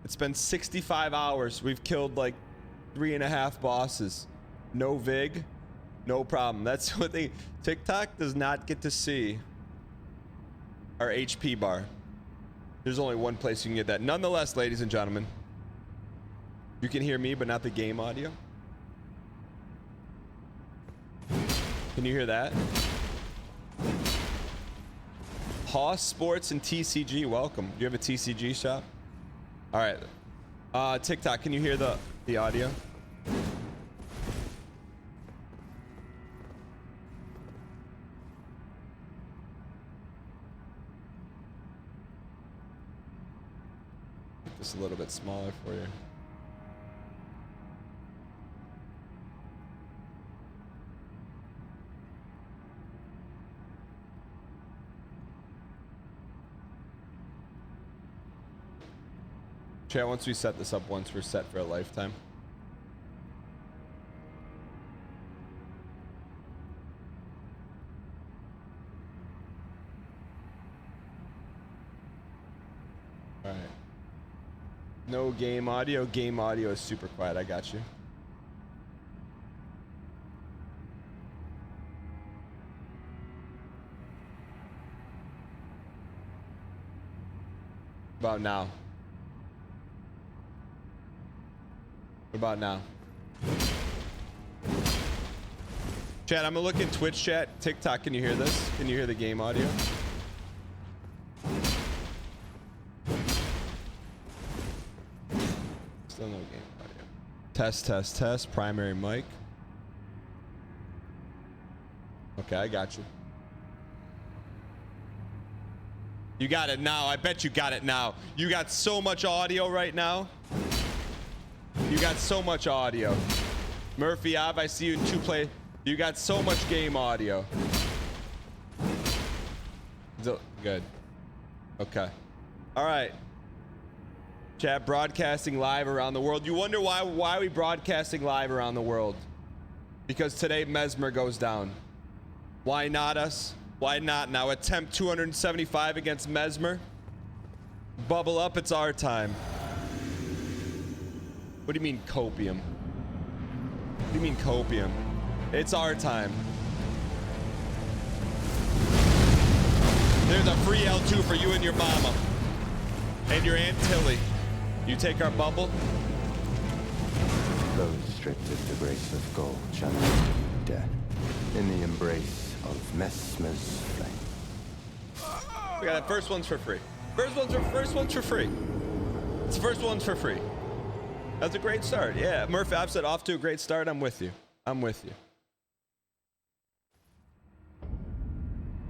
It's been 65 hours. We've killed like 3.5 bosses. No VIG, no problem. That's what they... TikTok does not get to see our HP bar. There's only one place you can get that. Nonetheless, ladies and gentlemen, you can hear me, but not the game audio. Can you hear that? Hoss Sports and TCG, welcome. Do you have a TCG shop? All right. TikTok, can you hear the audio? Make this a little bit smaller for you. Chat, once we set this up once, we're set for a lifetime. All right. No game audio. Game audio is super quiet. I got you. About now. What about now? Chat, I'm gonna look in Twitch chat. TikTok, can you hear this? Can you hear the game audio? Still no game audio. Test, test, test. Primary mic. Okay, I got you. You got it now. I bet you got it now. You got so much audio right now. You got so much audio. Murphy Ave, I see you in 2Play. You got so much game audio. Good. Okay. All right. Chat, broadcasting live around the world. You wonder why are we broadcasting live around the world? Because today Mesmer goes down. Why not us? Why not now? Attempt 275 against Mesmer. Bubble up, it's our time. What do you mean copium? What do you mean copium? It's our time. There's a free L2 for you and your mama. And your Aunt Tilly. You take our bubble? Those stripped of the grace of gold shall not be dead. In the embrace of Mesmer's flame. We got it. First one's for free. First one's for free. It's the first one's for free. That's a great start. Yeah, Murphy, I've said off to a great start. I'm with you. I'm with you.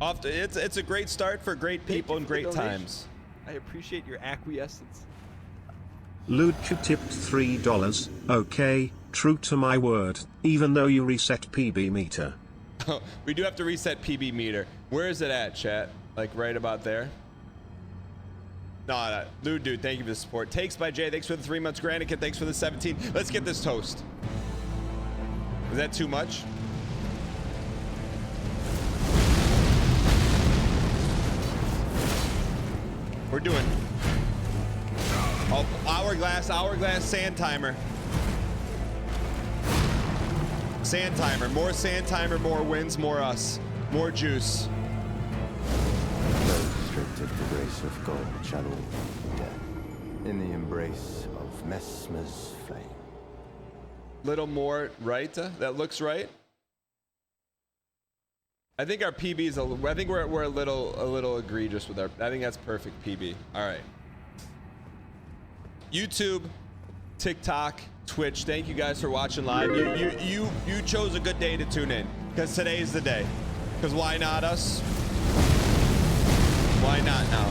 It's a great start for great people and great times. I appreciate your acquiescence. Lucha tipped $3. Okay, true to my word, even though you reset PB meter. We do have to reset PB meter. Where is it at, chat? Like right about there? No, Lou, dude, thank you for the support. Takes by Jay, thanks for the 3 months. Granicate, thanks for the 17. Let's get this toast. Is that too much? We're doing hourglass sand timer. Sand timer, more sand timer, more wins, more us, more juice. Those stripped of the grace of gold shall all be dead. In the embrace of Mesmer's flame. Little more right? That looks right. I think our PB is I think we're a little egregious with our. I think that's perfect PB. All right. YouTube, TikTok, Twitch. Thank you guys for watching live. You chose a good day to tune in because today is the day. Because why not us? Why not now?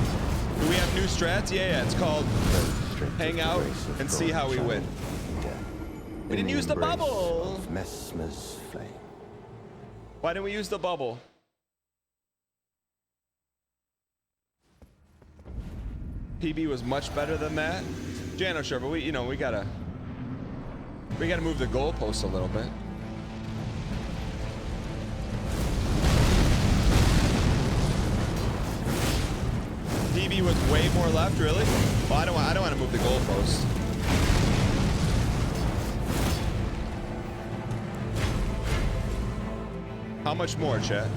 Do we have new strats? Yeah. It's called hang out and see how we win. We didn't use the bubble. Mesmer's flame. Why didn't we use the bubble? PB was much better than that. Jano, sure, but we gotta move the goalposts a little bit. PB with way more left, really? Well, I don't want to move the goalpost. How much more, chat?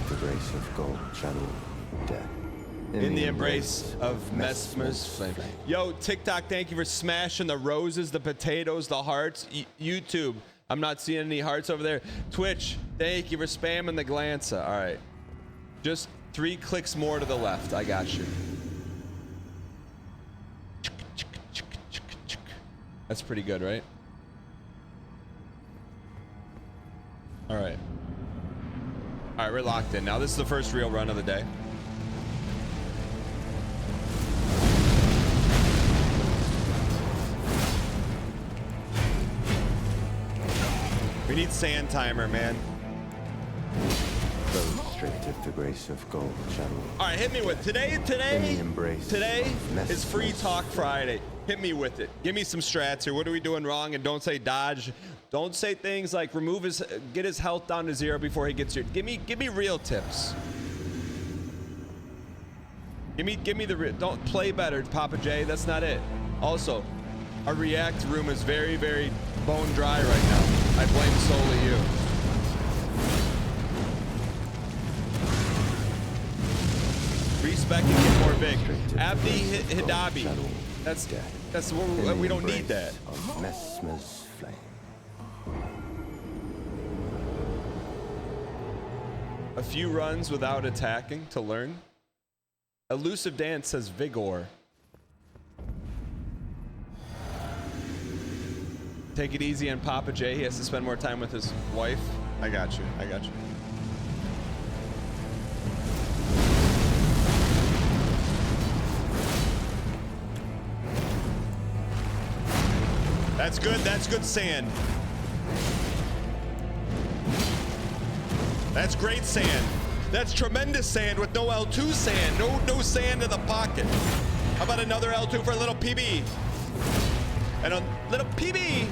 The grace of gold, shadow, death. In the embrace of Mesmer's flame. Yo, TikTok, thank you for smashing the roses, the potatoes, the hearts. YouTube, I'm not seeing any hearts over there. Twitch, thank you for spamming the glanza. All right. Just 3 clicks more to the left. I got you. That's pretty good, right? All right. All right, we're locked in. Now, this is the first real run of the day. We need sand timer, man. Those restricted the grace of gold, shadow. All right, hit me with today is Free Talk Friday. Hit me with it. Give me some strats here. What are we doing wrong? And don't say dodge. Don't say things like get his health down to 0 before he gets here. Give me real tips. Give me the don't play better, Papa J. That's not it. Also, our react room is very, very bone dry right now. I blame solely you. Respec and get more big. Abdi Hidabi. That's what we don't need that. Mesmer's flame. A few runs without attacking to learn. Elusive Dance says Vigor. Take it easy on Papa J. He has to spend more time with his wife. I got you. I got you. That's good. That's good sand. That's great sand. That's tremendous sand with no L2 sand. No sand in the pocket. How about another L2 for a little PB? And a little PB.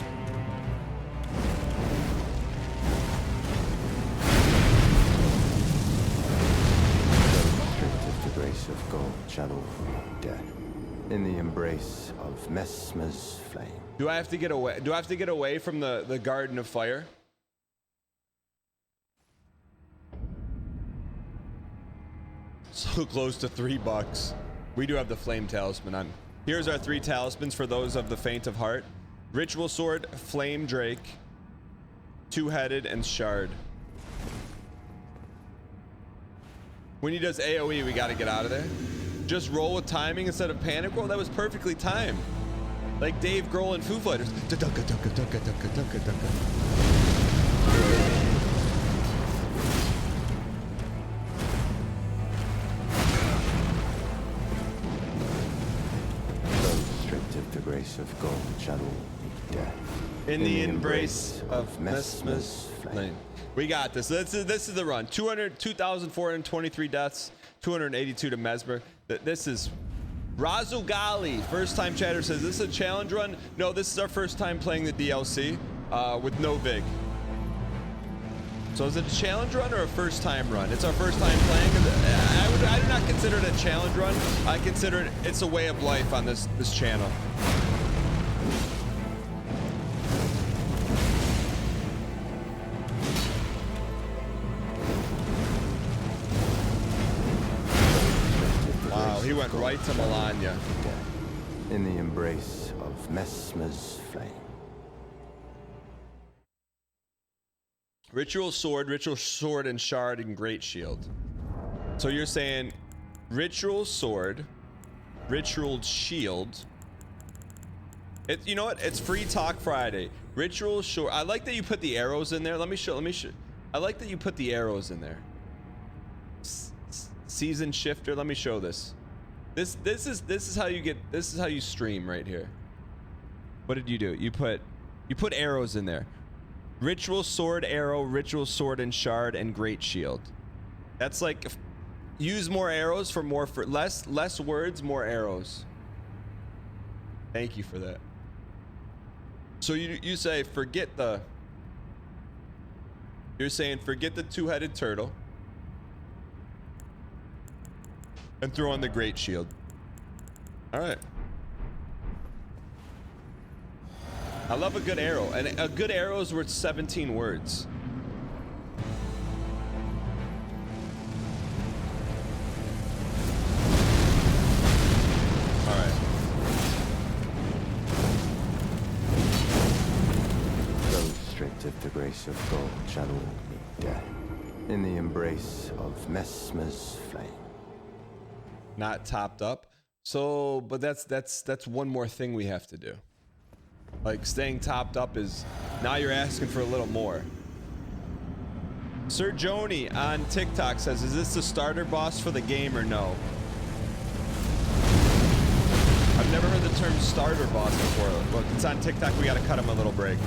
The grace of gold, shadow, death. In the embrace of Mesmer's flame. Do I have to get away? Do I have to get away from the Garden of Fire? So close to $3. We do have the Flame Talisman on. Here's our 3 talismans for those of the faint of heart. Ritual Sword, Flame Drake, Two-Headed, and Shard. When he does AoE, we gotta get out of there. Just roll with timing instead of panic roll. That was perfectly timed. Like Dave Grohl and Foo Fighters. The grace of gold, shadow, death. In the embrace of Mesmer's flame. We got this. This is the run. 2,423 deaths, 282 to Mesmer. This is Razu Gali. First time chatter says, this is a challenge run? No, this is our first time playing the DLC with no VIG. So is it a challenge run or a first time run? It's our first time playing. I do not consider it a challenge run. I consider it's a way of life on this channel. Wow, he went right to Melania. In the embrace of Mesmer's flame. Ritual Sword, and Shard, and Great Shield. So you're saying Ritual Sword, Ritual Shield. You know what? It's Free Talk Friday. Ritual Sword. I like that you put the arrows in there. Let me show. I like that you put the arrows in there. Season shifter. Let me show this. This is how you get. This is how you stream right here. What did you do? You put arrows in there. Ritual Sword, Arrow, Ritual Sword and Shard, and Great Shield. That's like, use more arrows for less words, more arrows. Thank you for that. So you say forget the. You're saying forget the two-headed turtle. And throw on the great shield. All right. I love a good arrow, and a good arrow is worth 17 words. All right. Those stripped of the grace of gold shall all meet death in the embrace of Mesmer's flame. Not topped up. So, but that's one more thing we have to do. Like staying topped up is now you're asking for a little more. Sir Joni on TikTok says, "Is this the starter boss for the game or no?" I've never heard the term starter boss before. Look, it's on TikTok. We got to cut him a little break.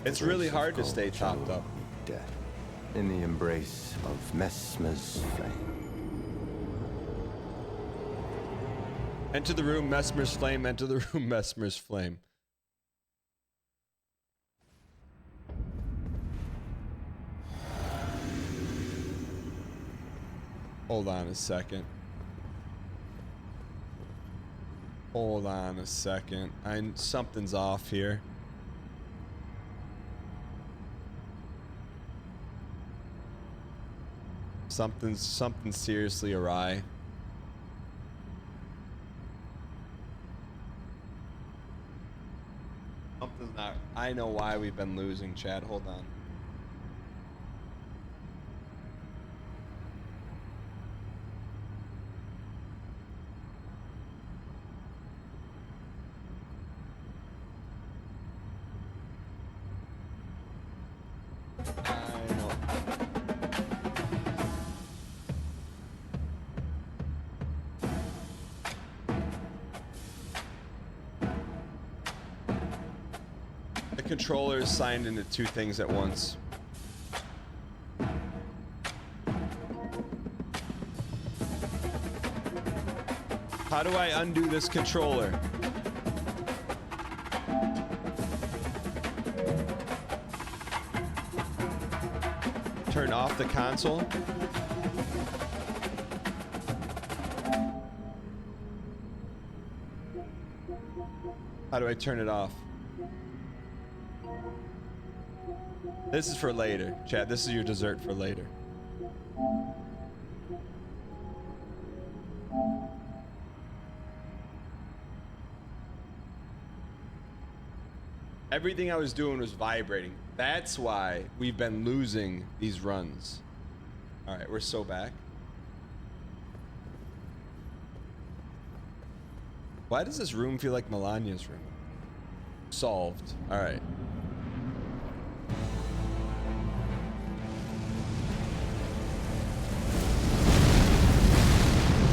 It's really hard to stay topped up. Death in the embrace of Mesmer's flame. Enter the room, Mesmer's flame. Enter the room, Mesmer's flame. Hold on a second. Hold on a second. Something's off here. Something's seriously awry. Something's not. I know why we've been losing, Chad. Hold on. I know. The controller is signed into two things at once. How do I undo this controller? Turn off the console. How do I turn it off? This is for later, Chad. This is your dessert for later. Everything I was doing was vibrating. That's why we've been losing these runs. All right, we're so back. Why does this room feel like Melania's room? Solved. All right.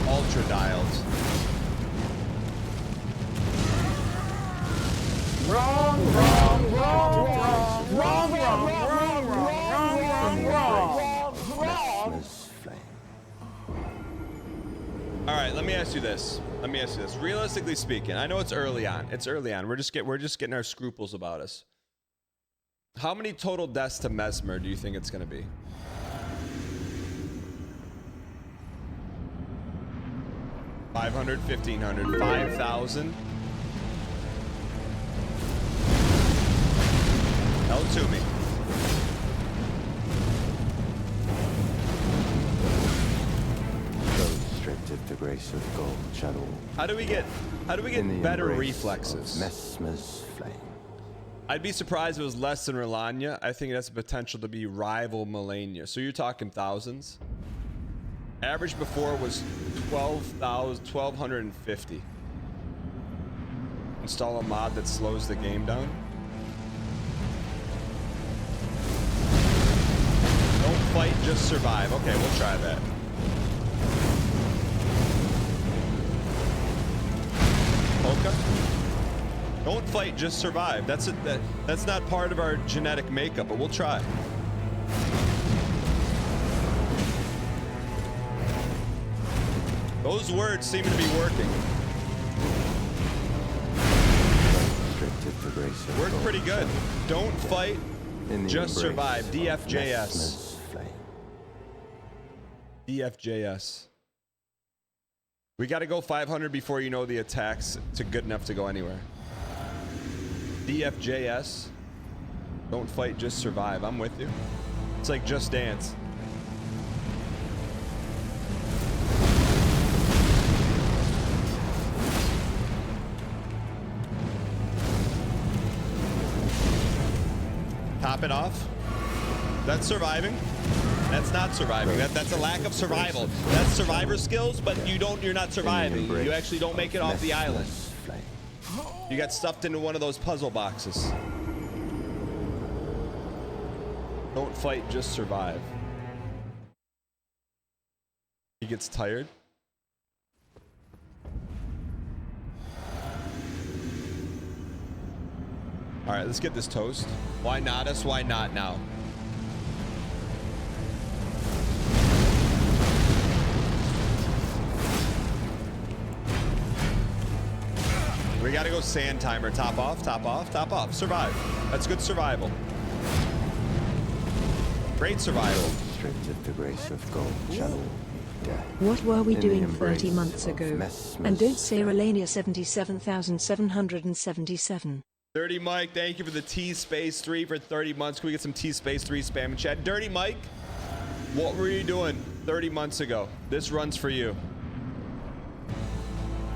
Ultra dialed. Wrong, wrong, wrong, wrong, wrong, wrong, wrong, wrong, wrong, wrong, wrong. All right, let me ask you this. Realistically speaking, I know it's early on. We're just getting our scruples about us. How many total deaths to Mesmer do you think it's going to be? 500, 1,500, 5,000. Tell it to me. Those stripped of the grace of gold shall all. How do we get better reflexes? Mesmer's flame. I'd be surprised if it was less than Rolania. I think it has the potential to be rival Melania. So you're talking thousands. Average before was 1,250. Install a mod that slows the game down. Don't fight, just survive. Okay, we'll try that. Okay. Don't fight, just survive. That's not part of our genetic makeup, but we'll try. Those words seem to be working. Restricted to grace of Worked gold, pretty good. Don't fight, in the just embrace survive. of DFJS. Messmer's flame. DFJS. We got to go 500 before you know the attack's good enough to go anywhere. DFJS. Don't fight, just survive. I'm with you. It's like Just Dance. Top it off. That's surviving. That's not surviving. That's a lack of survival. That's survivor skills, but you're not surviving. You actually don't make it off the island. You got stuffed into one of those puzzle boxes. Don't fight, just survive. He gets tired. All right, let's get this toast. Why not us? Why not now? We gotta go sand timer. Top off, top off, top off. Survive. That's good survival. Great survival. Restricted to grace of gold, shadow, death. What were we In the doing embrace 30 months of ago? Messmer's And don't say flame. Relania 77,777. Dirty Mike, thank you for the T space 3 for 30 months. Can we get some T space 3 spam in chat? Dirty Mike, what were you doing 30 months ago? This run's for you.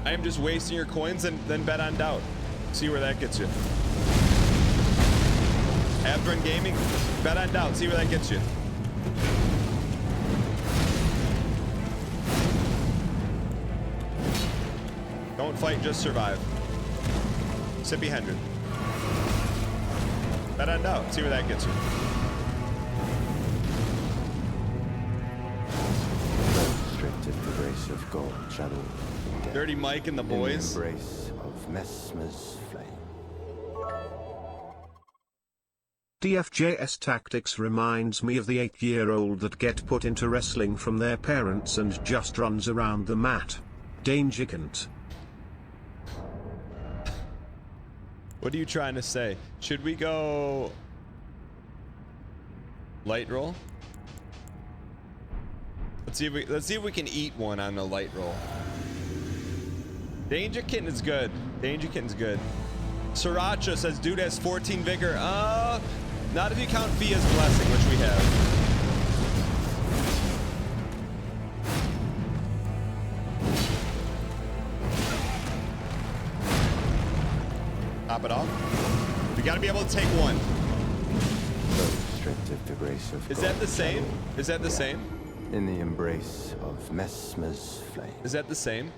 I am just wasting your coins and then bet on doubt. See where that gets you. Abdrun Gaming, bet on doubt. See where that gets you. Don't fight, just survive. Sippy Hendren. Bet on doubt. See where that gets you. Restricted to grace of gold, shadow, death. Dirty Mike and the boys. In the embrace of Messmer's flame. DFJS tactics reminds me of the 8-year-old that get put into wrestling from their parents and just runs around the mat. Dangerkant. What are you trying to say? Should we go light roll? Let's see if we can eat one on a light roll. Danger Kitten is good. Danger Kitten's good. Sriracha says dude has 14 vigor. Not if you count Fia's blessing, which we have. Top it off. We gotta be able to take one. Restricted to grace of Is gold, that the same? shadow, Is that the death. same? In the embrace of Messmer's flame. Is that the same?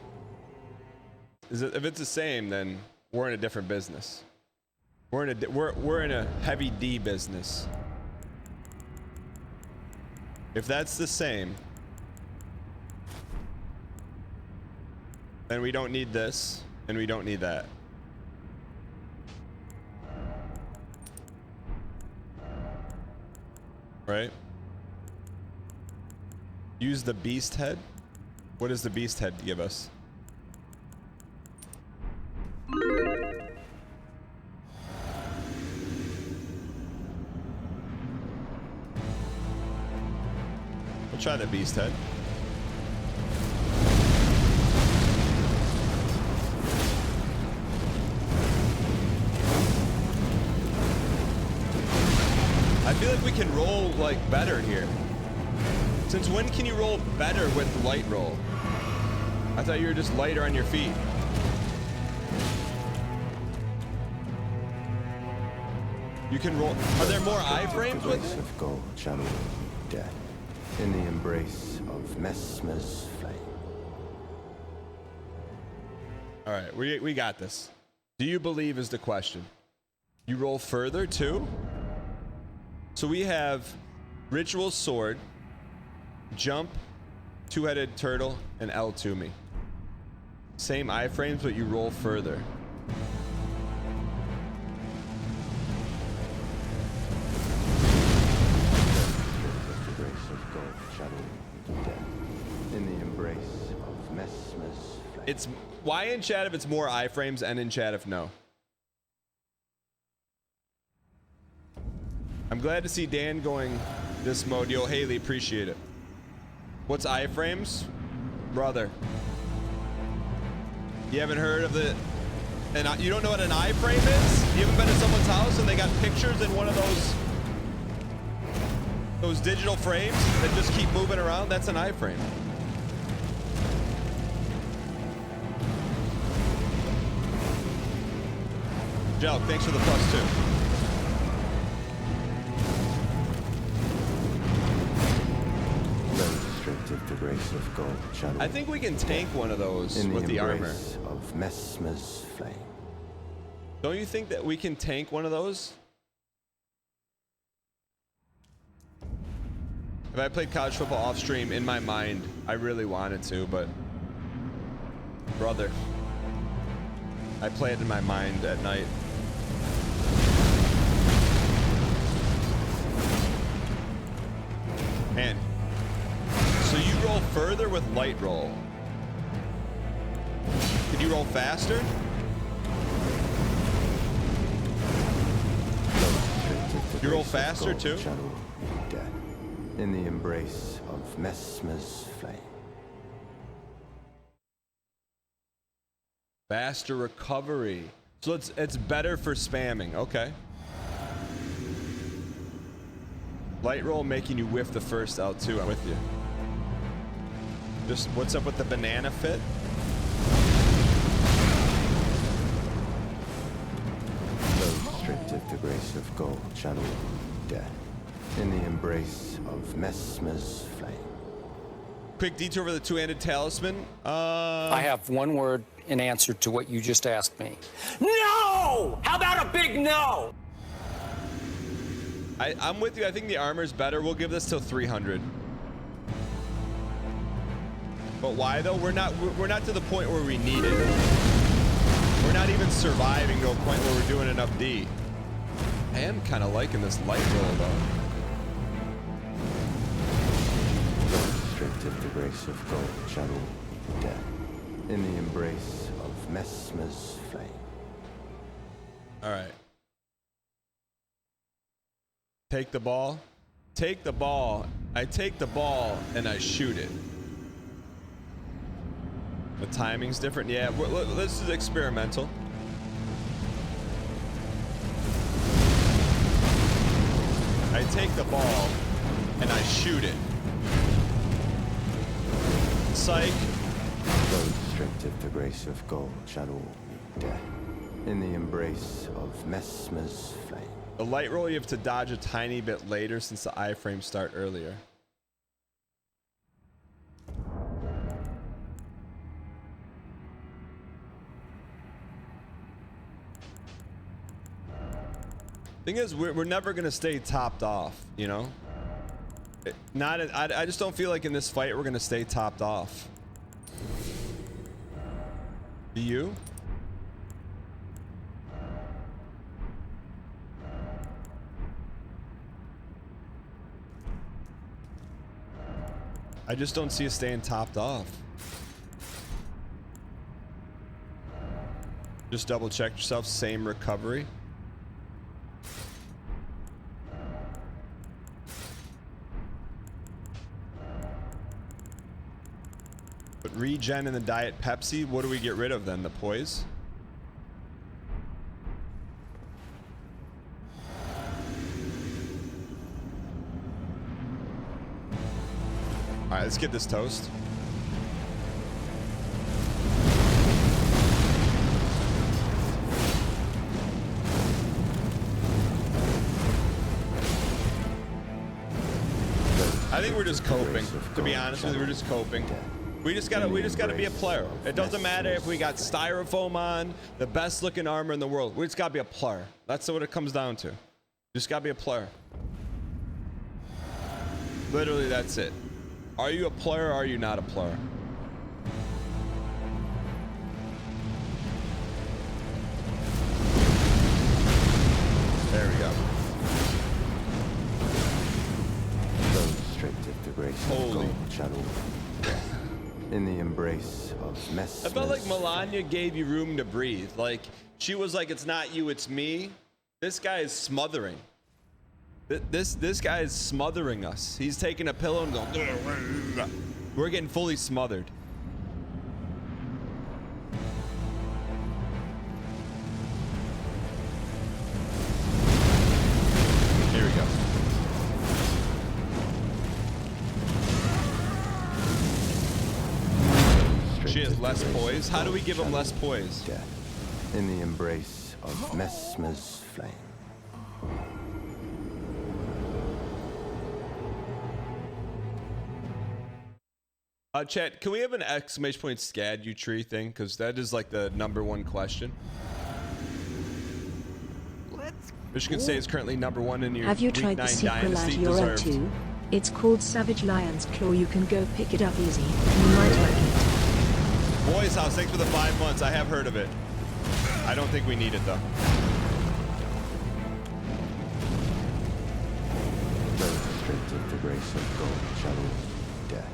Is it, if it's the same, then we're in a different business. We're in a heavy D business. If that's the same, then we don't need this, and we don't need that. Right? Use the beast head. What does the beast head give us? We'll try the beast head. I feel like we can roll like better here. Since when can you roll better with light roll? I thought you were just lighter on your feet. You can roll. Are there more iframes with Grace it? of gold, shadow, death. In the embrace of Messmer's flame. All right, we got this. Do you believe is the question. You roll further too? So we have Ritual Sword, Jump, Two-Headed Turtle, and L to me. Same iframes, but you roll further. The grace of gold, shadow, death. In the embrace of Mesmer's flame. It's why in chat if it's more iframes and in chat if no. I'm glad to see Dan going this mode. Yo, Haley, appreciate it. What's iframes? Brother. You haven't heard of the... And you don't know what an iframe is? You haven't been to someone's house and they got pictures in one of those digital frames that just keep moving around? That's an iframe. Joe, thanks for the +2. Of the grace of gold channel. I think we can tank one of those with the armor. Of Mesmer's flame. Don't you think that we can tank one of those? If I played college football off stream, in my mind, I really wanted to, but brother, I play it in my mind at night. Man. So you roll further with light roll. Can you roll faster? You roll faster too? In the embrace of Mesmer's flame. Faster recovery. So it's better for spamming. Okay. Light roll making you whiff the first out too. I'm with you. Just what's up with the banana fit? Those stripped of the grace of gold channel death in the embrace of Mesmer's flame. Quick detour over the two-handed talisman. I have one word in answer to what you just asked me. No! How about a big no? I'm with you. I think the armor's better. We'll give this till 300. But why though? We're not to the point where we need it. We're not even surviving to a point where we're doing enough D. I am kind of liking this light roll though. Stripped of the grace of gold channel death in the embrace of Mesmer's flame. All right. Take the ball. Take the ball. I take the ball and I shoot it. The timing's different. Yeah, this is experimental. I take the ball and I shoot it. Psych. Those stripped of the grace of gold channel death in the embrace of Mesmer's flame. The light roll you have to dodge a tiny bit later since the iframes start earlier. Thing is, we're never gonna stay topped off, you know. I just don't feel like in this fight we're gonna stay topped off. Do you? I just don't see us staying topped off. Just double check yourself. Same recovery. But regen and the Diet Pepsi, what do we get rid of then? The poise? Alright, let's get this toast. I think we're just coping. To be honest with you, we're just coping. We just gotta be a player. It doesn't matter if we got styrofoam on, the best looking armor in the world. We just gotta be a player. That's what it comes down to. Just gotta be a player. Literally, that's it. Are you a player or are you not a player? There we go. Those stripped of the grace of gold channel in the embrace of Mesmer. I felt like Melania gave you room to breathe. Like, she was like, it's not you, it's me. This guy is smothering. This guy is smothering us. He's taking a pillow and going, we're getting fully smothered. Here we go. She has less poise. How do we give him less poise? Death in the embrace of Mesmer's flame. Chat, can we have an exclamation point scad you tree thing? Because that is like the #1 question. Let's Michigan State is currently #1 in your Have you Week tried the 9 sequel Dynasty. at your Deserved. L2? It's called Savage Lion's Claw. You can go pick it up easy. You might like it. Boys House, thanks for the 5 months. I have heard of it. I don't think we need it though. Those stripped of the grace of gold shall death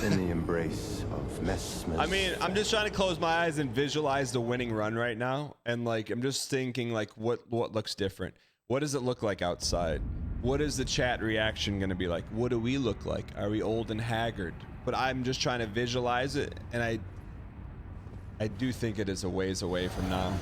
in the embrace of Mesmer's. I mean, I'm just trying to close my eyes and visualize the winning run right now, and like I'm just thinking like what looks different. What does it look like outside? What is the chat reaction going to be like? What do we look like? Are we old and haggard? But I'm just trying to visualize it, and I do think it is a ways away from now.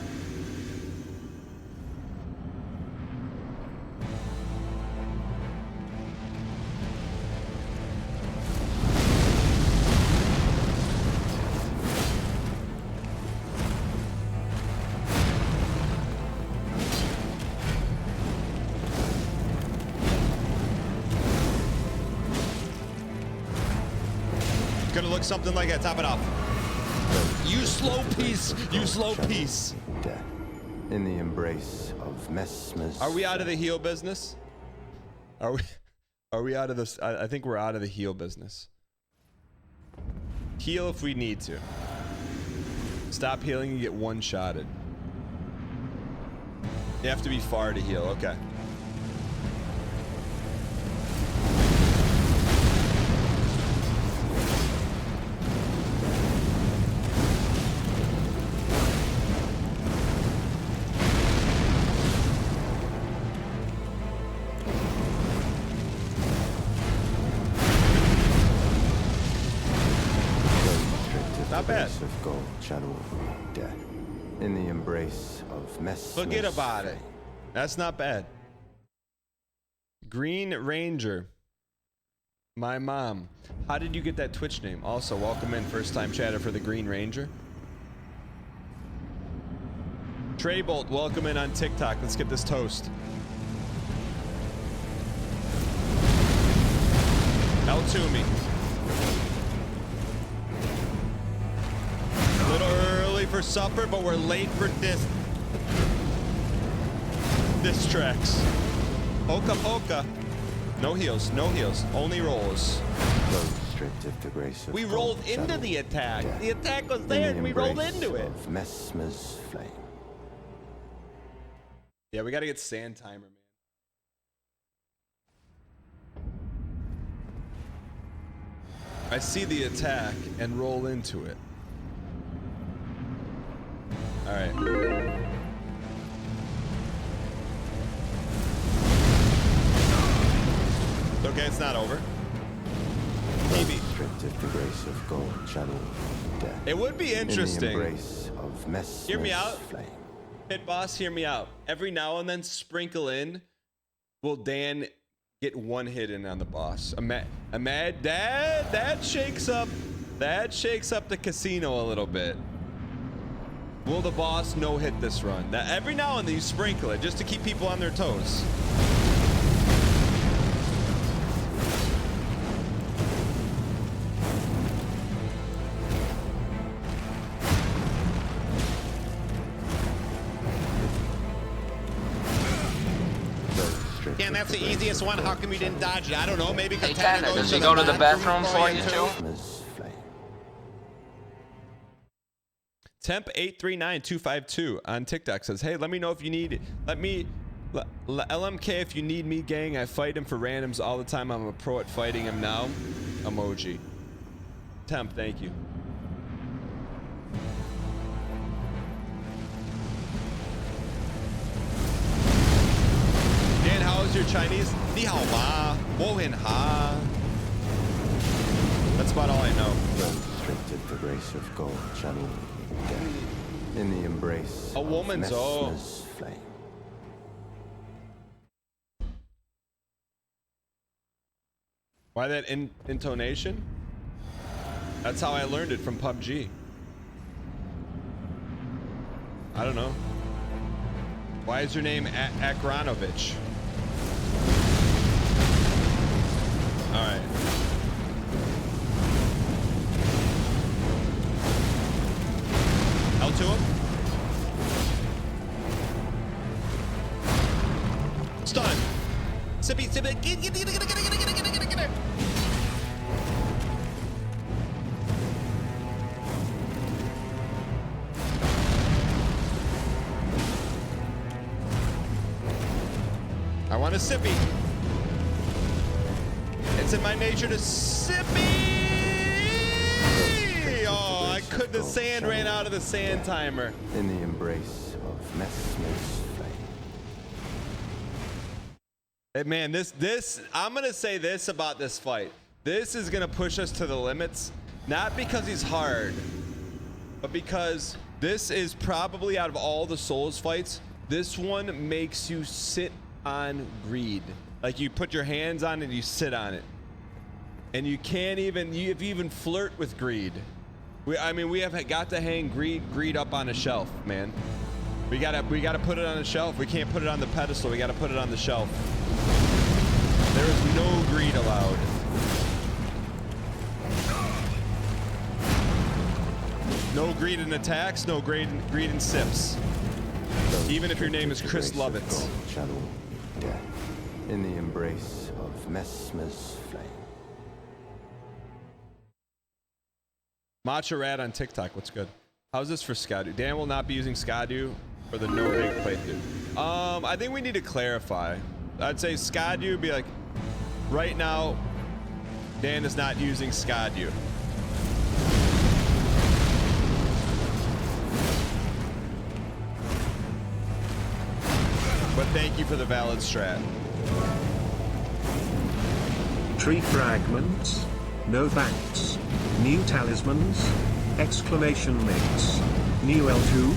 Gonna look something like that. Top it off. You slow piece. You slow piece. Death in the embrace of Mesmer's. Are we out of the heal business? Are we out of this? I think we're out of the heal business. Heal if we need to. Stop healing and get one-shotted. You have to be far to heal. Okay. Not bad. Of gold shadow death in the embrace of Mesmer's. Forget about it. That's not bad. Green Ranger. My mom. How did you get that Twitch name? Also, welcome in, first time chatter for the Green Ranger. Treybolt, welcome in on TikTok. Let's get this toast. L2 A little early for supper, but we're late for diss tracks. Polka polka. No heals, no heals, only rolls. We rolled into the attack. The attack was there and we rolled into it. Mesmer's flame. Yeah, we gotta get sand timer, man. I see the attack and roll into it. All right. It's okay, it's not over. Maybe. The grace of gold shadow death. It would be interesting. In the embrace of Mesmer's Hear me out. flame. Pit boss, hear me out. Every now and then sprinkle in, will Dan get one hit in on the boss? That shakes up the casino a little bit. Will the boss no hit this run? Now, every now and then you sprinkle it just to keep people on their toes. Yeah, that's the easiest one. How come you didn't dodge it? I don't know. Maybe because Does he go to the bathroom for you too? Temp 839252 on TikTok says, "Hey, let me know if you need. LMK if you need me, gang. I fight him for randoms all the time. I'm a pro at fighting him now." Emoji. Temp, thank you. Chinese. Ni hao ma, wo hin ha. That's about all I know. Restricted the grace of gold, channel death. In the embrace A woman's, of Mesmer's flame. Why that intonation? That's how I learned it from PUBG. I don't know. Why is your name Akranovich? All right. L to him. Stun. Sippy, sippy. Get it. I want a sippy. It's in my nature to sippy. Oh, I could. The sand ran out of the sand timer. In the embrace of Mesmer's flame. Hey, man, this I'm gonna say this about this fight. This is gonna push us to the limits, not because he's hard, but because this is probably, out of all the Souls fights, this one makes you sit on greed. Like, you put your hands on it and you sit on it, and you can't even even flirt with greed. I mean we have got to hang greed up on a shelf, man. We gotta put it on a shelf. We can't put it on the pedestal. We gotta put it on the shelf. There is no greed allowed. No greed in attacks, no greed in sips. Even if your name is Chris Lovitz. Channel death. In the embrace of Mesmer's flame. Matcha Rat on TikTok, what's good? How's this for Skadu? Dan will not be using Skadu for the no rig playthrough. I think we need to clarify. I'd say Skadu be like, right now, Dan is not using Skadu. But thank you for the valid strat. Tree fragments? No thanks. New talismans? Exclamation mix. New L2?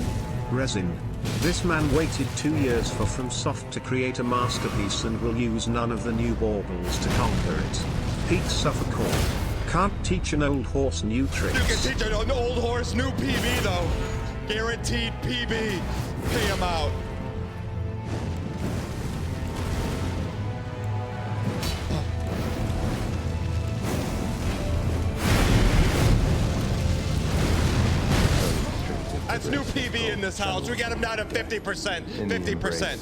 Resin. This man waited 2 years for FromSoft to create a masterpiece and will use none of the new baubles to conquer it. Pete Suffolk. Can't teach an old horse new tricks. You can teach an old horse new PB though. Guaranteed PB. Pay him out. That's new PB in this house. We got him down to 50%. 50%.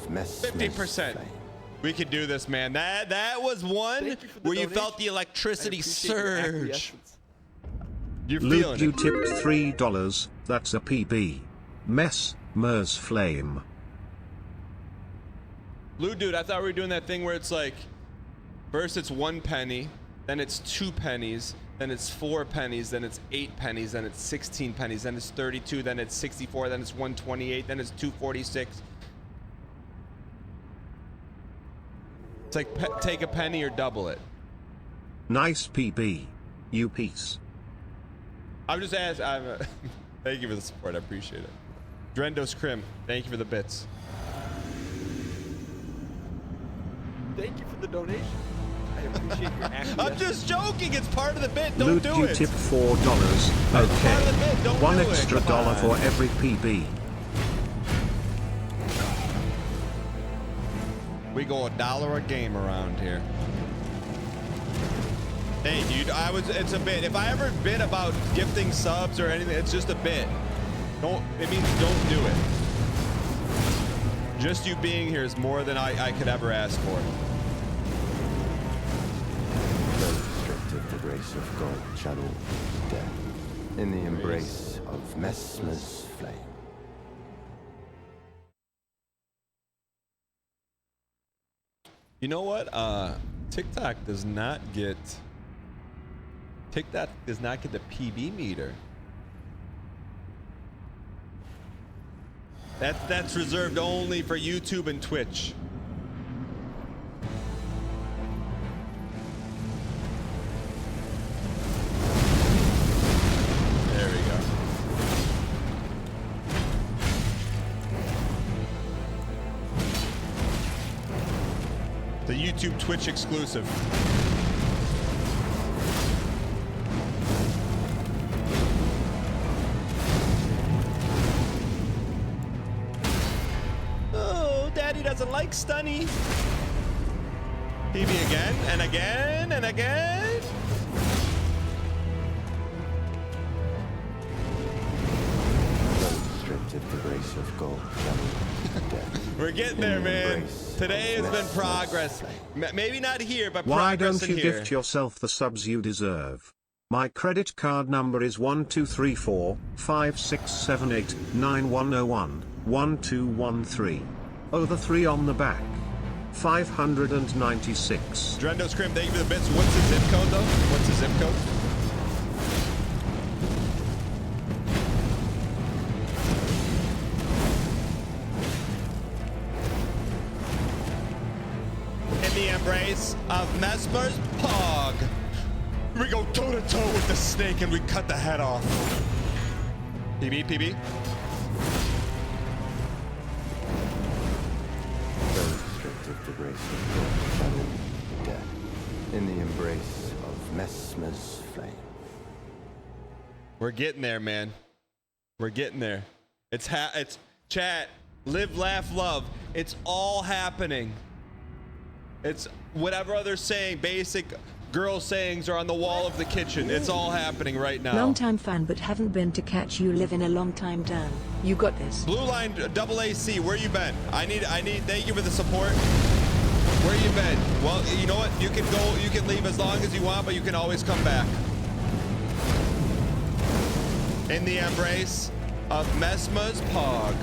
50%. We could do this, man. That was one where you felt the electricity surge. You're feeling Luke, you it. tipped $3. That's a PB. Mesmer's flame. Lou, dude, I thought we were doing that thing where it's like, first it's 1 penny, then it's 2 pennies, then it's 4 pennies, then it's 8 pennies, then it's 16 pennies, then it's 32, then it's 64, then it's 128, then it's 246. It's like take a penny or double it. Nice PB. You piece. I'm just asking. Thank you for the support. I appreciate it. Drendos Crim, thank you for the bits. Thank you for the donation. I appreciate your acquiescence. I'm just joking. It's part of the bit. Don't Luke, do you it. tipped $4. Part of the Okay. bit. Don't One do it. extra Come dollar on. for every PB. We go $1 a game around here. Hey, dude, it's a bit. If I ever bit about gifting subs or anything, it's just a bit. It means don't do it. Just you being here is more than I could ever ask for. Restricted the grace of God, channel death. In the embrace of Mesmer's flame. You know what? TikTok does not get the PB meter. That's reserved only for YouTube and Twitch. The YouTube Twitch exclusive. Oh, Daddy doesn't like Stunny. PB again and again and again. Stripped of the grace of gold, channel. We're getting there, man. Today has been progress. Maybe not here, but Why progress don't in you here. gift yourself the subs you deserve? My credit card number is 1234 5678 9101 1213. Oh, the 3 on the back. 596. Drendo Scrim, thank you for the bits. What's the zip code, though? What's the zip code? In the embrace of Mesmer's Pog, we go toe-to-toe with the snake and we cut the head off. PB, PB. The grace of gold, channel. Death. In the embrace of Messmer's flame. We're getting there, man. We're getting there. It's chat. Live, laugh, love. It's all happening. It's whatever other saying, basic girl sayings are on the wall of the kitchen. It's all happening right now. Long time fan, but haven't been to catch you live in a long time, Dan. You got this. Blue Line double AC, where you been? I need, thank you for the support. Where you been? Well, you know what? You can go, you can leave as long as you want, but you can always come back. In the embrace of Mesmer's Pog.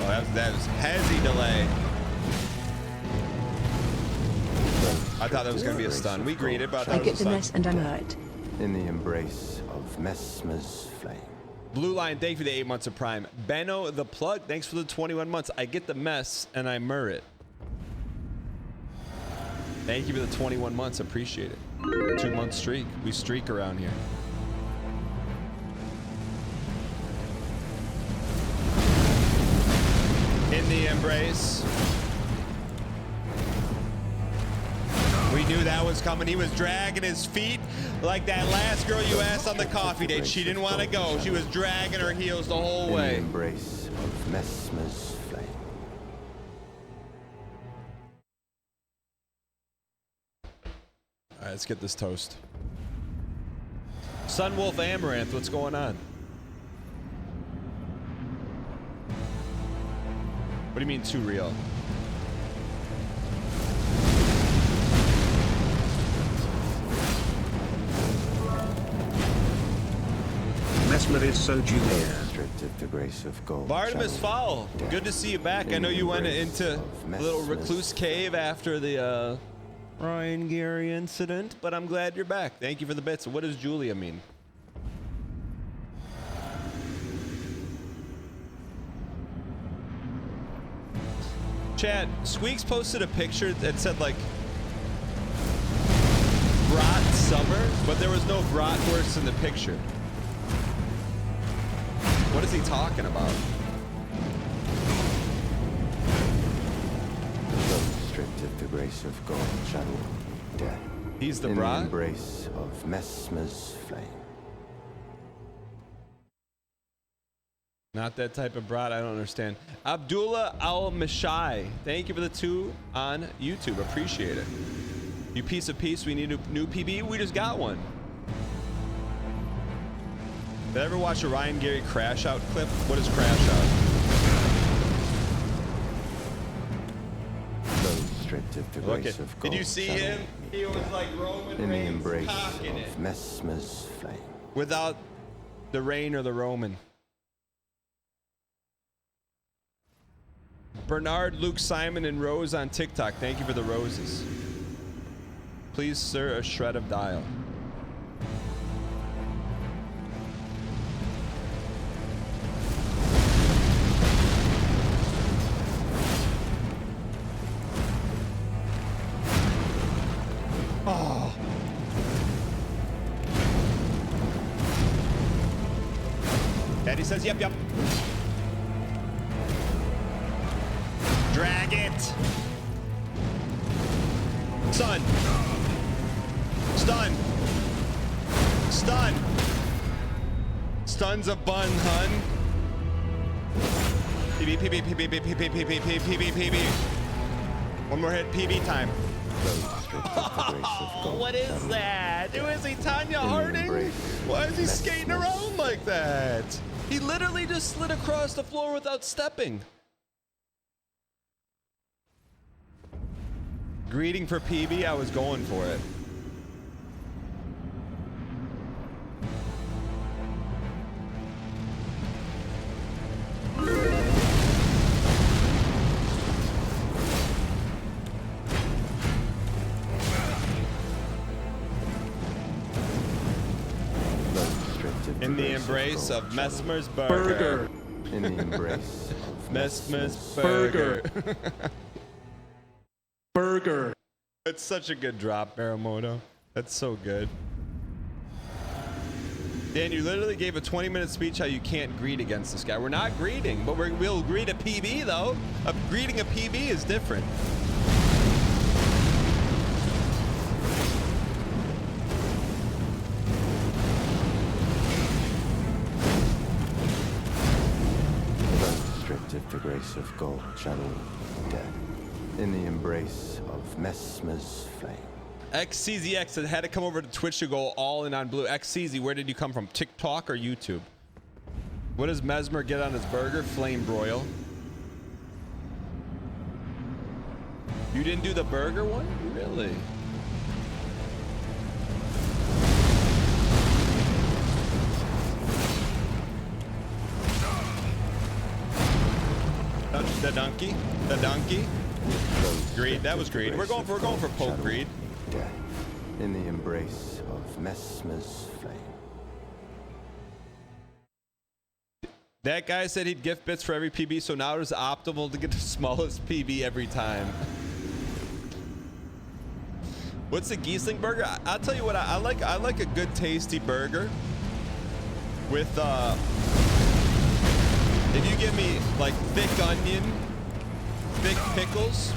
Oh, that was heavy delay. I thought that was going to be a stun. We greeted, but I get the mess and I'm hurt. In the embrace of Mesmer's flame. Blue Line, thank you for the 8 months of Prime. Benno the Plug, thanks for the 21 months. I get the mess and I mur it. Thank you for the 21 months. Appreciate it. 2-month streak. We streak around here. In the embrace. We knew that was coming. He was dragging his feet like that last girl you asked on the coffee date. She didn't want to go. She was dragging her heels the whole way. In the embrace of Mesmer's flame. All right, let's get this toast. Sunwolf Amaranth, what's going on? What do you mean too real? Mesmer is so junior. Stripped of the grace of gold. Bartimus Fowl, good to see you back. I know you went into a little recluse cave after the Ryan Gary incident, but I'm glad you're back. Thank you for the bits. What does Julia mean? Chad, Squeaks posted a picture that said like Brat Summer, but there was no Bratwurst in the picture. What is he talking about? Stripped of the grace of gold, channel. Death. He's the in brat? the embrace of Mesmer's flame. Not that type of brat. I don't understand. Abdullah Al-Mashai, thank you for the 2 on YouTube. Appreciate it. You piece of peace. We need a new PB. We just got one. Did I ever watch a Ryan Gary crash out clip? What is crash out? Those stripped of the grace of gold. Did you see him? He was like Roman in the Reigns embrace cocking it. of Mesmer's flame. Without the Reign or the Roman. Bernard, Luke, Simon, and Rose on TikTok. Thank you for the roses. Please, sir, a shred of dial. Oh. Daddy says, yep, yep. Drag it. Stun. Stun. Stun. Stuns a bun, hun. PB, PB, PB, PB, PB, PB, PB, PB, PB. One more hit, PB time. Oh, what is that? Who is he, Tanya Harding? Why is he skating around like that? He literally just slid across the floor without stepping. Greeting for PB, I was going for it. In the embrace of Messmer's burger. In the embrace of Messmer's burger. Burger. It's such a good drop, Baramoto. That's so good. Dan, you literally gave a 20-minute speech how you can't greet against this guy. We're not greeting, but we'll greet a PB, though. Greeting a PB is different. The grace of gold channel dead in the embrace of Mesmer's flame. XCZX had to come over to Twitch to go all in on blue. XCZ, where did you come from? TikTok or YouTube? What does Mesmer get on his burger? Flame broil. You didn't do the burger one? Really? The donkey, the donkey. Greed, that was greed. We're going for poke greed. Death in the embrace of Mesmer's flame. That guy said he'd gift bits for every PB, so now it's optimal to get the smallest PB every time. What's the Giesling burger? I'll tell you what I like. I like a good tasty burger with if you give me like thick onion, thick pickles,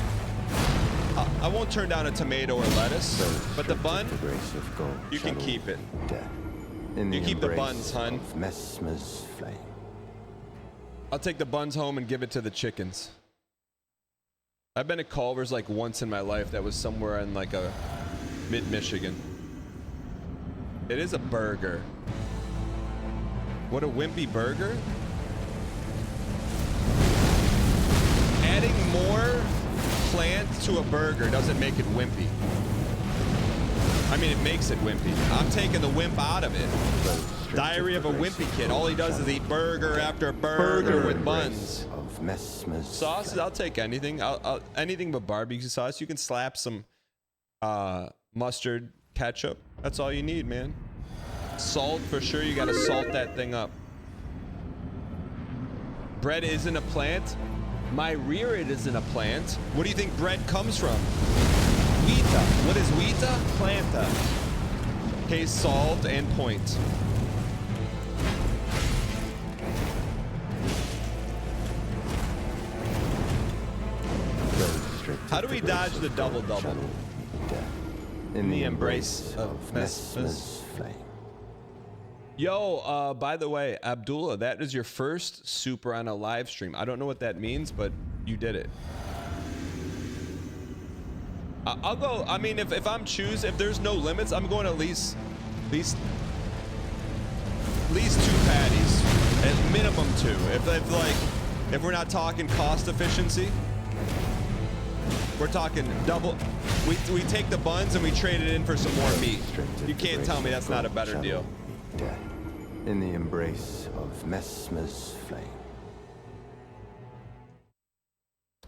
I won't turn down a tomato or lettuce, but the bun, you can keep it. You keep the buns, hun. Mesmer's flame. I'll take the buns home and give it to the chickens. I've been at Culver's like once in my life. That was somewhere in like a mid-Michigan. It is a burger. What a wimpy burger. Adding more plant to a burger doesn't make it wimpy. I mean, it makes it wimpy. I'm taking the wimp out of it. Diary of a Wimpy Kid. All he does is eat burger after burger with buns. Sauces, I'll take anything. I'll anything but barbecue sauce. You can slap some mustard, ketchup. That's all you need, man. Salt, for sure. You got to salt that thing up. Bread isn't a plant. My rear it isn't a plant. What do you think bread comes from? Wheata. What is wheata? Planta. Case solved and point. How do we dodge the double-double? In the embrace of Mesmer's flame. Yo, by the way, Abdullah, that is your first super on a live stream. I don't know what that means, but you did it. I'll go. I mean, if I'm if there's no limits, I'm going at least 2 patties, at minimum 2. If we're not talking cost efficiency, we're talking double. We take the buns and we trade it in for some more meat. You can't tell me that's not a better deal. Death in the embrace of Mesmer's flame.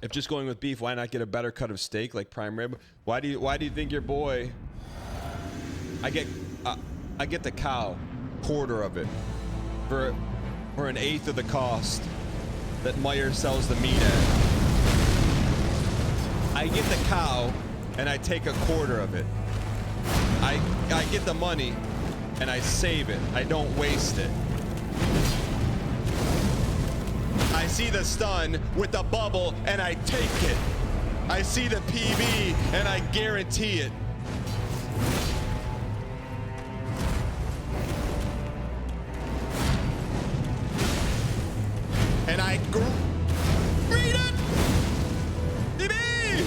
If just going with beef, why not get a better cut of steak like prime rib? Why do you think your boy? I get the cow, quarter of it, for an eighth of the cost that Meyer sells the meat at. I get the cow and I take a quarter of it. I get the money and I save it. I don't waste it. I see the stun with the bubble and I take it. I see the PB and I guarantee it. And I read it. PB.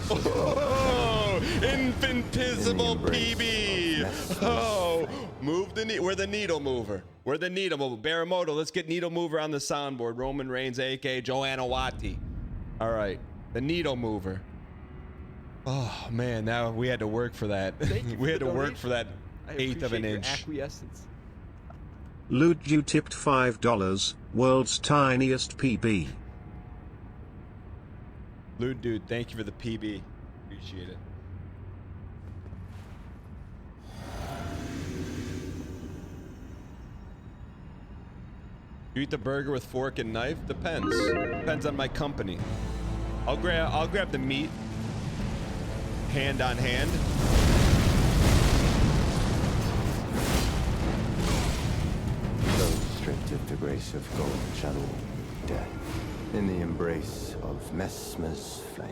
Oh, infinitesimal PB. Oh, move the we're the needle mover. We're the needle mover. Baramoto, let's get needle mover on the soundboard. Roman Reigns, aka Joanna Wati. All right, the needle mover. Oh man, now we had to work for that. We had to work for that eighth of an inch. Acquiescence. Luju tipped $5. World's tiniest PB. Lude dude, thank you for the PB. Appreciate it. You eat the burger with fork and knife? Depends. Depends on my company. I'll grab the meat hand on hand. Those stripped of the grace of gold shall all be dead in the embrace of Mesmer's flame.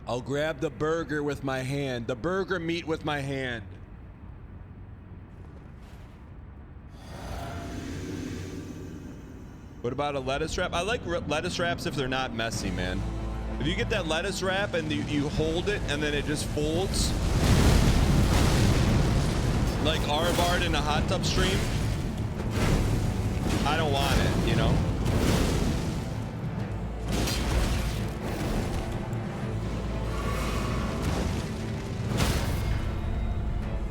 I'll grab the burger with my hand. The burger meat with my hand. What about a lettuce wrap? I like lettuce wraps if they're not messy, man. If you get that lettuce wrap and you hold it and then it just folds, like Arvard in a hot tub stream, I don't want it, you know?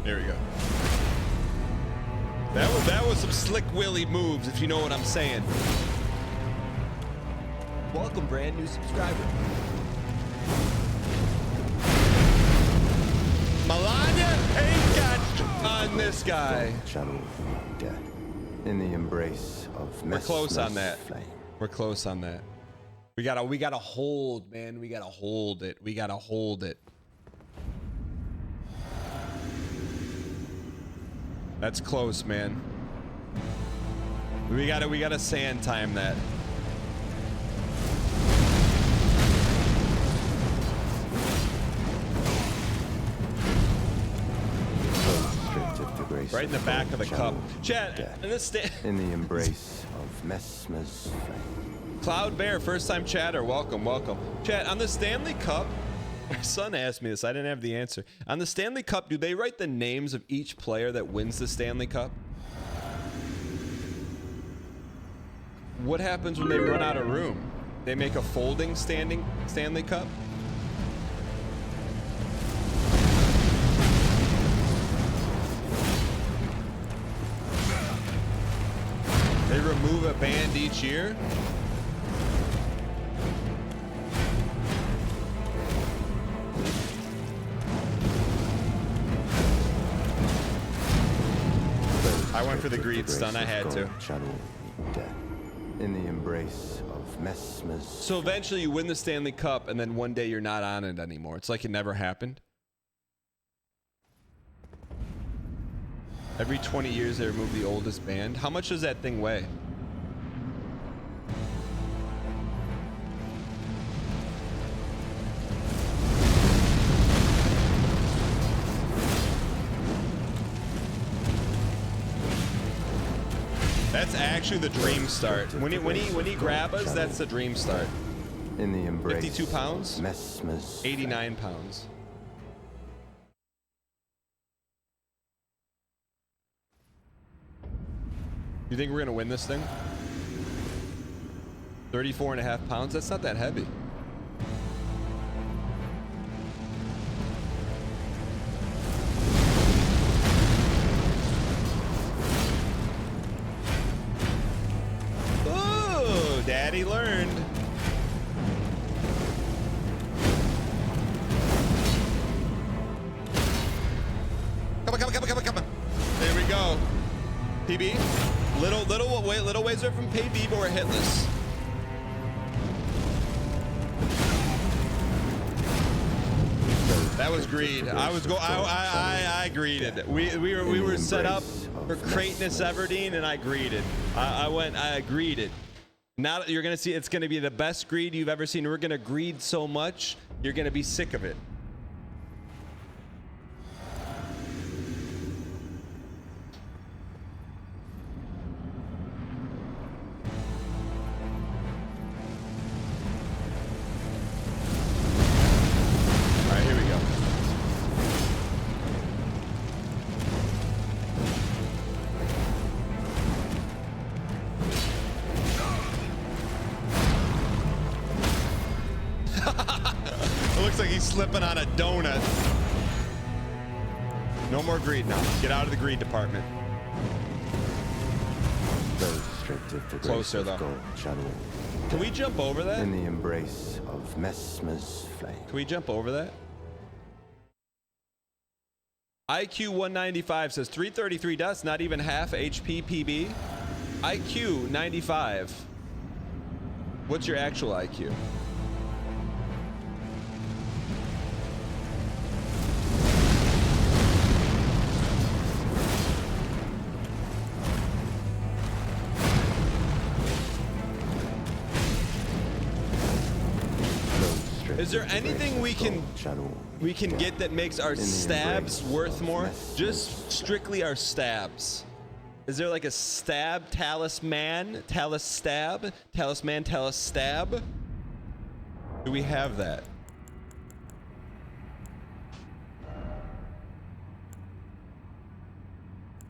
There we go. That was some slick Willy moves, if you know what I'm saying. Welcome, brand new subscriber. Melania ain't got on this guy. Shall all be dead in the embrace of We're close on that. flame. We're close on that. We gotta hold, man. We gotta hold it. We gotta hold it. That's close, man. We gotta sand time that. Right in the back of the cup. Chat, in the embrace of Mesmer's flame. Cloud Bear, first time chatter, welcome, welcome. Chat, on the Stanley Cup, my son asked me this, I didn't have the answer. On the Stanley Cup, do they write the names of each player that wins the Stanley Cup? What happens when they run out of room? They make a folding Stanley Cup? They remove a band each year? I went for the greed stun, I had to. In the embrace of Mesmer's. So eventually you win the Stanley Cup and then one day you're not on it anymore. It's like it never happened. Every 20 years they remove the oldest band. How much does that thing weigh? That's actually the dream start. When he grab us, that's the dream start. In the embrace 52 pounds? Mesmer's 89 pounds. You think we're gonna win this thing? 34.5 pounds? That's not that heavy. Ooh, Daddy learned. Come on. There we go. PB. Little ways away from PB, but we're hitless. That was greed. I greeded. We were set up for Kratos Everdeen, and I greeded. I greeded. Now that you're gonna see, it's gonna be the best greed you've ever seen. We're gonna greed so much, you're gonna be sick of it. Slipping on a donut. No more greed now. Get out of the greed department. Closer though. Can we jump over that? In the embrace of Mesmer's flame. Can we jump over that? IQ 195 says 333 deaths, not even half HP PB. IQ 95. What's your actual IQ? Is there anything we can get that makes our stabs worth more? Just strictly our stabs. Is there like a stab talisman? Talisman? Talistab? Do we have that?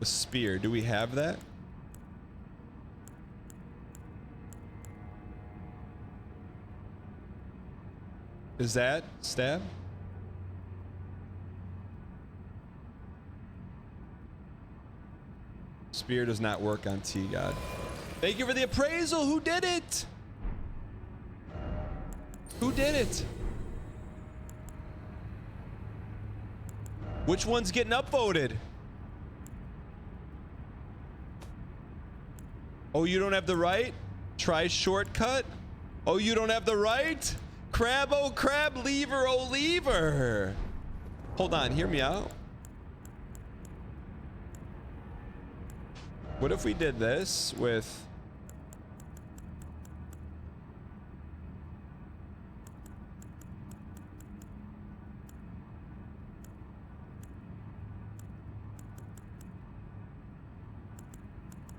The spear. Do we have that? Is that stab? Spear does not work on T-God. Thank you for the appraisal. Who did it? Who did it? Which one's getting upvoted? Oh, you don't have the right? Try shortcut? Oh, you don't have the right? Crab, oh crab, lever, oh lever. Hold on, hear me out. What if we did this with...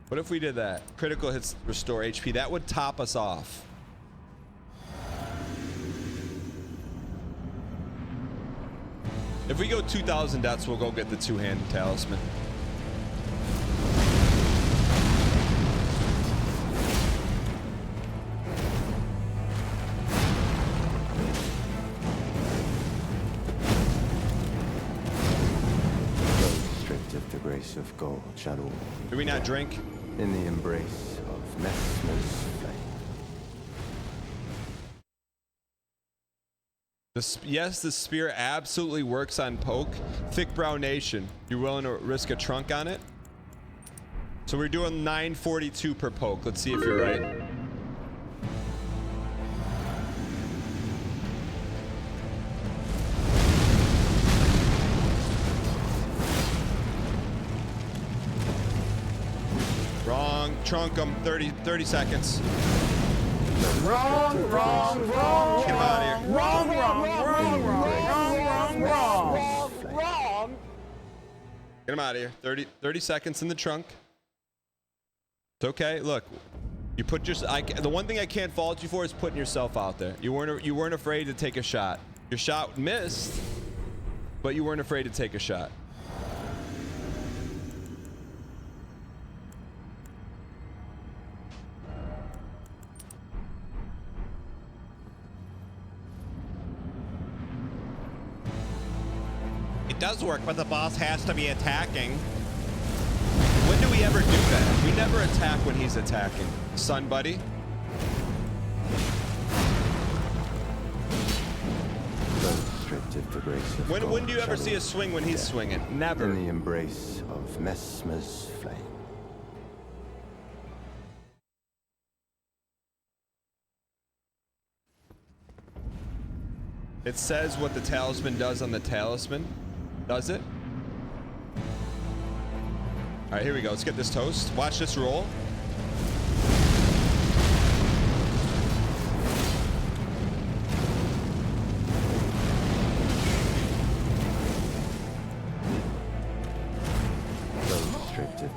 What if we did that? Critical hits restore HP. That would top us off. If we go 2,000 deaths, we'll go get the two-handed talisman. Stripped of the grace of gold, shadow. Do we not drink? In the embrace of Mesmer's flame. Yes, the spear absolutely works on poke. Thick Brown Nation, you willing to risk a trunk on it? So we're doing 942 per poke. Let's see if you're right. Wrong. Trunk them. 30 seconds. Wrong. Get him out of here. Wrong. Get him out of here. 30 seconds in the trunk. It's okay. Look, you put your. The one thing I can't fault you for is putting yourself out there. You weren't afraid to take a shot. Your shot missed, but you weren't afraid to take a shot. It does work, but the boss has to be attacking. When do we ever do that? We never attack when he's attacking. Son, buddy. When do you ever see a swing when he's swinging? Never. In the embrace of Mesmer's flame. It says what the talisman does on the talisman. Does it? All right, here we go. Let's get this toast. Watch this roll.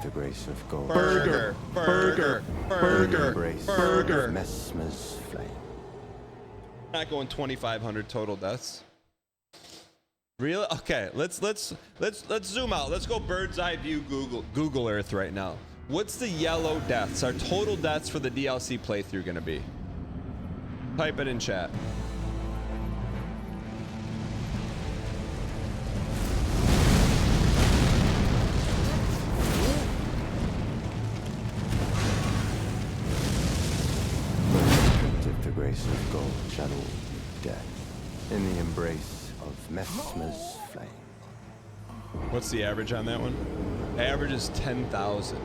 The grace of gold. Burger, burger, burger, Embrace burger. of Mesmer's flame. Not going 2,500 total deaths. Really? Okay, let's zoom out. Let's go bird's eye view Google Earth right now. What's the yellow deaths? Our total deaths for the DLC playthrough gonna be? Type it in chat. The grace of gold shall all be dead in the embrace of Mesmer's flame. What's the average on that one? Average is 10,000.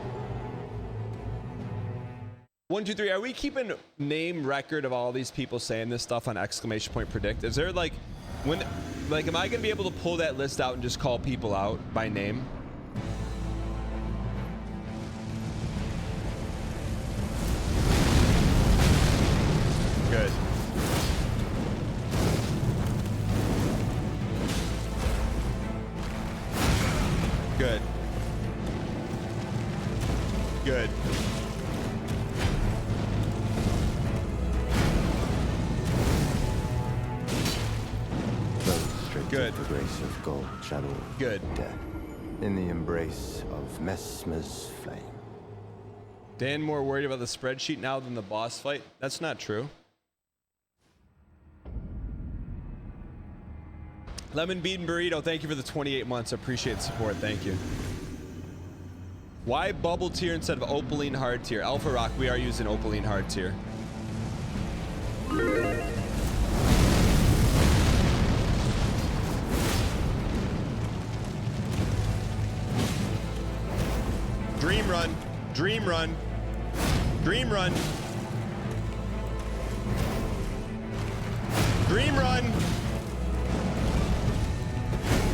1, 2, 3. Are we keeping name record of all these people saying this stuff on exclamation point predict? Is there like am I gonna be able to pull that list out and just call people out by name? Good. Good. Good. Good. The grace of gold shall all Good. be dead in the embrace of Mesmer's flame. Dan more worried about the spreadsheet now than the boss fight? That's not true. Lemon Bean Burrito, thank you for the 28 months. I appreciate the support. Thank you. Why bubble tier instead of opaline hard tier? Alpha Rock, we are using opaline hard tier. Dream run. Dream run. Dream run. Dream run.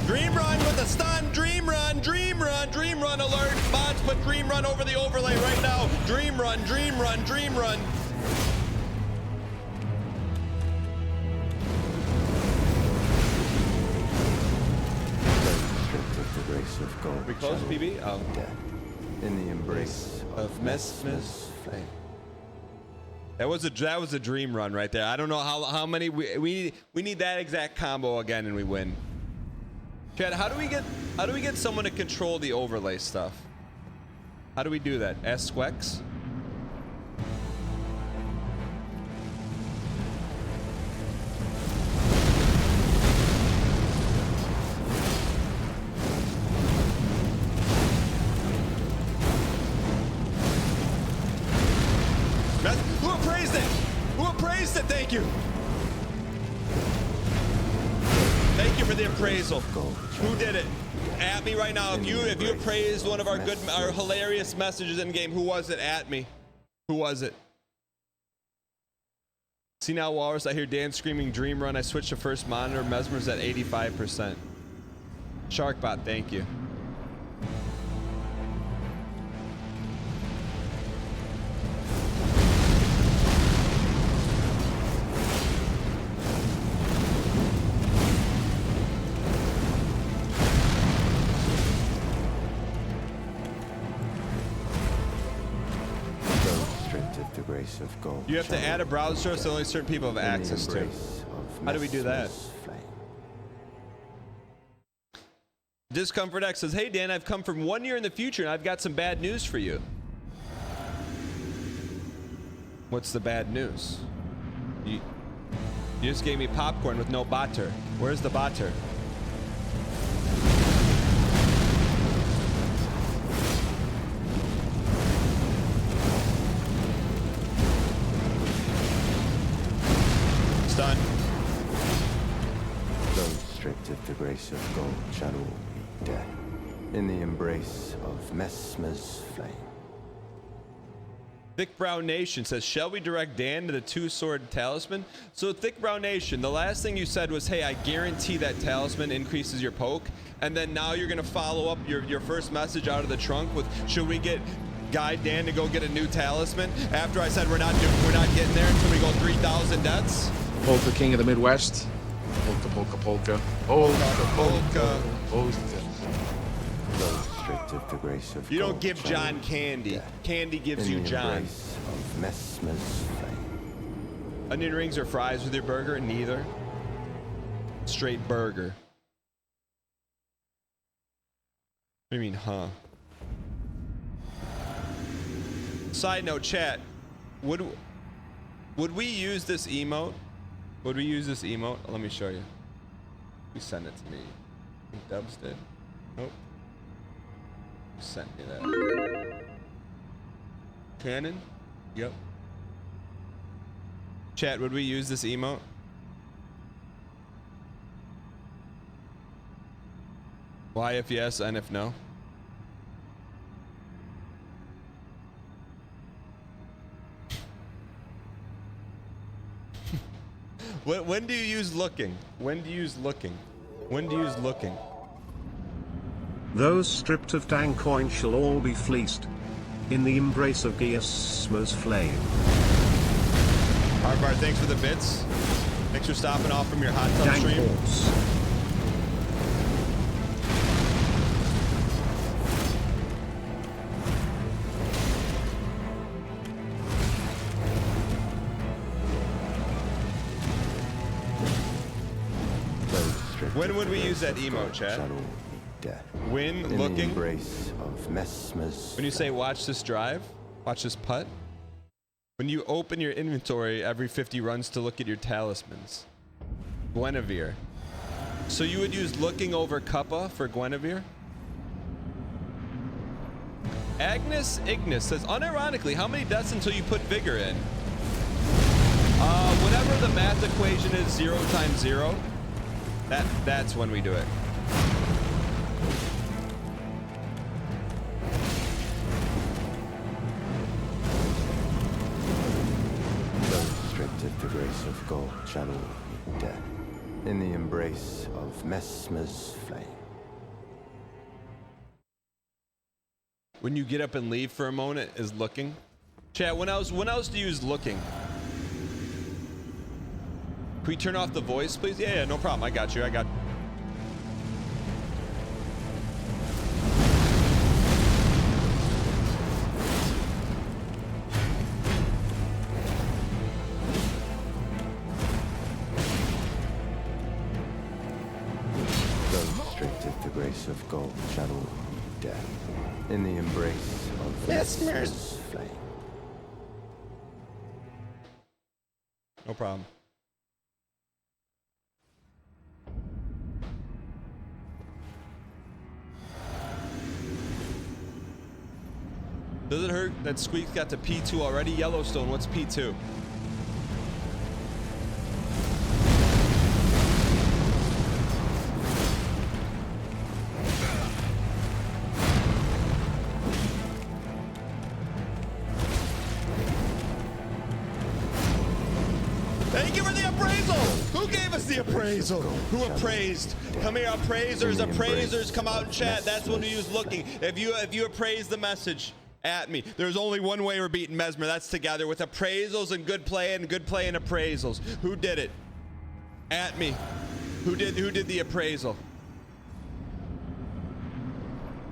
Dream run with a stun. Dream run. Dream run. Dream run alert. Mods put dream run over the overlay right now. Dream run. Dream run. Dream run. The grace of gold. We close shall PB? all Oh. be dead in the embrace Of Mesmer's flame. That was a dream run right there. I don't know how many we need that exact combo again and we win. Chad, how do we get someone to control the overlay stuff? How do we do that? Ask Squex? Who appraised it? Who appraised it? Thank you. Thank you for the appraisal. Who did it? At me right now. If you appraised one of our hilarious messages in game, who was it? At me. Who was it? See now, Walrus. I hear Dan screaming dream run. I switched to first monitor. Mesmer's at 85%. Sharkbot, thank you. The grace of gold. You have to shall add a browser be source that only certain people have dead in the access to. embrace of How do we do that? Mesmer's flame. Discomfort X says, hey Dan, I've come from 1 year in the future and I've got some bad news for you. What's the bad news? You just gave me popcorn with no butter. Where's the butter? Stun. Those stripped of the grace of gold shall all be dead in the embrace of Mesmer's flame. Thick Brown Nation says, shall we direct Dan to the two-sword talisman? So Thick Brown Nation, the last thing you said was, hey, I guarantee that talisman increases your poke. And then now you're going to follow up your first message out of the trunk with, should we get Guy Dan to go get a new talisman? After I said we're not getting there until we go 3,000 deaths. Polka King of the Midwest. Polka, polka, polka. Polka, polka, polka. Restricted the grace of You don't gold, give John candy. Candy gives you John. embrace of Messmer's flame. Onion rings or fries with your burger? Neither. Straight burger. What do you mean, huh? Side note, chat. Would we use this emote? Would we use this emote? Let me show you. Who sent it to me? I think Dubs did. Nope. Who sent me that? Cannon? Yep. Chat, would we use this emote? Why if yes and if no? When do you use looking? When do you use looking? When do you use looking? Those stripped of Dang coin shall all be fleeced in the embrace of Mesmer's flame. Hardbar, thanks for the bits. Thanks for stopping off from your hot tub Dang stream. horse. When would we use that emote, chat? When looking? Embrace of Messmer's When you say watch this drive, watch this putt. When you open your inventory every 50 runs to look at your talismans. Guinevere. So you would use looking over Cuppa for Guinevere? Agnes Ignis says, unironically, how many deaths until you put Vigor in? Whatever the math equation is, 0 times 0. That's when we do it. restricted the grace of gold shall all be dead in the embrace of Mesmer's flame. When you get up and leave for a moment is looking. Chat, when else do you use looking? Can we turn off the voice, please? Yeah, no problem. I got you. I got Restricted the grace of gold shall all be dead in the embrace of Mesmer's flame. no problem. Does it hurt that Squeak's got to P2 already? Yellowstone, what's P2? Thank you for the appraisal! Who gave us the appraisal? Who appraised? Come here, appraisers, come out and chat. That's when we use looking. If you appraise the message at me, there's only one way we're beating Mesmer. That's together with appraisals and good play and appraisals. Who did it? At me. Who did the appraisal?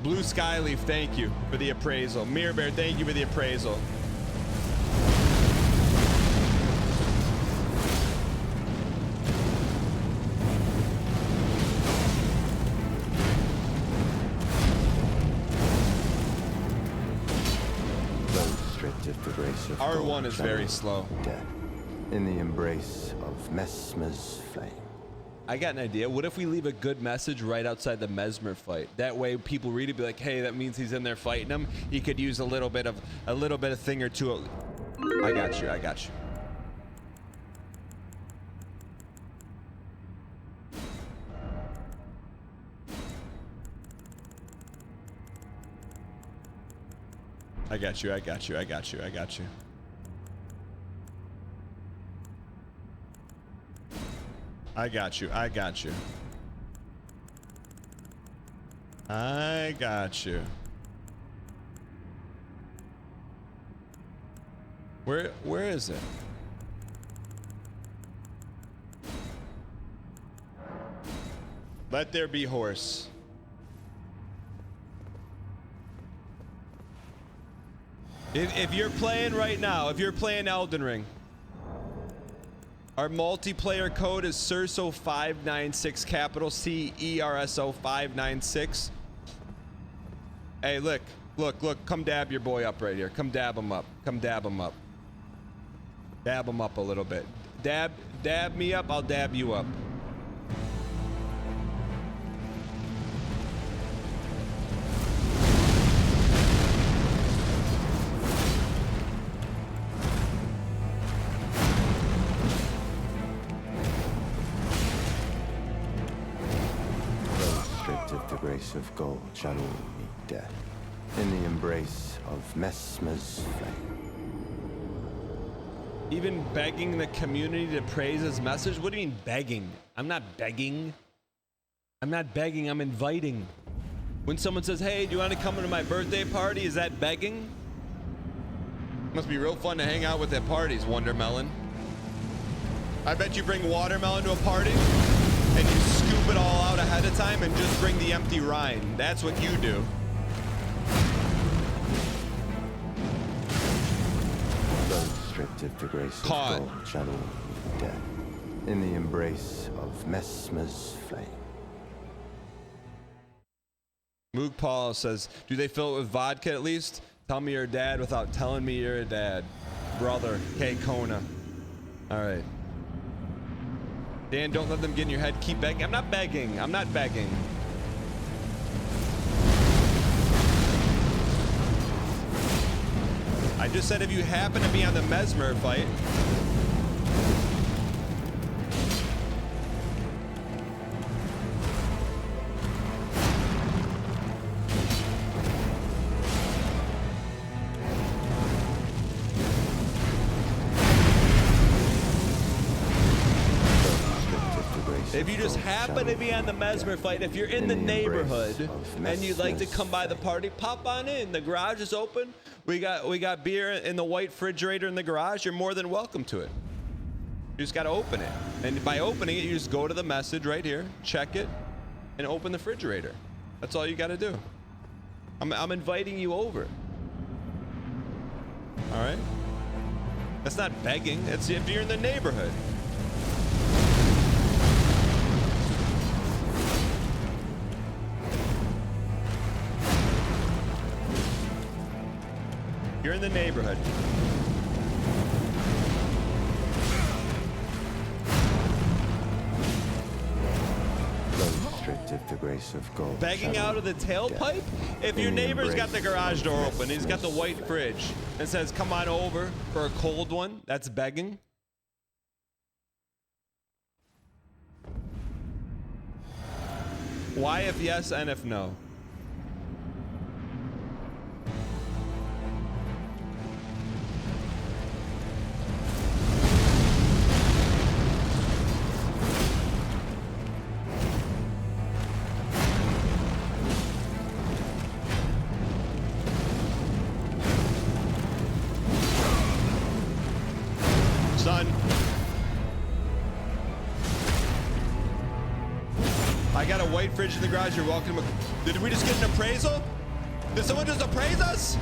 Blue Skyleaf, thank you for the appraisal. Mirror Bear, thank you for the appraisal. The grace of R1 is very slow. Dead in the embrace of Mesmer's flame. I got an idea. What if we leave a good message right outside the Mesmer fight? That way people read it, be like, hey, that means he's in there fighting him. He could use a little bit of thing or two. I got you. got you. I got you. I got you. I got you. I got you. I got you. I got you. Where is it? Let there be horse. If you're playing right now, if you're playing Elden Ring, our multiplayer code is CERSO596, capital CERSO596. Hey, look, come dab your boy up right here. Come dab him up. Come dab him up. Dab him up a little bit. Dab me up, I'll dab you up. Of gold shall all meet death in the embrace of Messmer's flame. Even begging the community to praise his message? What do you mean begging? I'm not begging. I'm not begging, I'm inviting. When someone says, hey, do you want to come to my birthday party? Is that begging? Must be real fun to hang out with at parties, Wondermelon. I bet you bring Watermelon to a party and you scoop it all out ahead of time and just bring the empty rind. That's what you do. Those stripped of the grace of gold shall all meet death in the embrace of Mesmer's flame. Moog Paul says, do they fill it with vodka at least? Tell me you're a dad without telling me you're a dad. Brother, K. Kona. All right. Dan, don't let them get in your head. Keep begging. I'm not begging. I'm not begging. I just said if you happen to be on the Mesmer fight. If you just happen to be on the Mesmer fight, if you're in the neighborhood and you'd like to come by the party, pop on in. The garage is open. We got beer in the white refrigerator in the garage. You're more than welcome to it. You just got to open it. And by opening it, you just go to the message right here, check it, and open the refrigerator. That's all you got to do. I'm inviting you over. All right? That's not begging. It's if you're in the neighborhood. You're in the neighborhood. The grace of gold. Begging out of the tailpipe? If your neighbor's got the garage door open, he's got the white fridge and says, come on over for a cold one, that's begging. Why if yes and if no? White fridge in the garage. You're welcome. Did we just get an appraisal? Did someone just appraise us?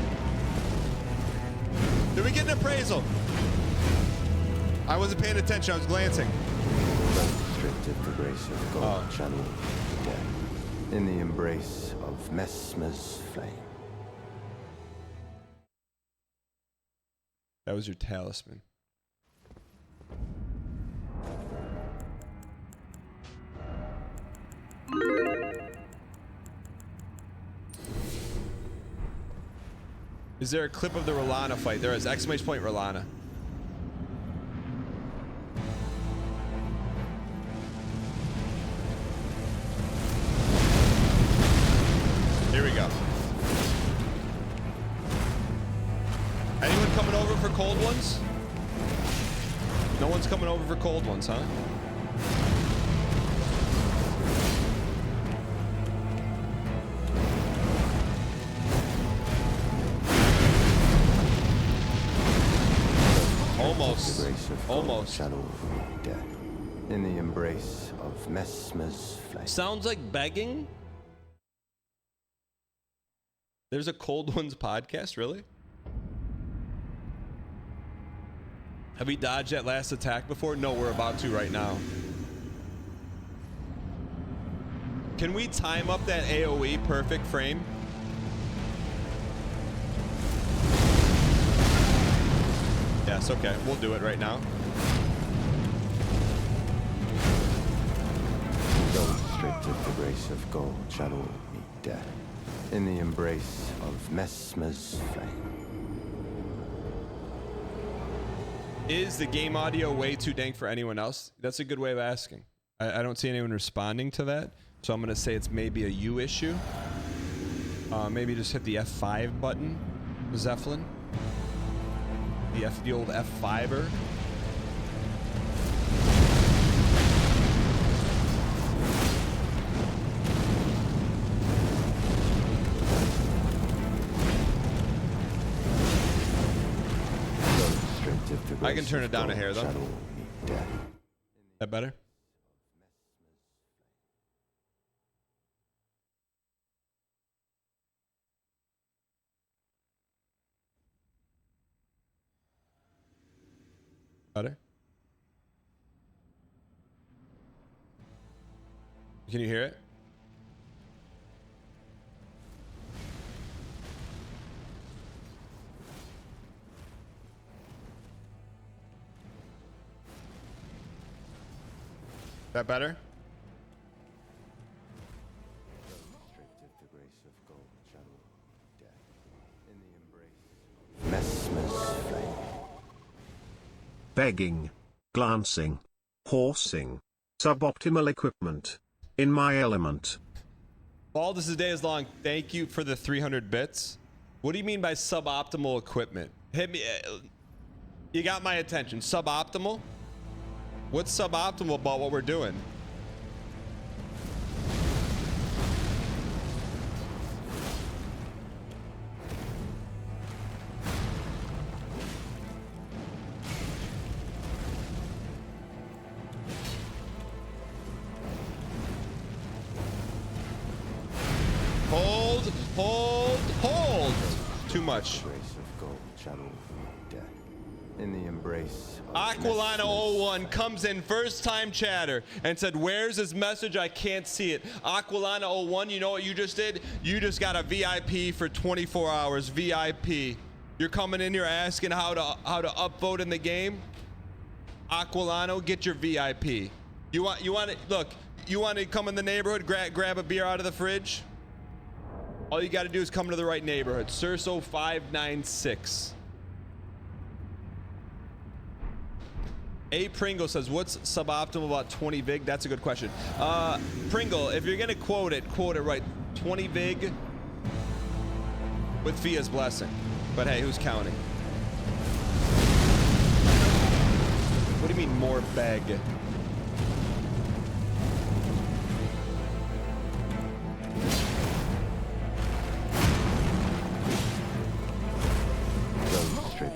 Did we get an appraisal? I wasn't paying attention. I was glancing. Stripped of the grace of gold channel death in the embrace of Mesmer's flame. That was your talisman. Is there a clip of the Rolana fight? There is. Exclamation point Rolana. Here we go. cold ones? No one's coming over for cold ones, huh? Almost. Almost. Shadow meet death in the embrace of Mesmer's flame. Sounds like begging. There's a Cold Ones podcast, really? Have we dodged that last attack before? No, we're about to right now. Can we time up that AoE perfect frame? Yes, okay. We'll do it right now. Those stripped of the grace of gold shall all meet death in the embrace of Mesmer's flame. Is the game audio way too dank for anyone else? That's a good way of asking. I don't see anyone responding to that, so I'm going to say it's maybe a you issue. Maybe just hit the F5 button, Zeppelin. The old F5er. I can turn it down a hair though. That better? Better? Can you hear it? That better? Mesmer's flame. Begging, glancing, horsing, suboptimal equipment. In my element. Baldus' day is long. Thank you for the 300 bits. What do you mean by suboptimal equipment? Hit me. You got my attention. Suboptimal? What's suboptimal about what we're doing? Hold. Too much. In the embrace Aquilana01 comes in first time chatter and said, where's his message? I can't see it. Aquilana01, you know what you just did? You just got a VIP for 24 hours. VIP. You're coming in here asking how to upvote in the game? Aquilano, get your VIP. You want to look, you want to come in the neighborhood, grab a beer out of the fridge? All you got to do is come to the right neighborhood. Cerso 596. A Pringle says, what's suboptimal about 20 VIG? That's a good question. Pringle, if you're going to quote it right. 20 VIG with Fia's blessing. But hey, who's counting? What do you mean more beg?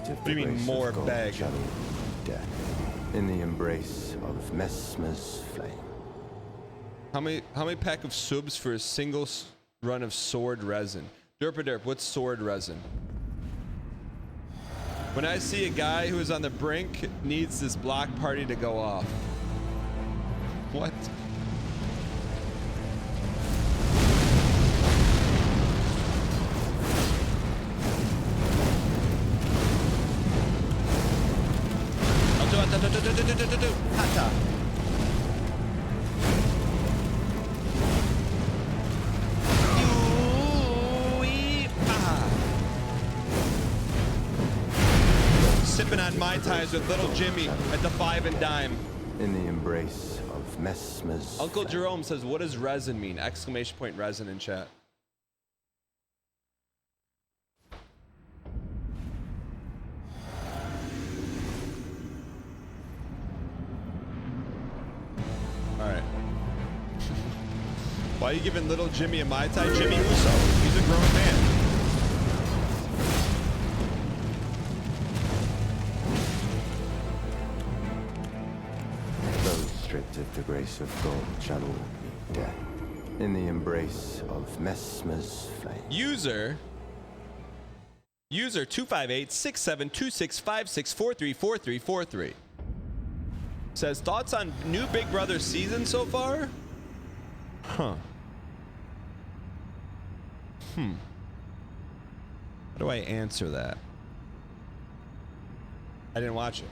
What do you mean more beg? Death in the embrace of Mesmer's flame. How many pack of subs for a single run of sword resin? Derp, what's sword resin? When I see a guy who is on the brink needs this block party to go off. What? Hata. Sipping on Mai Tais with little Jimmy at the 5 and dime. In the embrace of Mesmer's Uncle Jerome says, what does resin mean? Exclamation point resin in chat. Why are you giving little Jimmy a Mai Tai? Jimmy Uso. He's a grown man. Those stripped of the grace of God shall all meet death in the embrace of Mesmer's flame. User 258-672656434343 says thoughts on new Big Brother season so far? Huh. How do I answer that? I didn't watch it.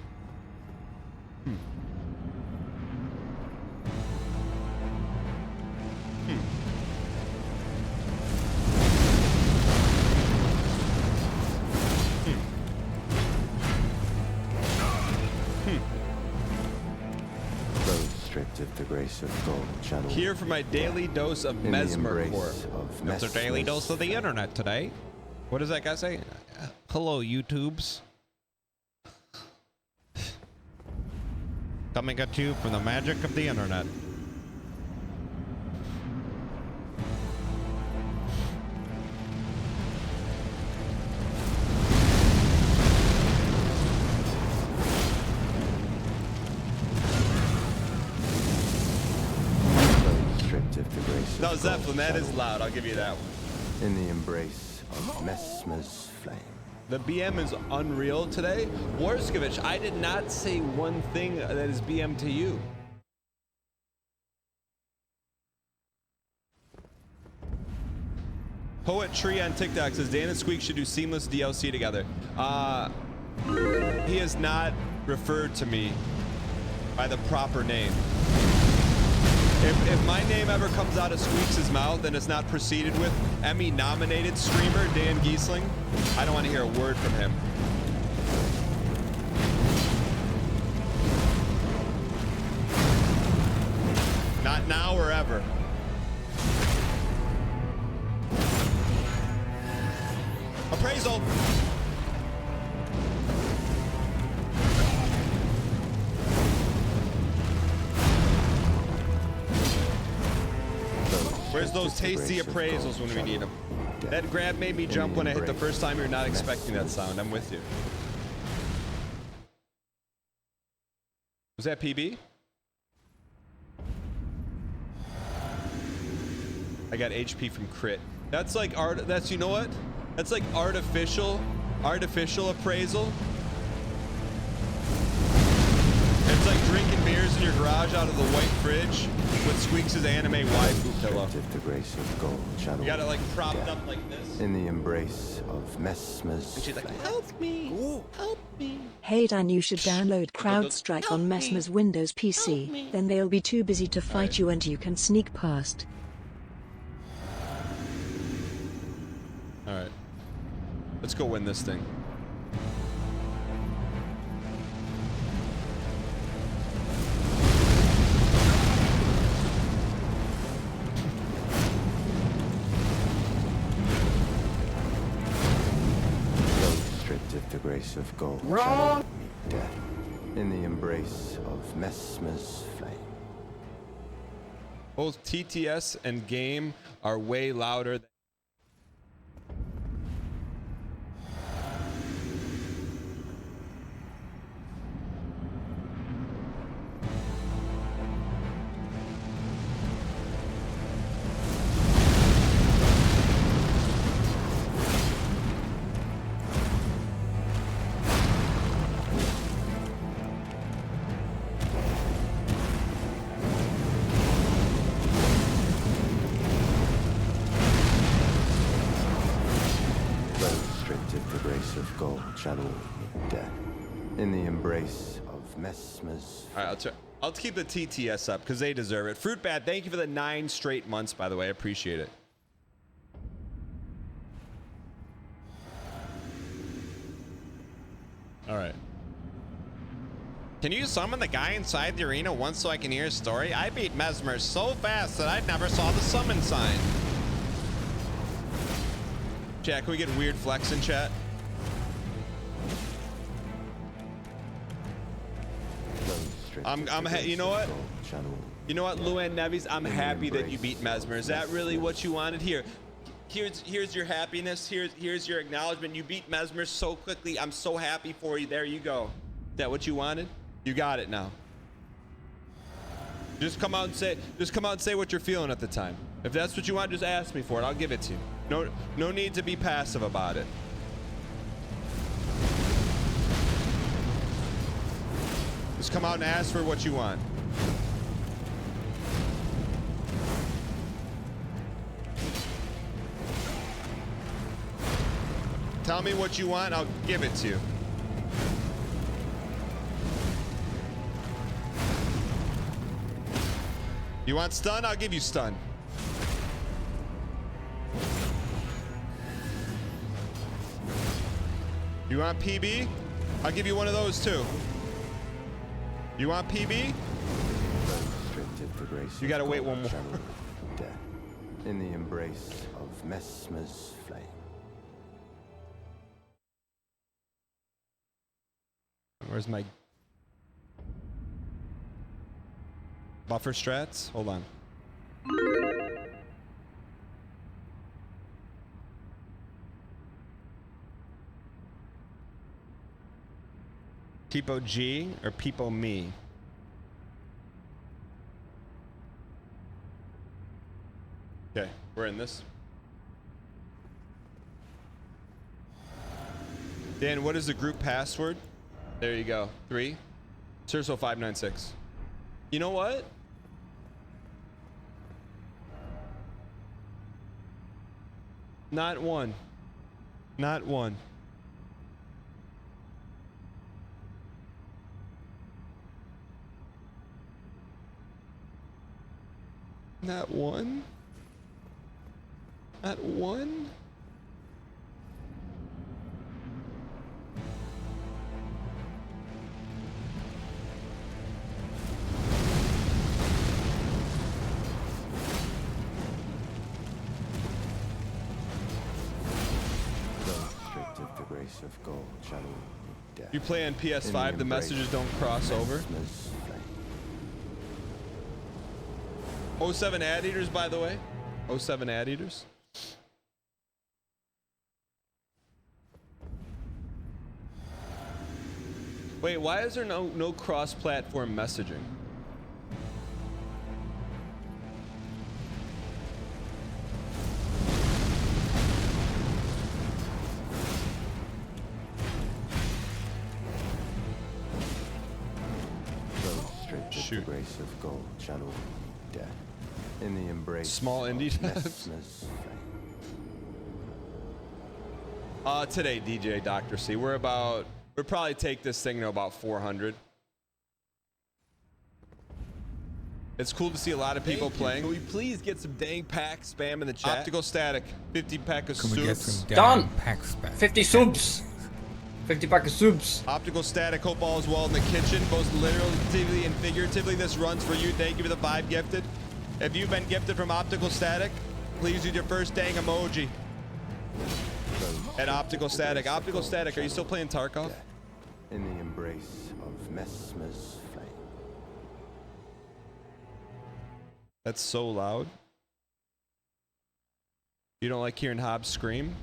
Stripped of the grace of God shall all Here for my daily dose of in the Mesmer embrace Corp. of It's a daily Mesmer's dose of the flame. internet today. What does that guy say? Hello, YouTubes. Coming at you from the magic of the internet. Those stripped of the grace of No, God Zeppelin, that shall is all loud. I'll give you that one. in the embrace of Mesmer's flame. The BM is unreal today. Warskovich, I did not say one thing that is BM to you. Poetry on TikTok says Dan and Squeak should do seamless DLC together. He has not referred to me by the proper name. If my name ever comes out of Squeaks' mouth and it's not preceded with Emmy-nominated streamer Dan Giesling, I don't want to hear a word from him. Not now or ever. Appraisal. Where's those tasty appraisals when we need them? That grab made me jump when I hit the first time. You're not expecting that sound. I'm with you. Was that PB? I got HP from crit. That's like art. That's, you know what? That's like artificial appraisal. It's like drinking beers in your garage out of the white fridge with Squeaks' anime waifu pillow. Stripped of the grace of God shall You got it all like meet propped death up like this. in the embrace of Mesmer's And she's like, flame. help me, help me. Hey Dan, you should download CrowdStrike on Messmer's Windows PC. Then they'll be too busy to fight you and you can sneak past. All right, let's go win this thing. Stripped of the grace of God Wrong. shall all meet death in the embrace of Mesmer's flame. Both TTS and game are way louder. God shall all meet death in the embrace of Mesmer's. All right, I'll keep the TTS up because they deserve it. Fruit Bat, thank you for the 9 straight months, by the way. I appreciate it. All right. Can you summon the guy inside the arena once so I can hear his story? I beat Mesmer so fast that I never saw the summon sign. Chat, can we get weird flex in chat? You know what? You know what, Luann Neves? I'm happy that you beat Mesmer. Is that really what you wanted? Here's your happiness. Here's your acknowledgement. You beat Mesmer so quickly. I'm so happy for you. There you go. Is that what you wanted? You got it now. Just come out and say what you're feeling at the time. If that's what you want, just ask me for it. I'll give it to you. No need to be passive about it. Just come out and ask for what you want. Tell me what you want, I'll give it to you. You want stun? I'll give you stun. You want PB? I'll give you one of those too. You want PB? You gotta wait one more. In the embrace of Messmer's flame. Where's my buffer strats? Hold on. Peepo G or Peepo me? Okay, we're in this. Dan, what is the group password? There you go. 3. Cerso 596. You know what? Not one. Not one. Not one. Not one. Of gold shall death. You play on PS5, the messages don't cross over. 07 ad eaters, by the way. 07 ad eaters. Wait, why is there no cross-platform messaging? Shoot. The grace of gold shall all be death. In the embrace. Small indie devs. Today, DJ Dr. C. We'll probably take this thing to about 400. It's cool to see a lot of people playing. Can we please get some dang pack spam in the chat? Optical static, 50 pack of subs. Done. 50 subs. 50 pack of subs. Optical static, hope all is well in the kitchen, both literally and figuratively. This runs for you. Thank you for the 5 gifted. If you've been gifted from Optical Static, please use your first dang emoji. At Optical Static. Optical Static, are you still playing Tarkov? In the embrace of Messmer's flame. That's so loud. You don't like hearing Hobbs scream?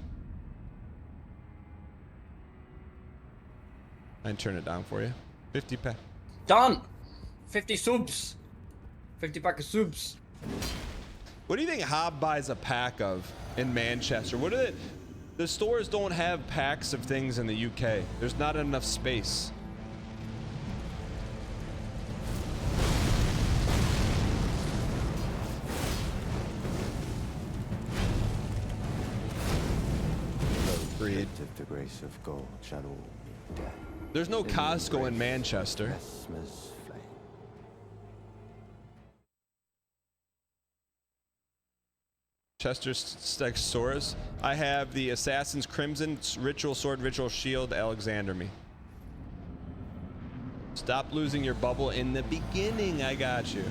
I can turn it down for you. 50 pack. Done. 50 subs. 50 pack of subs. What do you think Hob buys a pack of in Manchester? What are it? The stores don't have packs of things in the UK. There's not enough space. The grace of gold shall all be death. There's no Costco in Manchester. Messmer's flame. Chester Stexosaurus. I have the Assassin's Crimson, Ritual Sword, Ritual Shield, Alexander me. Stop losing your bubble in the beginning. I got you.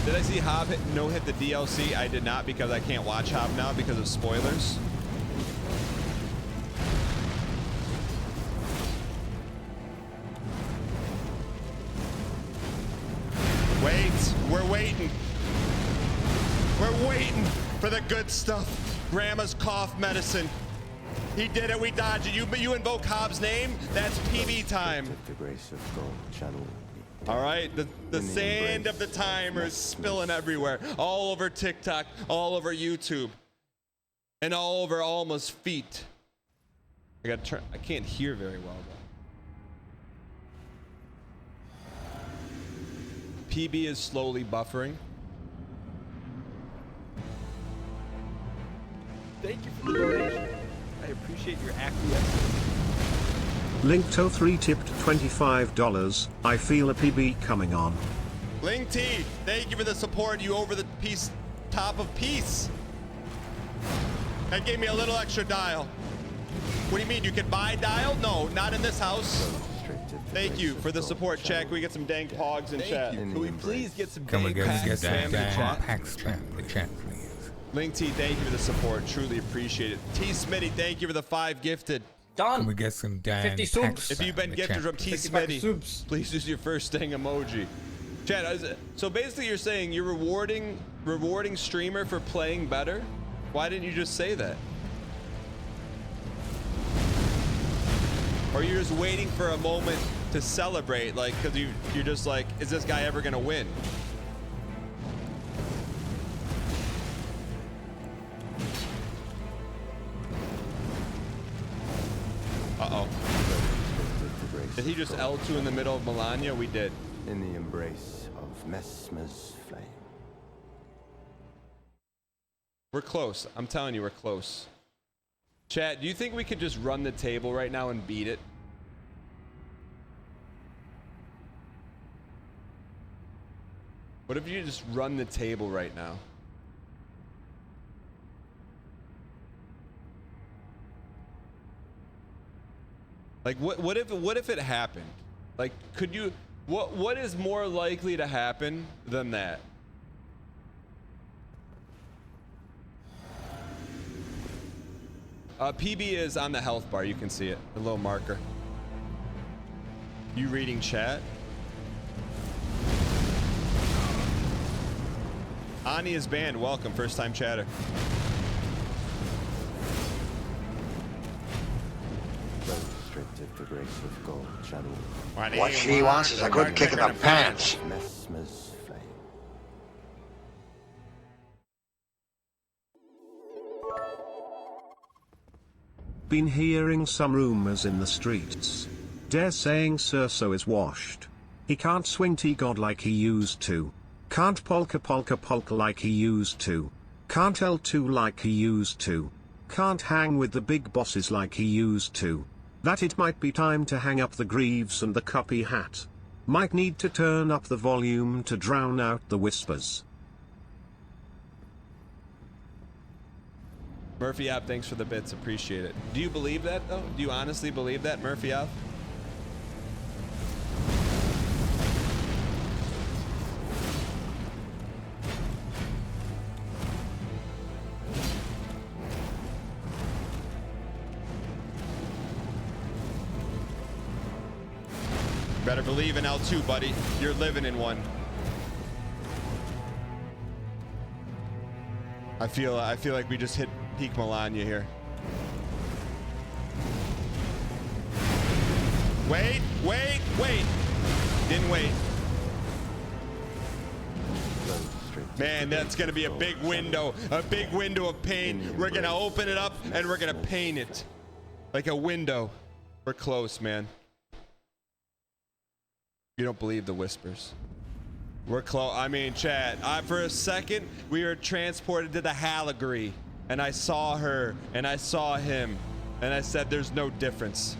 Did I see Hob hit the DLC? I did not, because I can't watch Hob now because of spoilers. We're waiting. We're waiting for the good stuff. Grandma's cough medicine. He did it. We dodged it. You invoke Hobbs' name. That's PB time. The grace of God shall all be. All right. The sand of the timer is spilling everywhere. All over TikTok. All over YouTube. And all over Alma's feet. I gotta turn. I can't hear very well though. PB is slowly buffering. Thank you for the donation. I appreciate your acquiescence. Linkto3 tipped $25. I feel a PB coming on. Ling T, thank you for the support. You over the top of peace. That gave me a little extra dial. What do you mean? You can buy dial? No, not in this house. Thank you for the support, chat. Can we get some dang pogs in chat? Can we please get some Can we dang get packs some spam in the chat? packs spam in the chat, please? Link T, thank you for the support. Truly appreciate it. T Smitty, thank you for the 5 gifted. Done. Can we get some dang 50 subs. If you've been gifted from T 50 pack of Smitty, subs. please use your first dang emoji. Chat, so basically you're saying you're rewarding streamer for playing better? Why didn't you just say that? Or you're just waiting for a moment to celebrate, like, because you're just like, is this guy ever gonna win? Uh-oh. Did he just L2 in the middle of Melania? We did. In the embrace of Mesmer's flame. We're close. I'm telling you, we're close. Chat, do you think we could just run the table right now and beat it? What if you just run the table right now? Like what if it happened? Like could you what is more likely to happen than that? PB is on the health bar. You can see it, the little marker. You reading chat? Ani is banned. Welcome, first time chatter. Restricted the grace of God shall all. What she wants is a good kick in the pants. Mesmer's flame. Been hearing some rumors in the streets. Dare saying Cerso is washed. He can't swing T-God like he used to. Can't polka like he used to. Can't L2 like he used to. Can't hang with the big bosses like he used to. That it might be time to hang up the greaves and the copy hat. Might need to turn up the volume to drown out the whispers. Murphy App, thanks for the bits. Appreciate it. Do you believe that, though? Do you honestly believe that, Murphy App? Better believe in L2, buddy. You're living in one. I feel like we just hit peak Melania here. Wait. Didn't wait. Man, that's gonna be a big window of pain. We're gonna open it up and we're gonna paint it like a window. We're close, man. You don't believe the whispers. We're close. I mean, chat. For a second, we were transported to the Halagree, and I saw her, and I saw him, and I said, "There's no difference."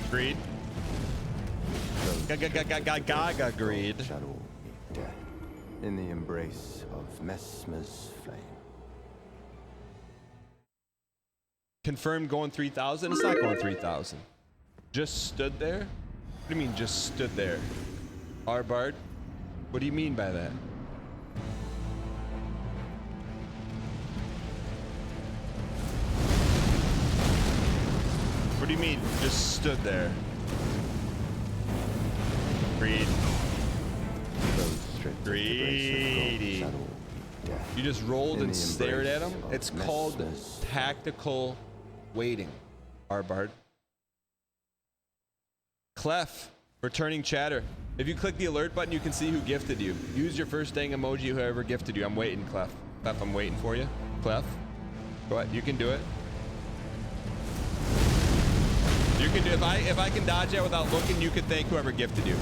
Agreed. Gaga agreed. Shall all be dead in the embrace of Mesmer's flame. Confirmed going 3,000? It's not going 3,000. Just stood there? What do you mean just stood there? Arbard? What do you mean by that? What do you mean? Just stood there. Greed. Greedy. You just rolled and stared at him? It's called tactical waiting. Bard. Clef, returning chatter. If you click the alert button, you can see who gifted you. Use your first dang emoji, whoever gifted you. I'm waiting, Clef. Clef, I'm waiting for you. Clef. Go ahead, you can do it. You can do, if I can dodge that without looking, you can thank whoever gifted you.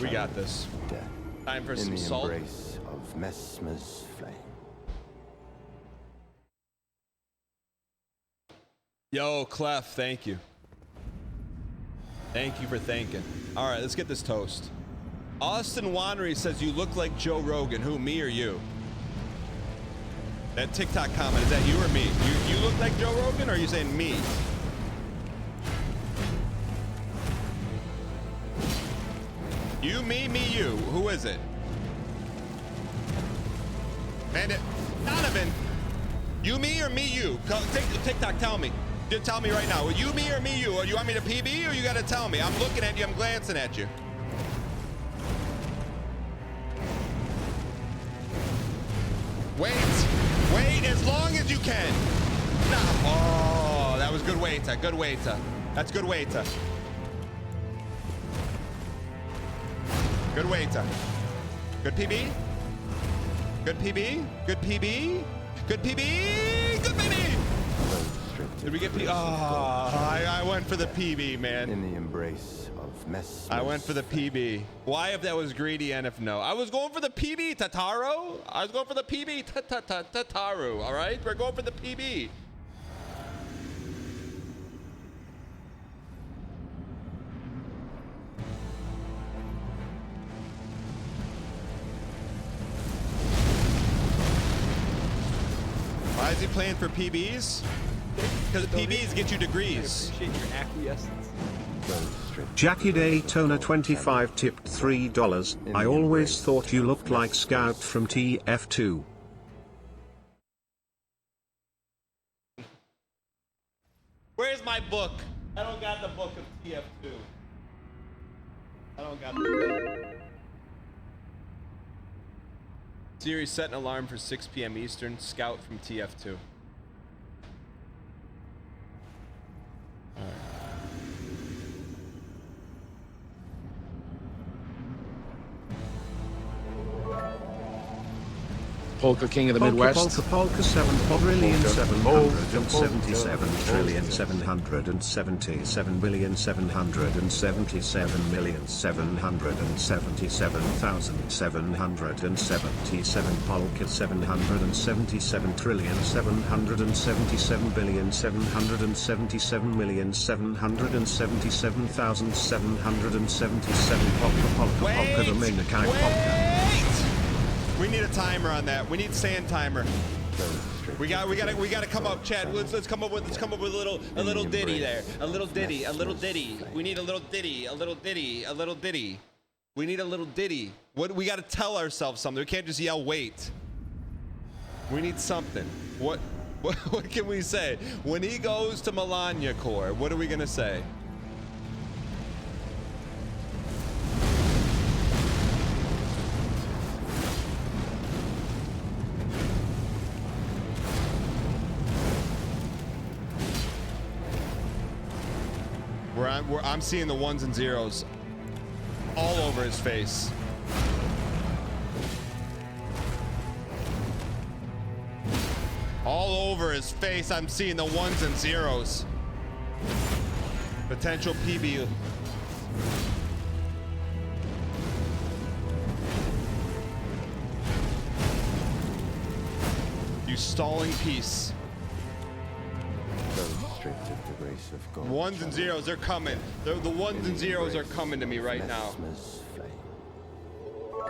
We got this. Time for some salt. In the embrace of Messmer's flame. Yo, Clef, thank you. Thank you for thanking. All right, let's get this toast. Austin Wannery says you look like Joe Rogan. Who, me or you? That TikTok comment, is that you or me? You look like Joe Rogan, or are you saying me? You, me, you. Who is it? Bandit. Donovan. You, me, or me, you? TikTok, tell me. Just tell me right now. You, me, or me, you? Or you want me to PB, or you gotta tell me? I'm looking at you. I'm glancing at you. Wait as long as you can. No. Oh, that was good waiter. Good waiter. That's good waiter. Good waiter. Good PB. Good PB. Good PB. Good PB. Good PB. Did we get PB? Oh, I went for the PB, man. In the embrace of Mesmer. I went for the PB. Why if that was greedy and if no? I was going for the PB, Tataru. I was going for the PB, Tataru. All right? We're going for the PB. Why is he playing for PBs? Because PBs get you degrees. I appreciate your acquiescence. Jackie Daytona 25 tipped $3. I always thought you looked like Scout from TF2. Where's my book? I don't got the book of TF2. I don't got the book. Siri, set an alarm for 6 p.m. Eastern. Scout from TF2. All right. Polka King of the Midwest. Polka 7,777,777,777,777,777 Polka 777,777,777,777,777 Polka the main account Polka. We need a timer on that. We need sand timer. We gotta come up, Chad. Let's come up with a little ditty there. A little ditty. We need a little ditty. We need a little ditty. What we gotta tell ourselves something. We can't just yell wait. We need something. What can we say? When he goes to Melania Core, what are we gonna say? I'm seeing the ones and zeros all over his face. All over his face, I'm seeing the ones and zeros. Potential PB. You stalling piece. Ones and zeros, they're coming. The ones and zeros are coming to me right now.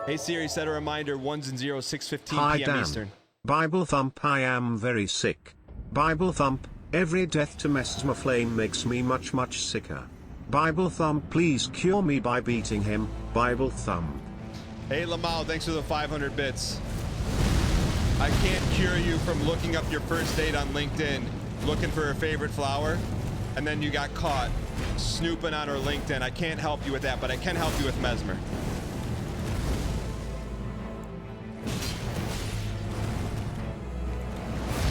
Hey Siri, set a reminder, ones and zeros, 6:15 p.m. Eastern. Bible Thump, I am very sick. Bible Thump, every death to Mesmer flame makes me much sicker. Bible thumb, please cure me by beating him. Bible thumb. Hey Lamau, thanks for the 500 bits. I can't cure you from looking up your first date on LinkedIn, looking for her favorite flower, and then you got caught snooping on her LinkedIn. I can't help you with that, but I can help you with Mesmer.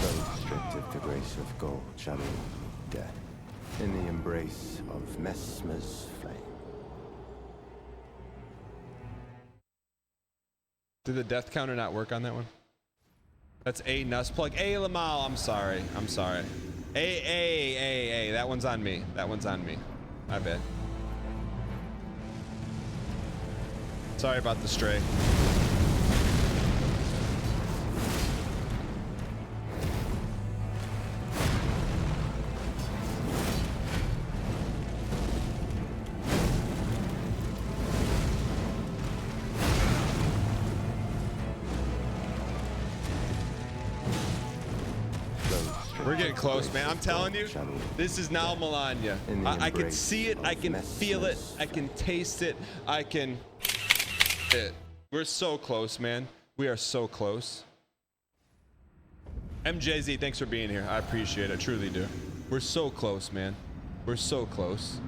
Those stripped of the grace of gold shall all be dead in the embrace of Mesmer's flame. Did the death counter not work on that one? That's a Nuss plug. Hey Lamau, I'm sorry. I'm sorry. Hey, that one's on me. That one's on me. My bad. Sorry about the stray. We're getting close, man. I'm telling you, this is now Melania. I can see it. I can feel it. I can taste it. I can... We're so close, man. We are so close. MJZ, thanks for being here. I appreciate it. I truly do. We're so close, man. We're so close.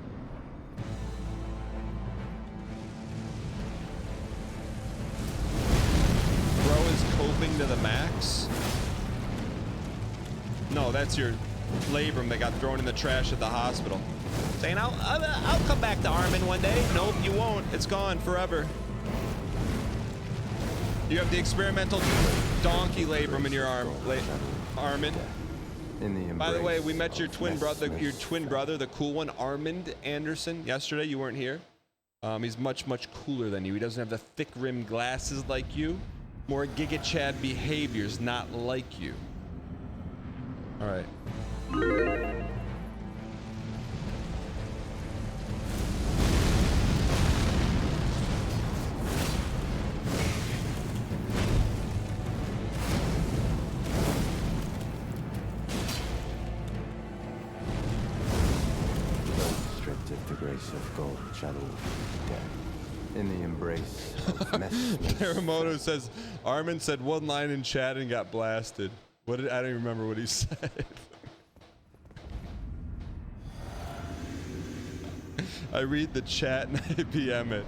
Bro is coping to the max. No, that's your labrum that got thrown in the trash at the hospital. Saying, I'll come back to Armin one day. Nope, you won't. It's gone forever. You have the experimental donkey labrum in your arm, Armin. By the way, we met your twin brother, the cool one, Armand Anderson, yesterday. You weren't here. He's much, much cooler than you. He doesn't have the thick rimmed glasses like you. More Giga Chad behaviors, not like you. All right. Stripped of the grace of gold shall all be dead in the embrace of Mesmer. Teramoto says Armin said one line in chat and got blasted. I don't even remember what he said. I read the chat and I PM it.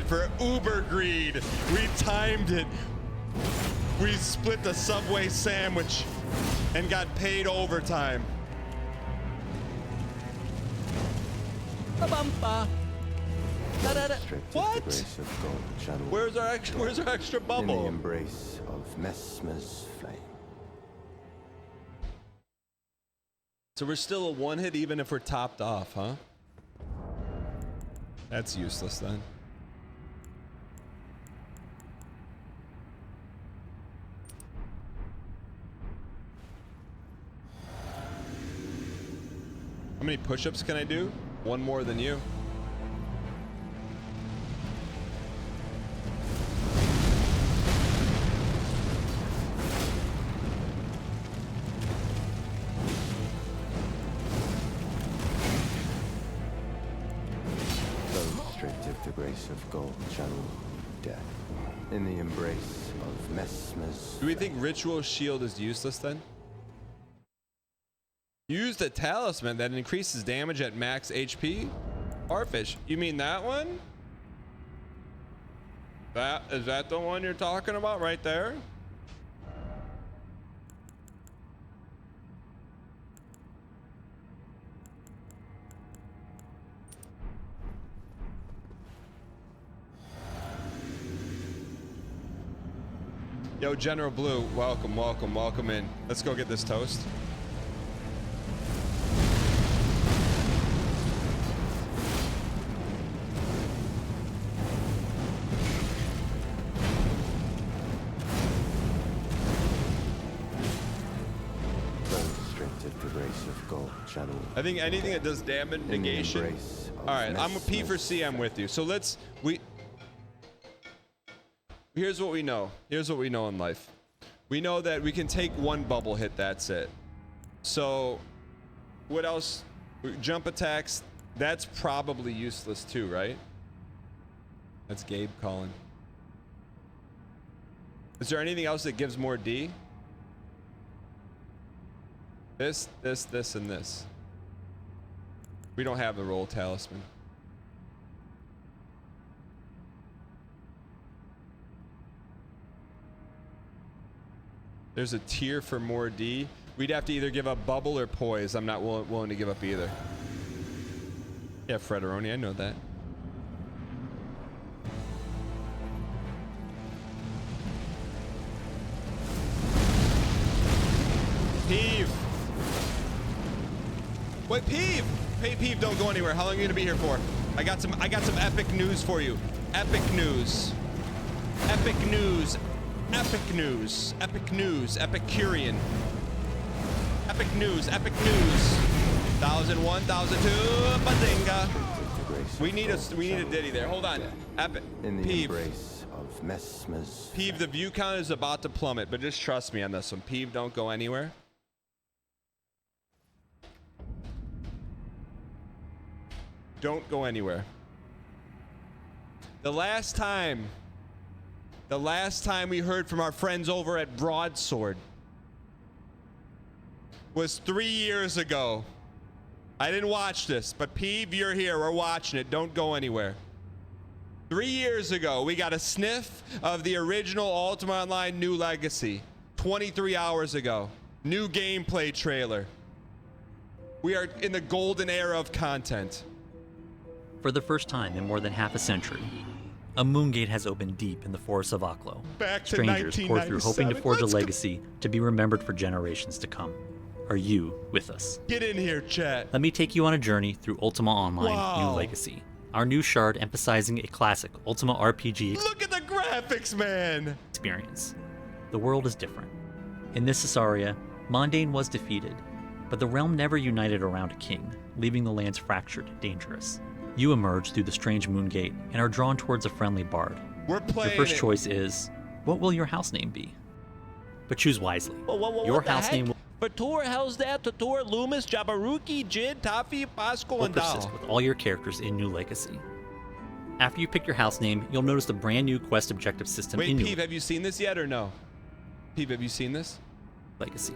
For uber greed. We timed it. We split the Subway sandwich and got paid overtime. What? Where's our extra bubble? In the embrace of Mesmer's flame. So we're still a one hit even if we're topped off, huh? That's useless then. How many push-ups can I do? One more than you. Those stripped of the grace of gold shall all be dead in the embrace of Mesmer's. Do we think Ritual Shield is useless then? Use the talisman that increases damage at max HP? Arfish, you mean that one? Is that the one you're talking about right there? Yo, General Blue, welcome, welcome, welcome in. Let's go get this toast. shadow. I think anything that does damage negation. All right, I'm a P for C. I'm with you. So here's what we know. Here's what we know in life. We know that we can take one bubble hit. That's it. So what else? Jump attacks. That's probably useless too, right? That's Gabe calling. Is there anything else that gives more D? This, and this. We don't have the roll talisman. There's a tier for more D. We'd have to either give up bubble or poise. I'm not willing to give up either. Yeah, Frederoni, I know that. Peeve. Wait, Peeve. Hey, Peeve, don't go anywhere. How long are you gonna be here for? I got some epic news for you. Epic news. Epic news. Epic news. Epic news. Epicurean. Epic news. Epic news. 1001, 1002, Bazinga. We need a ditty there. Hold on. Epic. In the Peeve. embrace of Mesmer's. Peeve, the view count is about to plummet, but just trust me on this one. Peeve, don't go anywhere. Don't go anywhere. The last time we heard from our friends over at Broadsword was 3 years ago. I didn't watch this, but Peeve, you're here. We're watching it. Don't go anywhere. 3 years ago, we got a sniff of the original Ultima Online New Legacy. 23 hours ago. New gameplay trailer. We are in the golden era of content. For the first time in more than half a century, a moongate has opened deep in the forests of Aklo. Back to Strangers pour through hoping to 1997. forge a legacy to be remembered for generations to come. Are you with us? Get in here, chat. Let me take you on a journey through Ultima Online Wow. New Legacy, our new shard emphasizing a classic Ultima RPG Look at the graphics, man. experience. The world is different. In this Cesaria, Mondane was defeated, but the realm never united around a king, leaving the lands fractured, dangerous. You emerge through the strange moongate and are drawn towards a friendly bard. We're playing Your first it. choice is, what will your house name be? But choose wisely. Your What the house heck? name will Fatur, how's that? Tatur, Loomis, Jabaruki, Jid, Taffy, Pasco, and persist Dao. with all your characters in New Legacy. After you pick your house name, you'll notice the brand new quest objective system Wait, in New Peeve, have you seen this yet or no? Peeve, have you seen this? Legacy.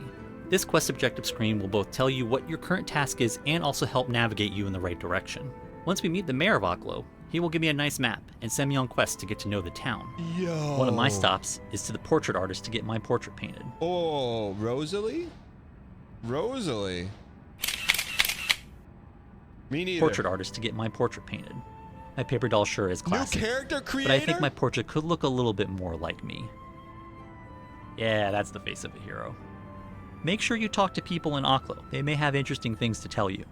This quest objective screen will both tell you what your current task is and also help navigate you in the right direction. Once we meet the mayor of Aklo, he will give me a nice map and send me on quests to get to know the town. Yo. One of my stops is to the portrait artist to get my portrait painted. Oh, Rosalie? Rosalie. Me neither. Portrait artist to get my portrait painted. My paper doll sure is classic. New character creator? But I think my portrait could look a little bit more like me. Yeah, that's the face of a hero. Make sure you talk to people in Aklo. They may have interesting things to tell you.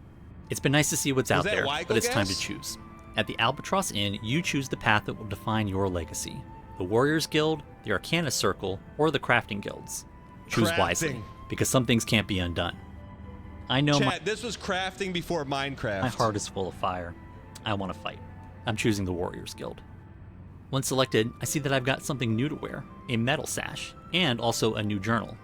It's been nice to see what's Was out that there, Weichel but it's time gas? to choose. At the Albatross Inn, you choose the path that will define your legacy. The Warriors Guild, the Arcana Circle, or the Crafting Guilds. Choose wisely, Crafting. because some things can't be undone. I know Chat, this was crafting before Minecraft. my heart is full of fire. I want to fight. I'm choosing the Warriors Guild. Once selected, I see that I've got something new to wear, a metal sash, and also a new journal.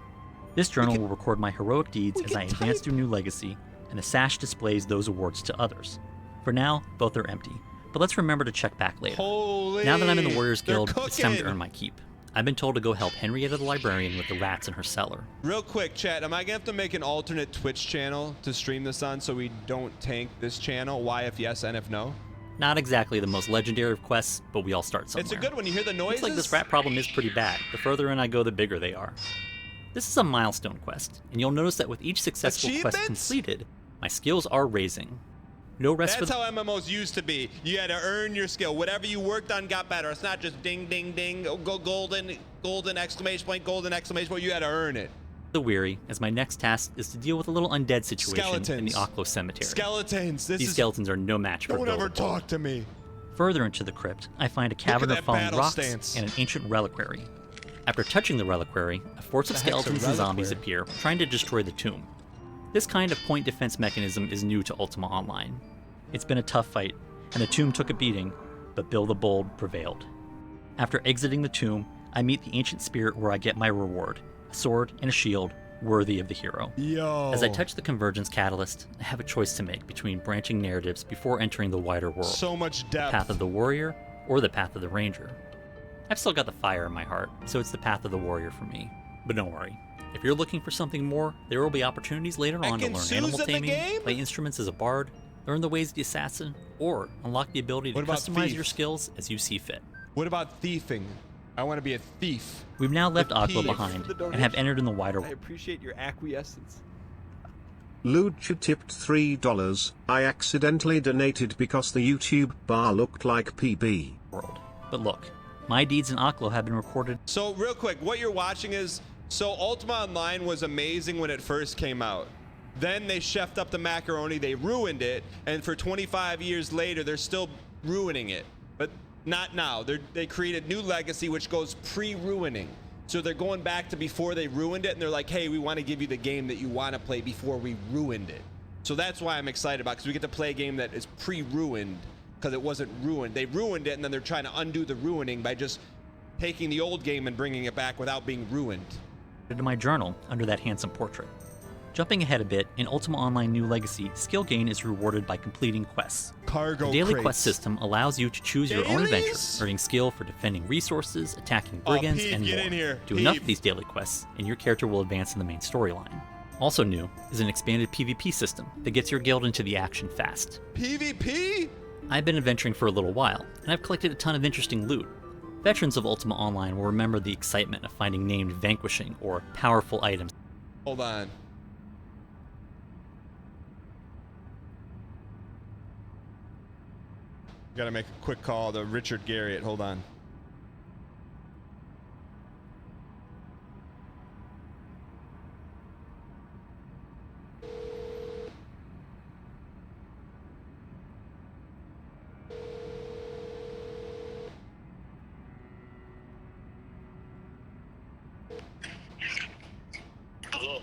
This journal will record my heroic deeds as I advance through New Legacy, and the sash displays those awards to others. For now, both are empty, but let's remember to check back later. Holy, Now that I'm in the Warriors they're Guild, it's time to cooking. earn my keep. I've been told to go help Henrietta the librarian with the rats in her cellar. Real quick, chat, am I gonna have to make an alternate Twitch channel to stream this on so we don't tank this channel? Why if yes and if no? Not exactly the most legendary of quests, but we all start somewhere. It's a good one. You hear the noises? Looks like this rat problem is pretty bad. The further in I go, the bigger they are. This is a milestone quest, and you'll notice that with each successful quest Achievements? completed, my skills are raising. No rest That's for the how MMOs used to be. You had to earn your skill. Whatever you worked on got better. It's not just ding, ding, ding, golden exclamation point, golden exclamation point. You had to earn it. weary, as my next task is to deal with a little undead situation in the Skeletons. Aklo cemetery. Skeletons. These skeletons are no match for Don't ever Bilbo. talk to me. Further into the crypt, I find a cavern at of that fallen battle rocks stance. and an ancient reliquary. After touching the reliquary, a force of The heck's a skeletons and zombies reliquary? appear, trying to destroy the tomb. This kind of point defense mechanism is new to Ultima Online. It's been a tough fight, and the tomb took a beating, but Bill the Bold prevailed. After exiting the tomb, I meet the ancient spirit where I get my reward, a sword and a shield worthy of the hero. Yo. As I touch the convergence catalyst, I have a choice to make between branching narratives before entering the wider world. So much depth. The path of the warrior or the path of the ranger. I've still got the fire in my heart, so it's the path of the warrior for me. But don't worry. If you're looking for something more, there will be opportunities later on to learn animal taming, play instruments as a bard, learn the ways of the assassin, or unlock the ability to customize your skills as you see fit. What about thieving? I want to be a thief. We've now left The Aqua thief. behind and have entered in the wider I appreciate your acquiescence. Lucha tipped $3. I accidentally donated because the YouTube bar looked like PB. world. But look, my deeds in Aklo have been recorded. So real quick, what you're watching is, so Ultima Online was amazing when it first came out. Then they chefed up the macaroni, they ruined it, and for 25 years later, they're still ruining it. But not now. They created new legacy, which goes pre-ruining. So they're going back to before they ruined it, and they're like, hey, we want to give you the game that you want to play before we ruined it. So that's why I'm excited about it, because we get to play a game that is pre-ruined, because it wasn't ruined. They ruined it, and then they're trying to undo the ruining by just taking the old game and bringing it back without being ruined. To my journal under that handsome portrait. Jumping ahead a bit, in Ultima Online New Legacy, skill gain is rewarded by completing quests. Cargo The daily crates. quest system allows you to choose your own adventure, earning skill for defending resources, attacking brigands, Pete, and get more. in here. Do enough Pete. of these daily quests, and your character will advance in the main storyline. Also new is an expanded PvP system that gets your guild into the action fast. PvP? I've been adventuring for a little while, and I've collected a ton of interesting loot. Veterans of Ultima Online will remember the excitement of finding named vanquishing or powerful items. Hold on. Gotta make a quick call to Richard Garriott. Hold on.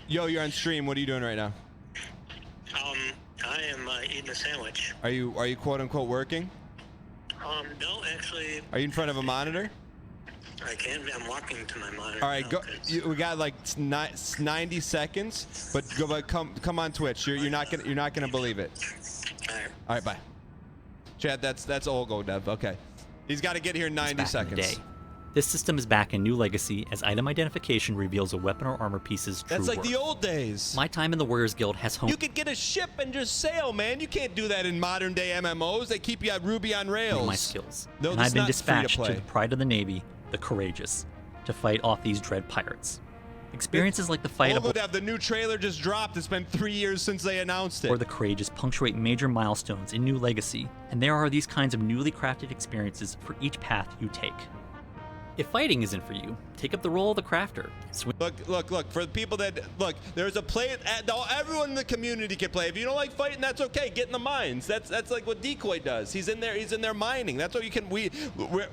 Yo, you're on stream. What are you doing right now? I am eating a sandwich. Are you quote unquote working? No, actually. Are you in front of a monitor? I can't. I'm walking to my monitor. All right, now, go. We got like 90 seconds, but go. But come on Twitch. You're not gonna believe it. All right. All right, bye. Chad, that's Olgo Dev. Okay, he's got to get here in 90 back in the seconds. day. This system is back in New Legacy as item identification reveals a weapon or armor piece's true That's like worth. the old days. My time in the Warriors Guild has honed You could get a ship and just sail, man. You can't do that in modern day MMOs. They keep you at Ruby on Rails. my skills, No, and this I've is been not dispatched free-to-play. to the pride of the Navy, the Courageous, to fight off these dread pirates. Experiences like the fight Olgo of Dev, the new trailer just dropped. It's been 3 years since they announced it. or the Courageous punctuate major milestones in New Legacy, and there are these kinds of newly crafted experiences for each path you take. If fighting isn't for you, take up the role of the crafter. Look, for the people that, look, there's a play, everyone in the community can play. If you don't like fighting, that's okay. Get in the mines. That's like what Decoy does. He's in there mining. That's what you can,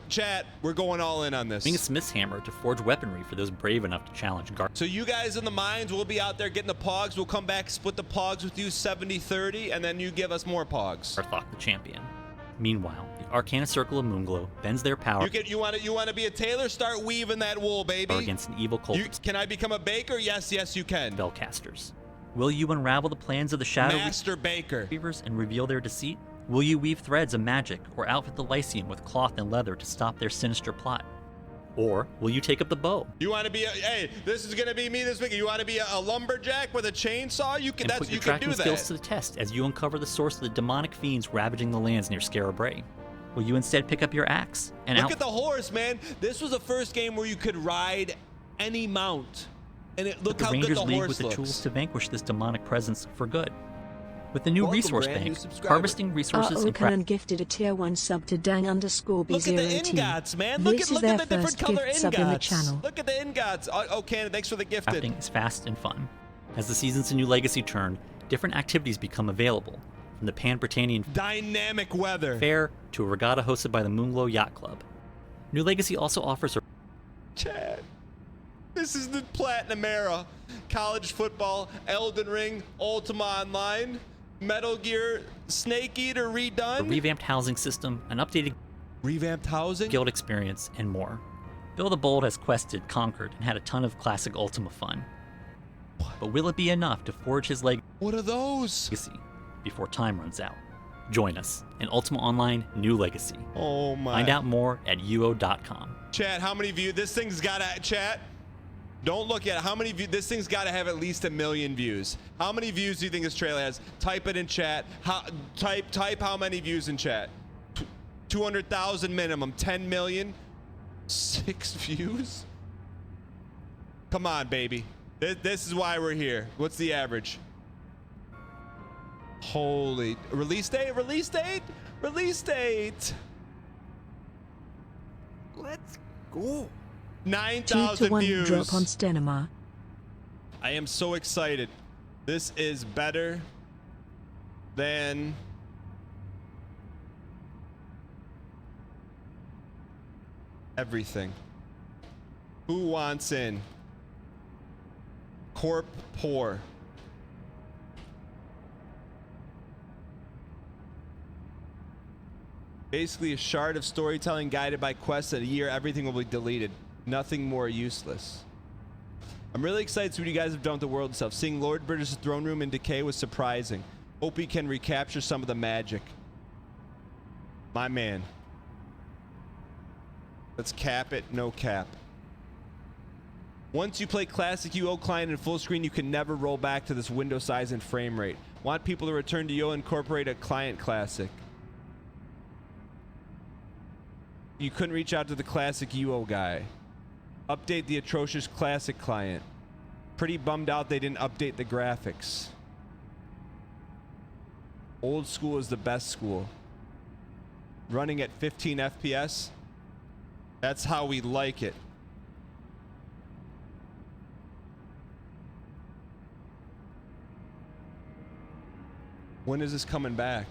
chat, we're going all in on this. Being a smith's hammer to forge weaponry for those brave enough to challenge guard. So you guys in the mines, we'll be out there getting the pogs. We'll come back, split the pogs with you 70-30, and then you give us more pogs. Arthok the champion. Meanwhile, the Arcana Circle of Moonglow bends their power. You want to be a tailor? Start weaving that wool, baby. Against an evil cult. Can I become a baker? Yes, you can. Spellcasters. Will you unravel the plans of the Shadow Master Baker Reavers and reveal their deceit? Will you weave threads of magic or outfit the Lyceum with cloth and leather to stop their sinister plot? Or will you take up the bow? You want to be hey, this is gonna be me this week. You want to be a lumberjack with a chainsaw? You can. And put your tracking skills to the test as you uncover the source of the demonic fiends ravaging the lands near Scarabray. Will you instead pick up your axe and look at the horse, man? This was the first game where you could ride any mount, and look how good the Rangers horse League looks. with the tools to vanquish this demonic presence for good. With the new Welcome, resource brand new bank, subscriber. harvesting resources and Canon gifted a tier 1 sub to Dang_B018. Look at the ingots, man. Look This at is their the different first color gift sub in the ingots. channel. Look at the ingots. Oh, Cannon, thanks for the gifted. crafting is fast and fun. As the seasons in New Legacy turn, different activities become available, from the Pan-Britannian Dynamic weather fair to a regatta hosted by the Moonglow Yacht Club. New Legacy also offers a Chad. This is the Platinum era. College football, Elden Ring, Ultima Online, Metal Gear, Snake Eater A redone. revamped housing system, an updated Revamped housing? guild experience, and more. Bill the Bold has quested, conquered, and had a ton of classic Ultima fun. But will it be enough to forge his What are those? legacy before time runs out? Join us in Ultima Online New Legacy. Oh my. Find out more at uo.com. Chat, how many views? This thing's got to, chat, don't look at it. How many views? This thing's got to have at least 1 million views. How many views do you think this trailer has? Type it in chat. Type how many views in chat. 200,000 minimum. 10 million. 6 views? Come on, baby. This is why we're here. What's the average? Holy. Release date? Release date? Release date. Let's go. 9,000 2-to-1 views. drop on Stenema. I am so excited. This is better than everything. Who wants in? Corp poor. Basically a shard of storytelling guided by quests that a year everything will be deleted. Nothing more useless. I'm really excited to see what you guys have done with the world and stuff. Seeing Lord British throne room in decay was surprising. Hope he can recapture some of the magic. My man. Let's cap it, no cap. Once you play classic UO client in full screen, you can never roll back to this window size and frame rate. Want people to return to UO and incorporate a client classic. You couldn't reach out to the classic UO guy. Update the atrocious classic client. Pretty bummed out they didn't update the graphics. Old school is the best school. Running at 15 FPS. That's how we like it. When is this coming back?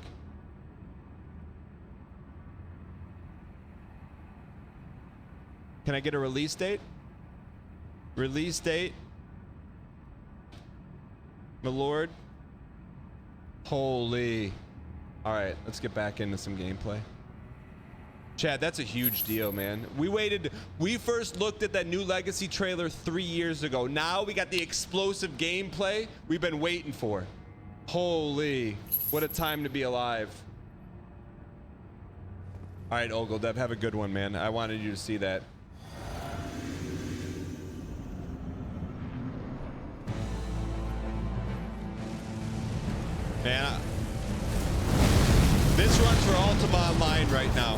Can I get a release date? Release date. My lord. Holy. All right, let's get back into some gameplay. Chad, that's a huge deal, man. We first looked at that new Legacy trailer 3 years ago. Now we got the explosive gameplay we've been waiting for. Holy, what a time to be alive. All right, Ogledev, have a good one, man. I wanted you to see that. Man, this runs for Ultima Online right now.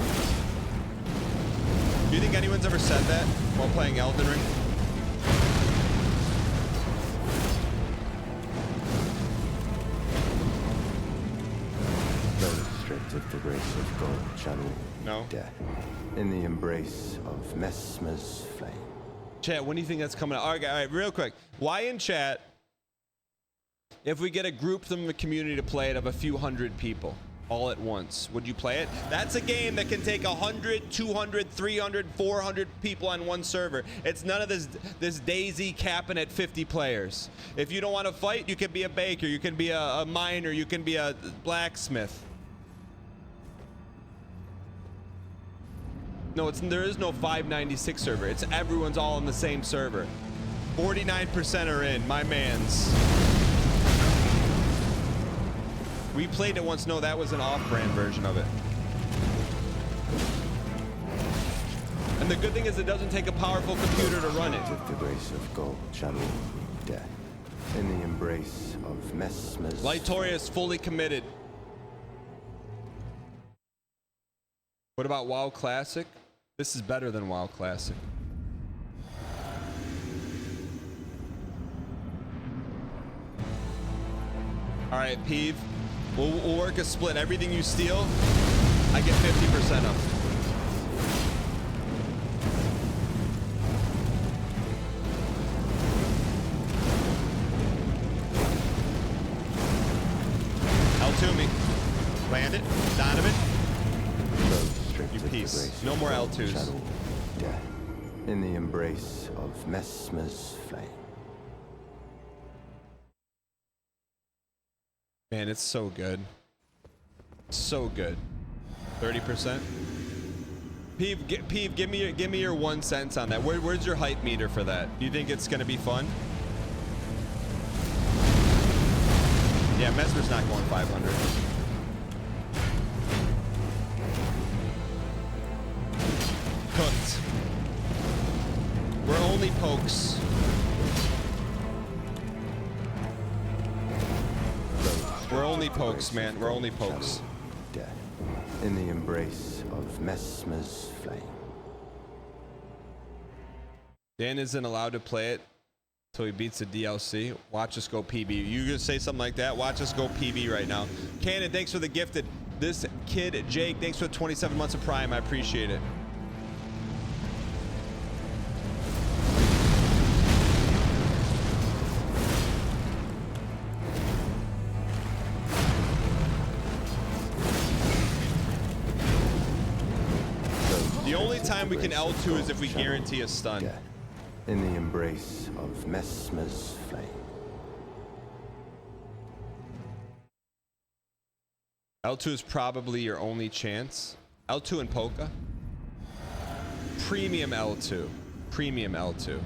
Do you think anyone's ever said that while playing Elden Ring? Those stripped of the grace of gold shall all death in the embrace of Messmer's flame. Chat, when do you think that's coming out? All right, real quick. Why in chat, if we get a group from the community to play it of a few hundred people all at once, would you play it? That's a game that can take 100, 200, 300, 400 people on one server. It's none of this Daisy capping at 50 players. If you don't want to fight, you can be a baker, you can be a miner, you can be a blacksmith. No, there is no 596 server. It's everyone's all on the same server. 49% are in, my mans. We played it once. No, that was an off-brand version of it. And the good thing is it doesn't take a powerful computer to run it. With the grace of gold shall all death in the embrace of Mesmer's. Lightoria is fully committed. What about WoW Classic? This is better than WoW Classic. All right, Peeve. We'll work a split. Everything you steal, I get 50% of. L2 me. Land it. Donovan. You piece. No more L2s. in the embrace of Messmer's flame. Man, it's so good. So good. 30%. Peeve, give me your 1 cent on that. Where's your hype meter for that? Do you think it's gonna be fun? Yeah, Mesmer's not going 500. Cooked. We're only pokes. We're only pokes, man. We're only pokes. Death in the embrace of Messmer's flame. Dan isn't allowed to play it until he beats the DLC. Watch us go PB. You gonna say something like that? Watch us go PB right now. Cannon, thanks for the gifted. This kid, Jake, thanks for the 27 months of Prime. I appreciate it. The only time we can L2 is if we guarantee a stun. In the embrace of Messmer's flame. L2 is probably your only chance. L2 and Polka. Premium L2. Premium L2.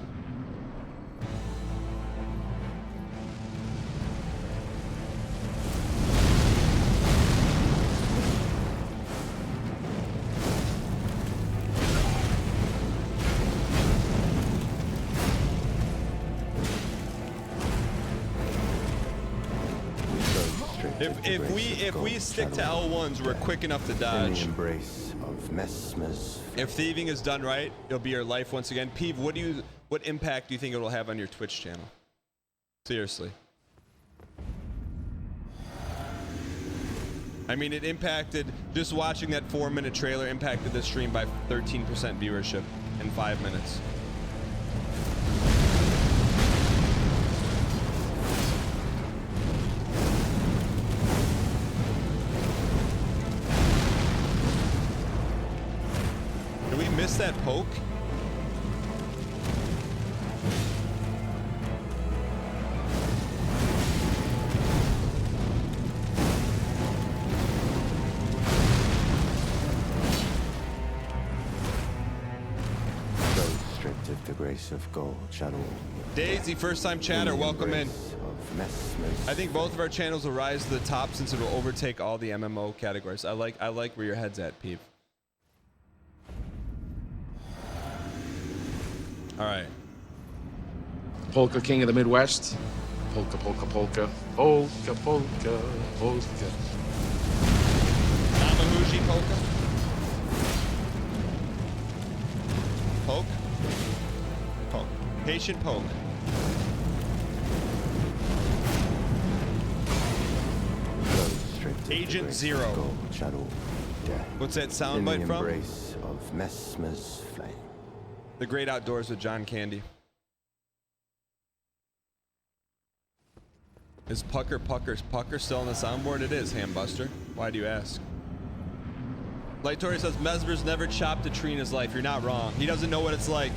If we stick to L1s, we're quick enough to dodge. In the embrace of Messmer's flame. If thieving is done right, it'll be your life once again. Peeve, what impact do you think it will have on your Twitch channel? Seriously. I mean, it impacted, just watching that 4-minute trailer impacted the stream by 13% viewership in 5 minutes. Did we miss that poke? The grace of gold shall all. Daisy, first time chatter, welcome in. I think both of our channels will rise to the top since it will overtake all the MMO categories. I like where your head's at, Peep. All right. Polka King of the Midwest. Polka, polka, polka. Polka, polka, polka. Namahuji polka. Poke. Poke. Patient poke. Agent Zero. What's that soundbite from? Embrace of Messmer's flame. The Great Outdoors with John Candy. Is Pucker still on the soundboard? It is, Hambuster. Why do you ask? Light Tori says Mesmer's never chopped a tree in his life. You're not wrong. He doesn't know what it's like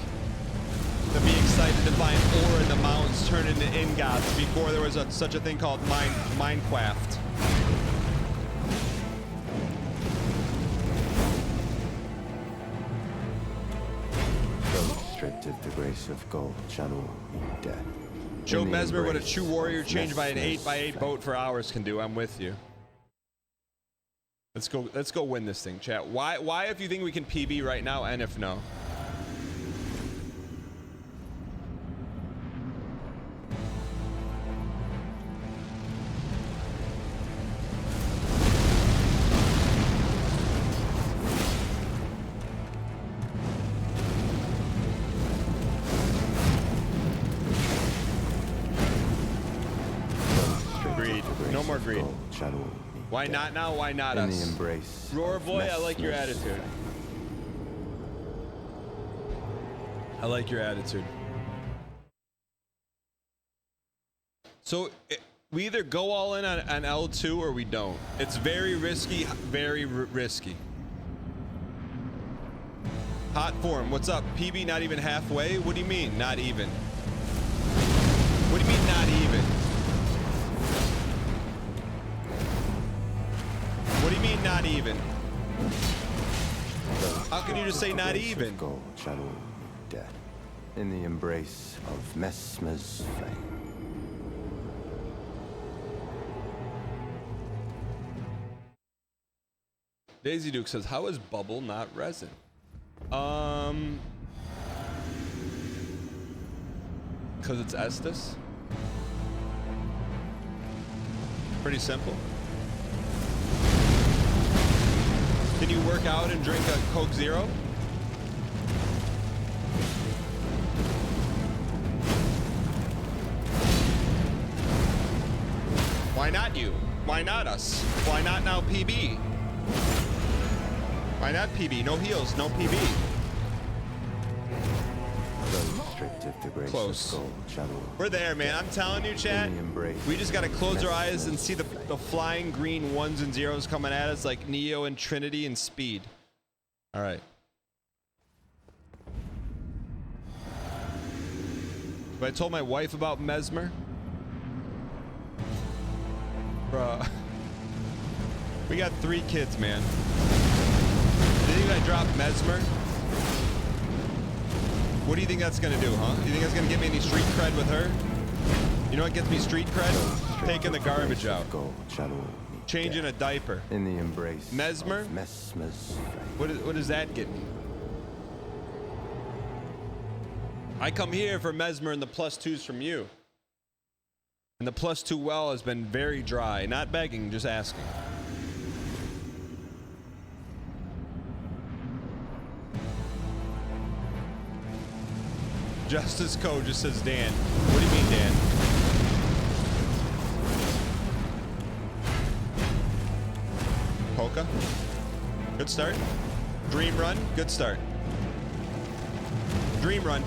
to be excited to find ore in the mountains turn into ingots before there was such a thing called Minecraft. Restricted the grace of gold shall all be dead. Joe Mesmer, what a true warrior changed by an 8x8 boat for hours can do. I'm with you. Let's go win this thing, chat. Why if you think we can PB right now, and if no? Greed. Why not now? Why not us? In the embrace. Roar boy, I like your attitude. I like your attitude. So we either go all in on L2 or we don't. It's very risky, very risky. Hot form, what's up? PB not even halfway? What do you mean, not even? What do you mean, not even? What do you mean, not even? How can you just say not even? Gold shadow death in the embrace of Messmer's flame. Daisy Duke says, how is bubble not resin? Because it's Estus. Pretty simple. Can you work out and drink a Coke Zero? Why not you? Why not us? Why not now PB? Why not PB? No heals, no PB. Close. We're there, man. I'm telling you, chat. We just gotta close our eyes and see the flying green ones and zeros coming at us like Neo and Trinity and Speed. All right. But I told my wife about Mesmer. Bruh. We got 3 kids, man. You think I dropped Mesmer? What do you think that's gonna do, huh? You think that's gonna get me any street cred with her? You know what gets me street cred? Taking the garbage out. Changing a diaper. In the embrace. Mesmer? What does that get me? I come here for Mesmer and the +2s from you. And the +2 well has been very dry. Not begging, just asking. Justice Code just says Dan. What do you mean, Dan? Polka. Good start. Dream Run. Good start. Dream Run.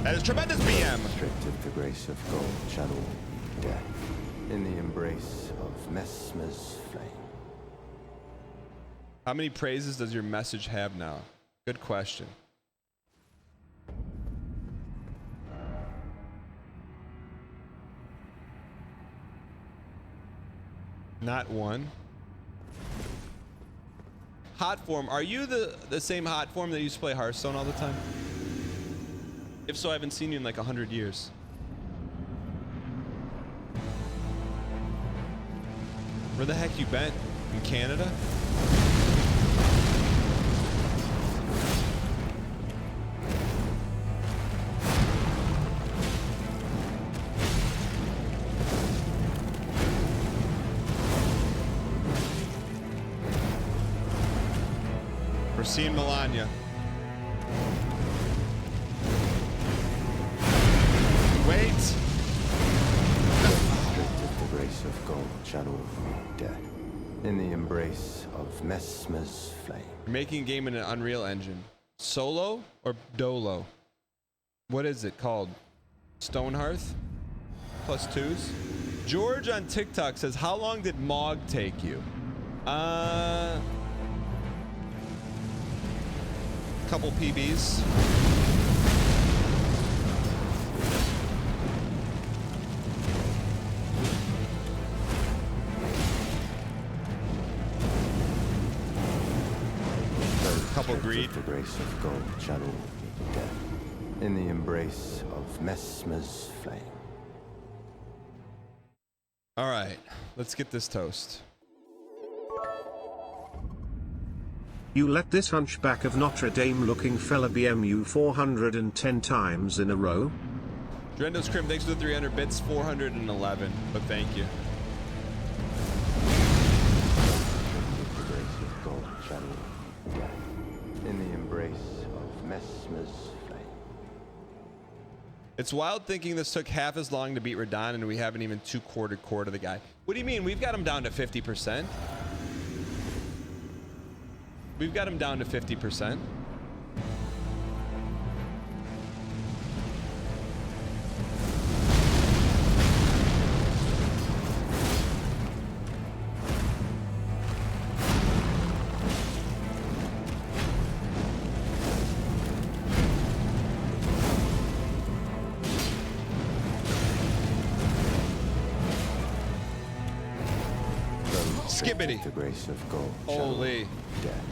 That is tremendous BM. Restricted the grace of gold, shadow, death, in the embrace of Mesmer's flame. How many praises does your message have now? Good question. Not one. Hot form. Are you the same hot form that used to play Hearthstone all the time? If so, I haven't seen you in like 100 years. Where the heck you been? In Canada? We're seeing Melania. Wait. The grace of gold, shadow, death, in the embrace of Mesmer's flame. You're making a game in an Unreal Engine. Solo or Dolo? What is it called? Stonehearth? +2s? George on TikTok says, how long did Mog take you? Couple PBs. Couple greed. The grace of gold, shadow, death, in the embrace of Mesmer's flame. All right, let's get this toast. You let this hunchback of Notre Dame looking fella BM you 410 times in a row? Drendo's Crim, thanks for the 300 bits, 411, but thank you. The grace of gold, shadow, death, in the embrace of Mesmer's flame. It's wild thinking this took half as long to beat Radon and we haven't even 2/4 the guy. What do you mean? We've got him down to 50%. We've got him down to 50%. skibbity. The grace of gold. Holy. Death.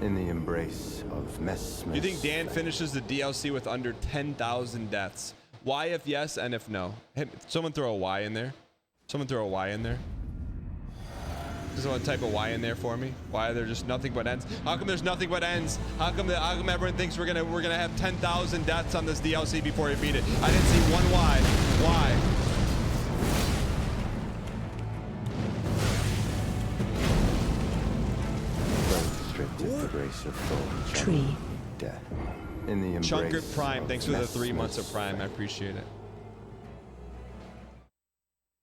In the embrace of Mesmer. You think Dan finishes the DLC with under 10,000 deaths? Why if yes and if no? Hey, someone throw a Y in there. Someone throw a Y in there. Does someone type a Y in there for me? Why are there just nothing but ends? How come there's nothing but ends? How come everyone thinks we're gonna have 10,000 deaths on this DLC before we beat it? I didn't see one Y. Why? The grace of gold. Tree. Death. In the embrace Chunker Prime, of thanks for the 3 months of Mesmer's Prime. I appreciate it.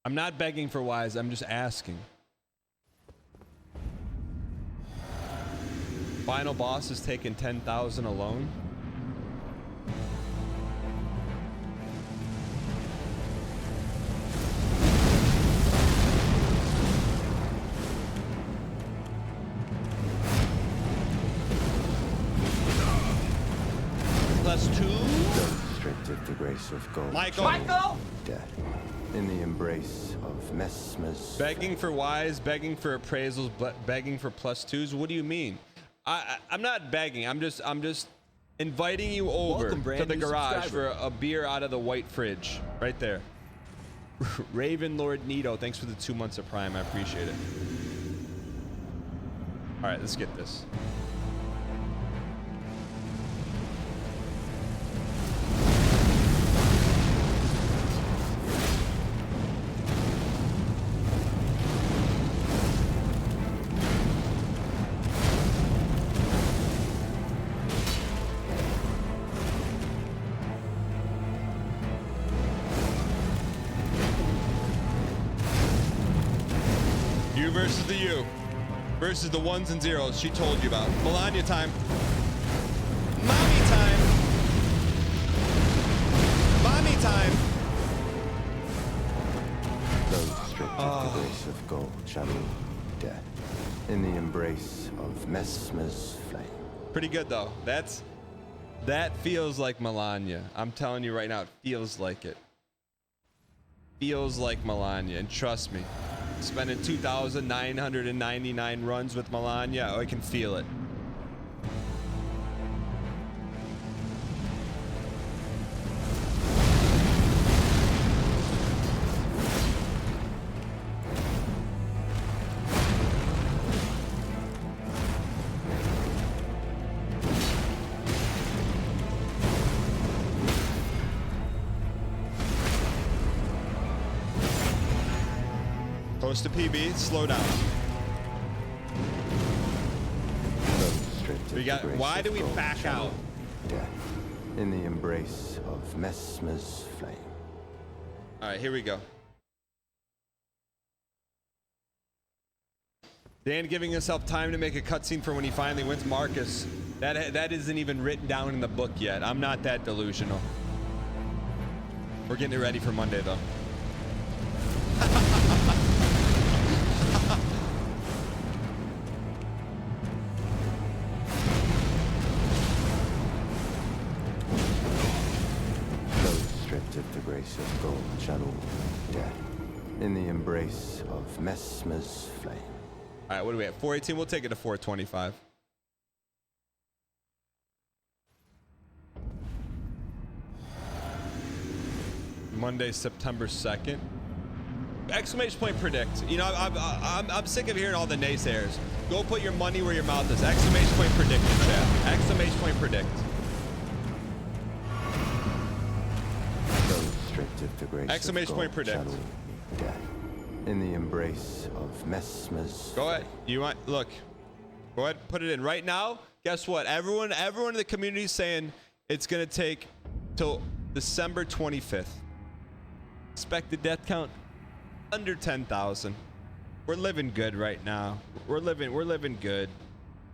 I'm not begging for Ys, I'm just asking. Final boss has taken 10,000 alone. +2. Restricted the grace of gold. Michael. Death. In the embrace of Mesmer's. Begging for Ys, begging for appraisals, but begging for +2s. What do you mean? I'm not begging. I'm just inviting you over to the garage for a beer out of the white fridge, right there. Raven Lord Nito, thanks for the 2 months of Prime. I appreciate it. All right, let's get this. Versus the you. Versus the ones and zeros she told you about. Melania time. Mommy time. Mommy time. Those stripped of the grace of gold shall rule death. In the embrace of Mesmer's flame. Pretty good though. That feels like Melania. I'm telling you right now, it feels like it. Feels like Melania, and trust me. Spending 2,999 runs with Melania, I can feel it. Close to PB, slow down. We got. Why do we back out? Death in the embrace of Mesmer's flame. All right, here we go. Dan giving himself time to make a cutscene for when he finally wins Marcus. That isn't even written down in the book yet. I'm not that delusional. We're getting it ready for Monday though. The grace of gold shall rule death in the embrace of Mesmer's flame. All right, what do we have? 418. We'll take it to 425. Monday, September 2nd. Exclamation point predict. You know, I'm sick of hearing all the naysayers. Go put your money where your mouth is. Exclamation point predict in chat. Exclamation point predict. The grace exclamation point predict. Death in the embrace of Mesmer's. Go ahead. You want look. Go ahead. Put it in right now. Guess what? Everyone in the community is saying it's gonna take till December 25th. Expected death count under 10,000. We're living good right now. We're living good.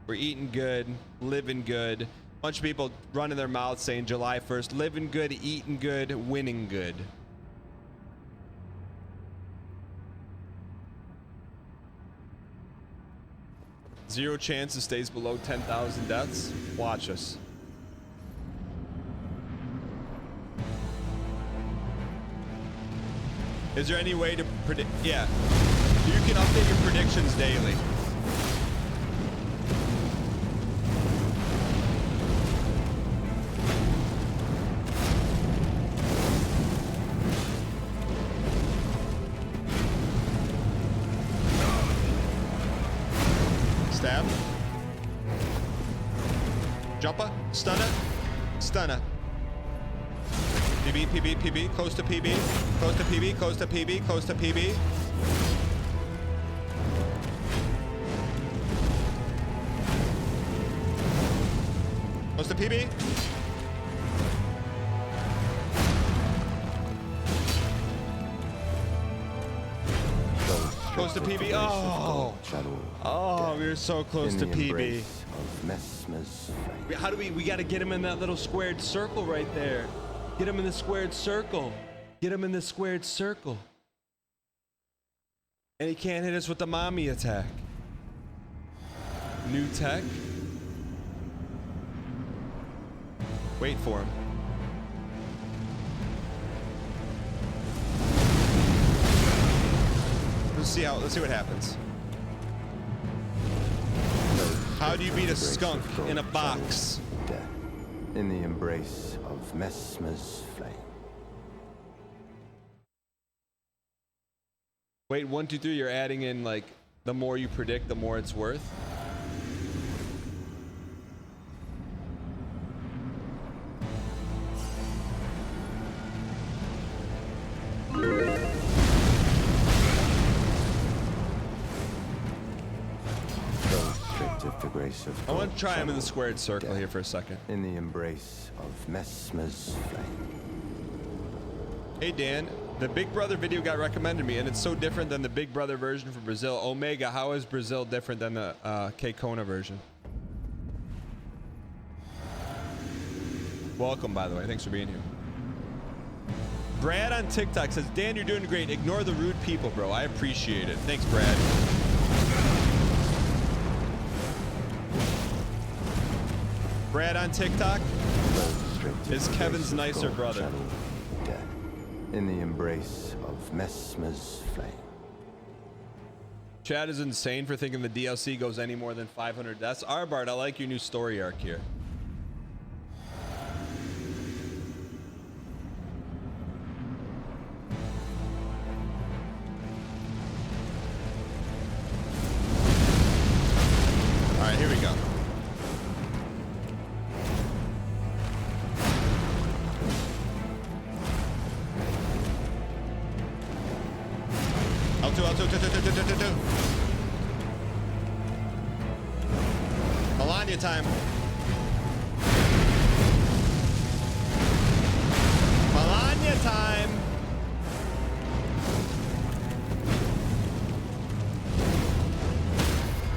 We're eating good, living good. Bunch of people running their mouths saying July 1st, living good, eating good, winning good. Zero chance it stays below 10,000 deaths. Watch us. Is there any way to predict? Yeah. You can update your predictions daily. Stab. Jumper. Stunner. Stunner. PB, PB, PB. Close to PB. Close to PB. Close to PB. Close to PB. Close to PB. Close to PB. Oh. Oh, we were so close to PB. How do we got to get him in that little squared circle right there. Get him in the squared circle. Get him in the squared circle. And he can't hit us with the mommy attack. New tech. Wait for him. Let's see what happens. How do you beat a skunk in a box? In the embrace of Mesmer's flame. Wait, 1, 2, 3, you're adding in like the more you predict, the more it's worth. The grace of I want to try him in the squared circle here for a second. In the embrace of Mesmer's flame. Hey Dan, the Big Brother video got recommended me, and it's so different than the Big Brother version from Brazil. Omega, how is Brazil different than the K-Kona version? Welcome, by the way. Thanks for being here. Brad on TikTok says, Dan, you're doing great. Ignore the rude people, bro. I appreciate it. Thanks, Brad. Brad on TikTok is Kevin's nicer brother. In the embrace of Mesmer's flame. Chad is insane for thinking the DLC goes any more than 500 deaths. Arbart, I like your new story arc here. All right, here we go. L2. Melania time. Melania time.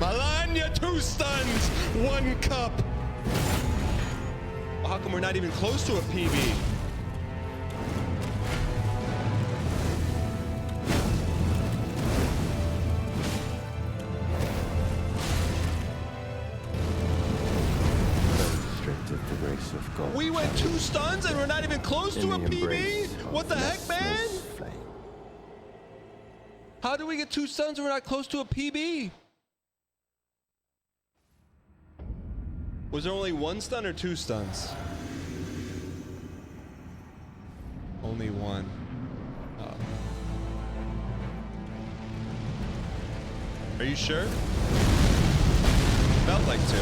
Melania, 2 stuns, 1 cup. Well, how come we're not even close to a PB? We went 2 stuns and we're not even close to a PB? What the heck, man? How do we get 2 stuns and we're not close to a PB? Was there only 1 stun or 2 stuns? Only 1. Oh. Are you sure? Felt like 2.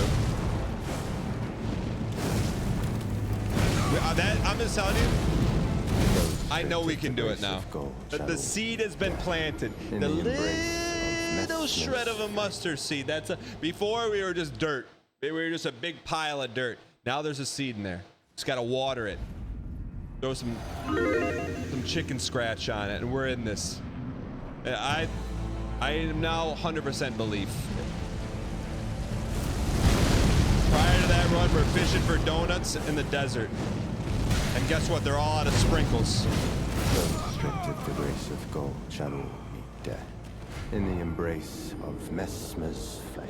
I'm just telling you, I know we can do it now. The seed has been planted. The little shred of a mustard seed. Before we were just dirt. We were just a big pile of dirt. Now there's a seed in there. Just gotta water it. Throw some chicken scratch on it, and we're in this. I am now 100% belief. Prior to that run, we're fishing for donuts in the desert. And guess what? They're all out of sprinkles. Restricted the grace of gold shall all be dead. In the embrace of Mesmer's flame.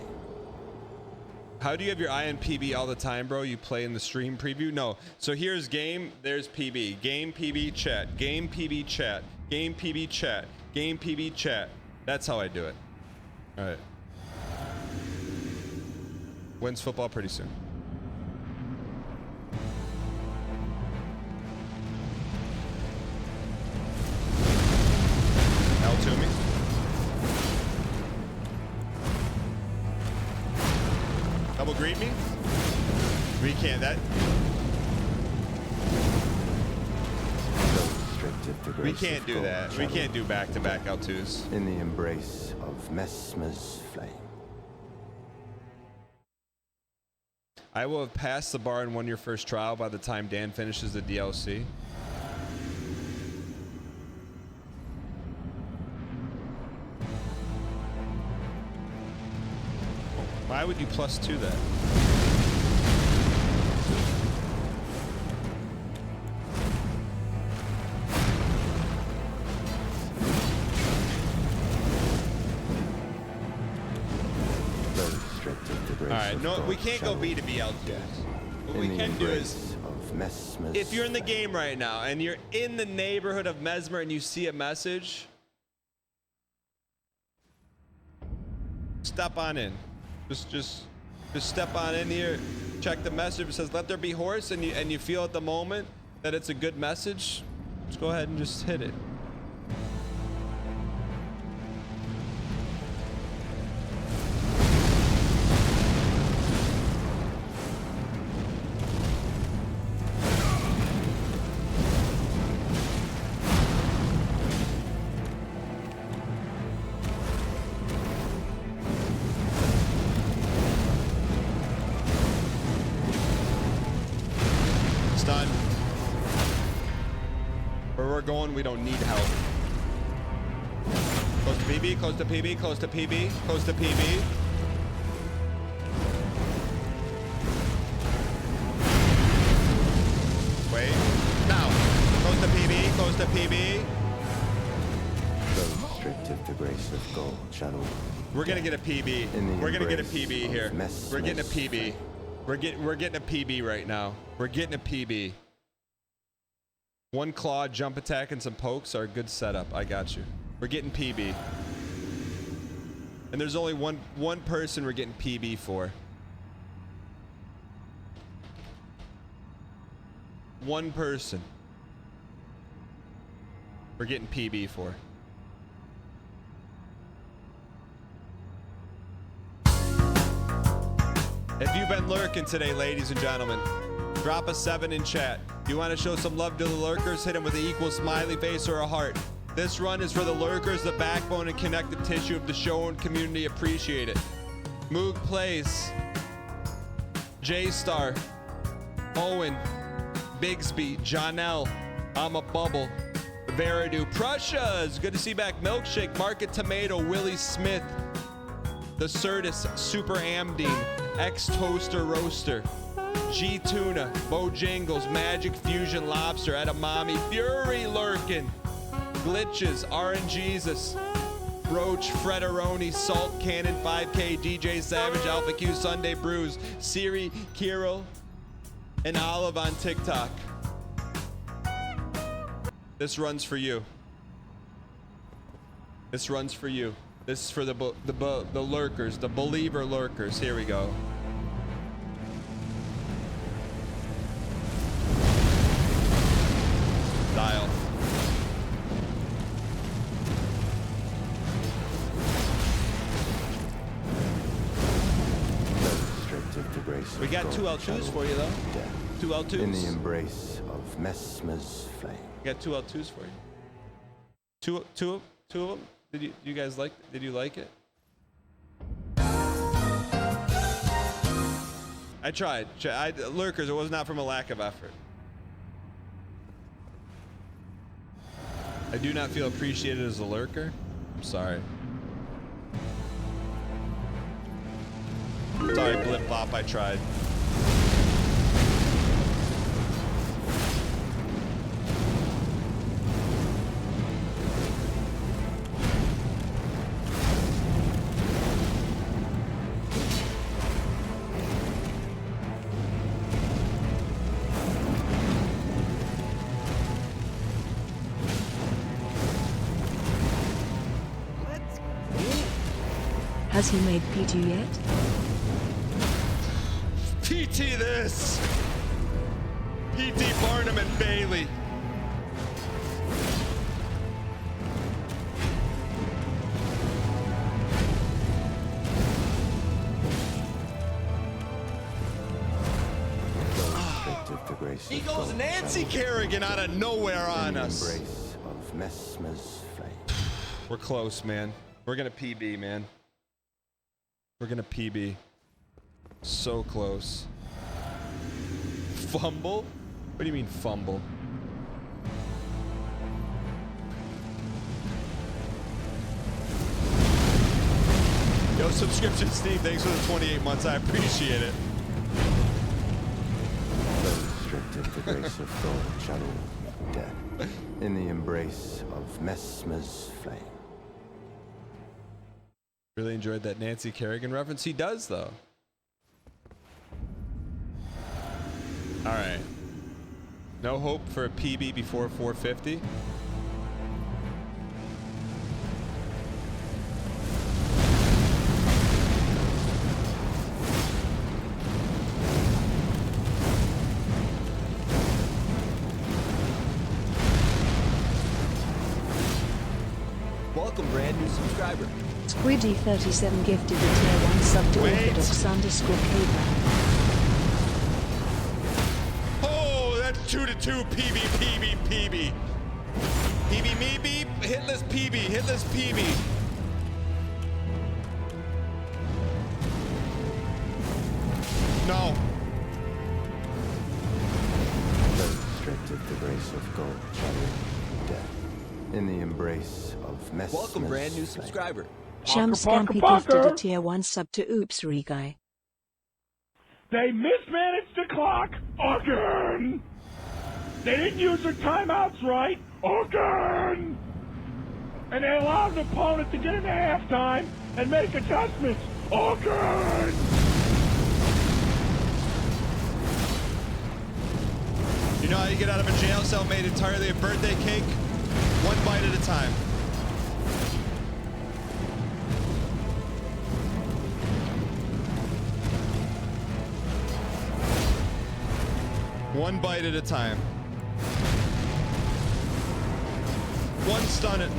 How do you have your eye on PB all the time, bro? You play in the stream preview? No. So here's game, there's PB. Game PB chat. Game PB chat. Game PB chat. Game PB chat. That's how I do it. All right. Wins football pretty soon. L to me. Double greet me. We can't. That. We can't do that. We can't do back-to-back L2s. In the embrace of Messmer's flame. I will have passed the bar and won your first trial by the time Dan finishes the DLC. Why would you +2 that? Alright, no, we can't go B to B L2s. What we can do is, if you're in the game right now and you're in the neighborhood of Mesmer and you see a message, step on in. Just step on in here, check the message. It says let there be horse, and you feel at the moment that it's a good message, just go ahead and just hit it. Going, we don't need help. Close to PB, close to PB, close to PB, close to PB. Wait. Now. Close to PB, close to PB. Though stripped of the grace of gold channel. We're gonna get a PB. We're gonna get a PB here. We're getting a PB. We're getting a PB right now. We're getting a PB. One claw, jump attack, and some pokes are a good setup. I got you. We're getting PB. And there's only one person we're getting PB for. One person we're getting PB for. If you've been lurking today, ladies and gentlemen, drop a 7 in chat. You want to show some love to the lurkers? Hit them with an equal smiley face or a heart. This run is for the lurkers, the backbone and connective tissue of the show and community. Appreciate it. Moog Plays, J-Star, Owen, Bigsby, Jonelle, I'm a Bubble, Veridu, Prussia, it's good to see back, Milkshake, Market Tomato, Willie Smith, The Certus, Super Amdine, X-Toaster Roaster, G-Tuna, Bojangles, Magic Fusion Lobster, Edamame, Fury Lurkin, Glitches, RNGesus, Roach, Frederoni, Salt Cannon, 5K, DJ Savage, Alpha Q, Sunday Brews, Siri, Kirill, and Olive on TikTok. This runs for you. This runs for you. This is for the lurkers, the believer lurkers. Here we go. Dial. We got 2 L2s for you though. 2 L2s. In the embrace of Messmer's flame. We got 2 L2s for you. Two of them. Did you guys like? Did you like it? I tried. Lurkers. It was not from a lack of effort. I do not feel appreciated as a lurker. I'm sorry. Sorry, Blip Bop, I tried. Has he made P2 yet? PT this! PT Barnum and Bailey. He goes Nancy Kerrigan out of nowhere on us. Embrace of Messmer's flame. We're close, man. We're gonna PB, man. We're gonna PB. So close. Fumble? What do you mean fumble? Yo, subscription Steve, thanks for the 28 months. I appreciate it. The grace of God shall all be dead. In the embrace of Mesmer's flame. Really enjoyed that Nancy Kerrigan reference. He does, though. All right. No hope for a PB before 450. Welcome, brand new subscriber. Squiddy37 gifted a tier 1 sub to Orthodox_Caveman. Oh, that's 2-2 PB, PB, PB. PB, me, beep. Hitless PB, hitless PB. No. Restricted the grace of God shall all be dead. In the embrace of Mesmer's Welcome, brand new flame. subscriber. Sham Scampy gifted a tier 1 sub to Oopsry Guy. They mismanaged the clock again. They didn't use their timeouts right again. And they allowed the opponent to get into halftime and make adjustments again. You know how you get out of a jail cell made entirely of birthday cake? One bite at a time. One bite at a time. One stun it.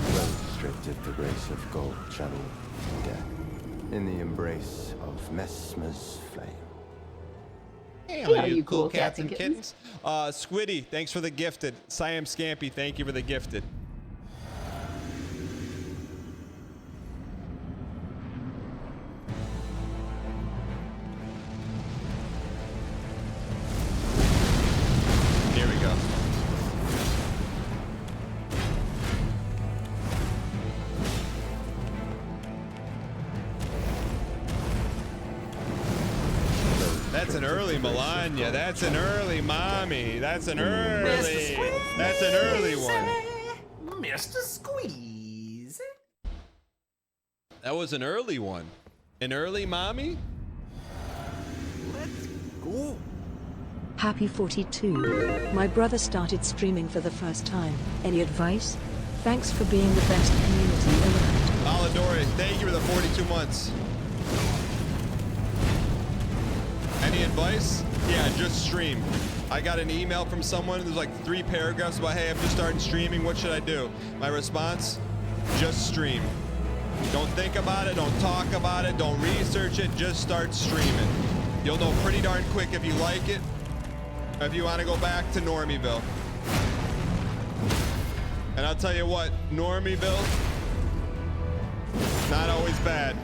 Restricted the grace of God shall all be dead. In the embrace of Mesmer's flame. Hey, you cool cats and kittens. Squiddy, thanks for the gifted. Siam Scampy, thank you for the gifted. Here we go. That's an early Melania. That's an early mommy. That's an early. That's an early one. Mr. Squeeze. That was an early one. An early mommy? Let's go. Happy 42. My brother started streaming for the first time. Any advice? Thanks for being the best community around. Aladori, thank you for the 42 months. Any advice? Yeah, just stream. I got an email from someone. There's like 3 paragraphs about, hey, I've just started streaming. What should I do? My response, just stream. Don't think about it. Don't talk about it. Don't research it. Just start streaming. You'll know pretty darn quick if you like it, or if you want to go back to Normieville. And I'll tell you what, Normieville, not always bad.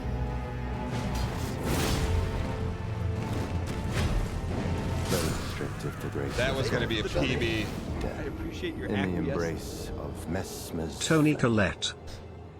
That was going to be a PB. I appreciate your In the embrace of Mesmer's Tony Collette.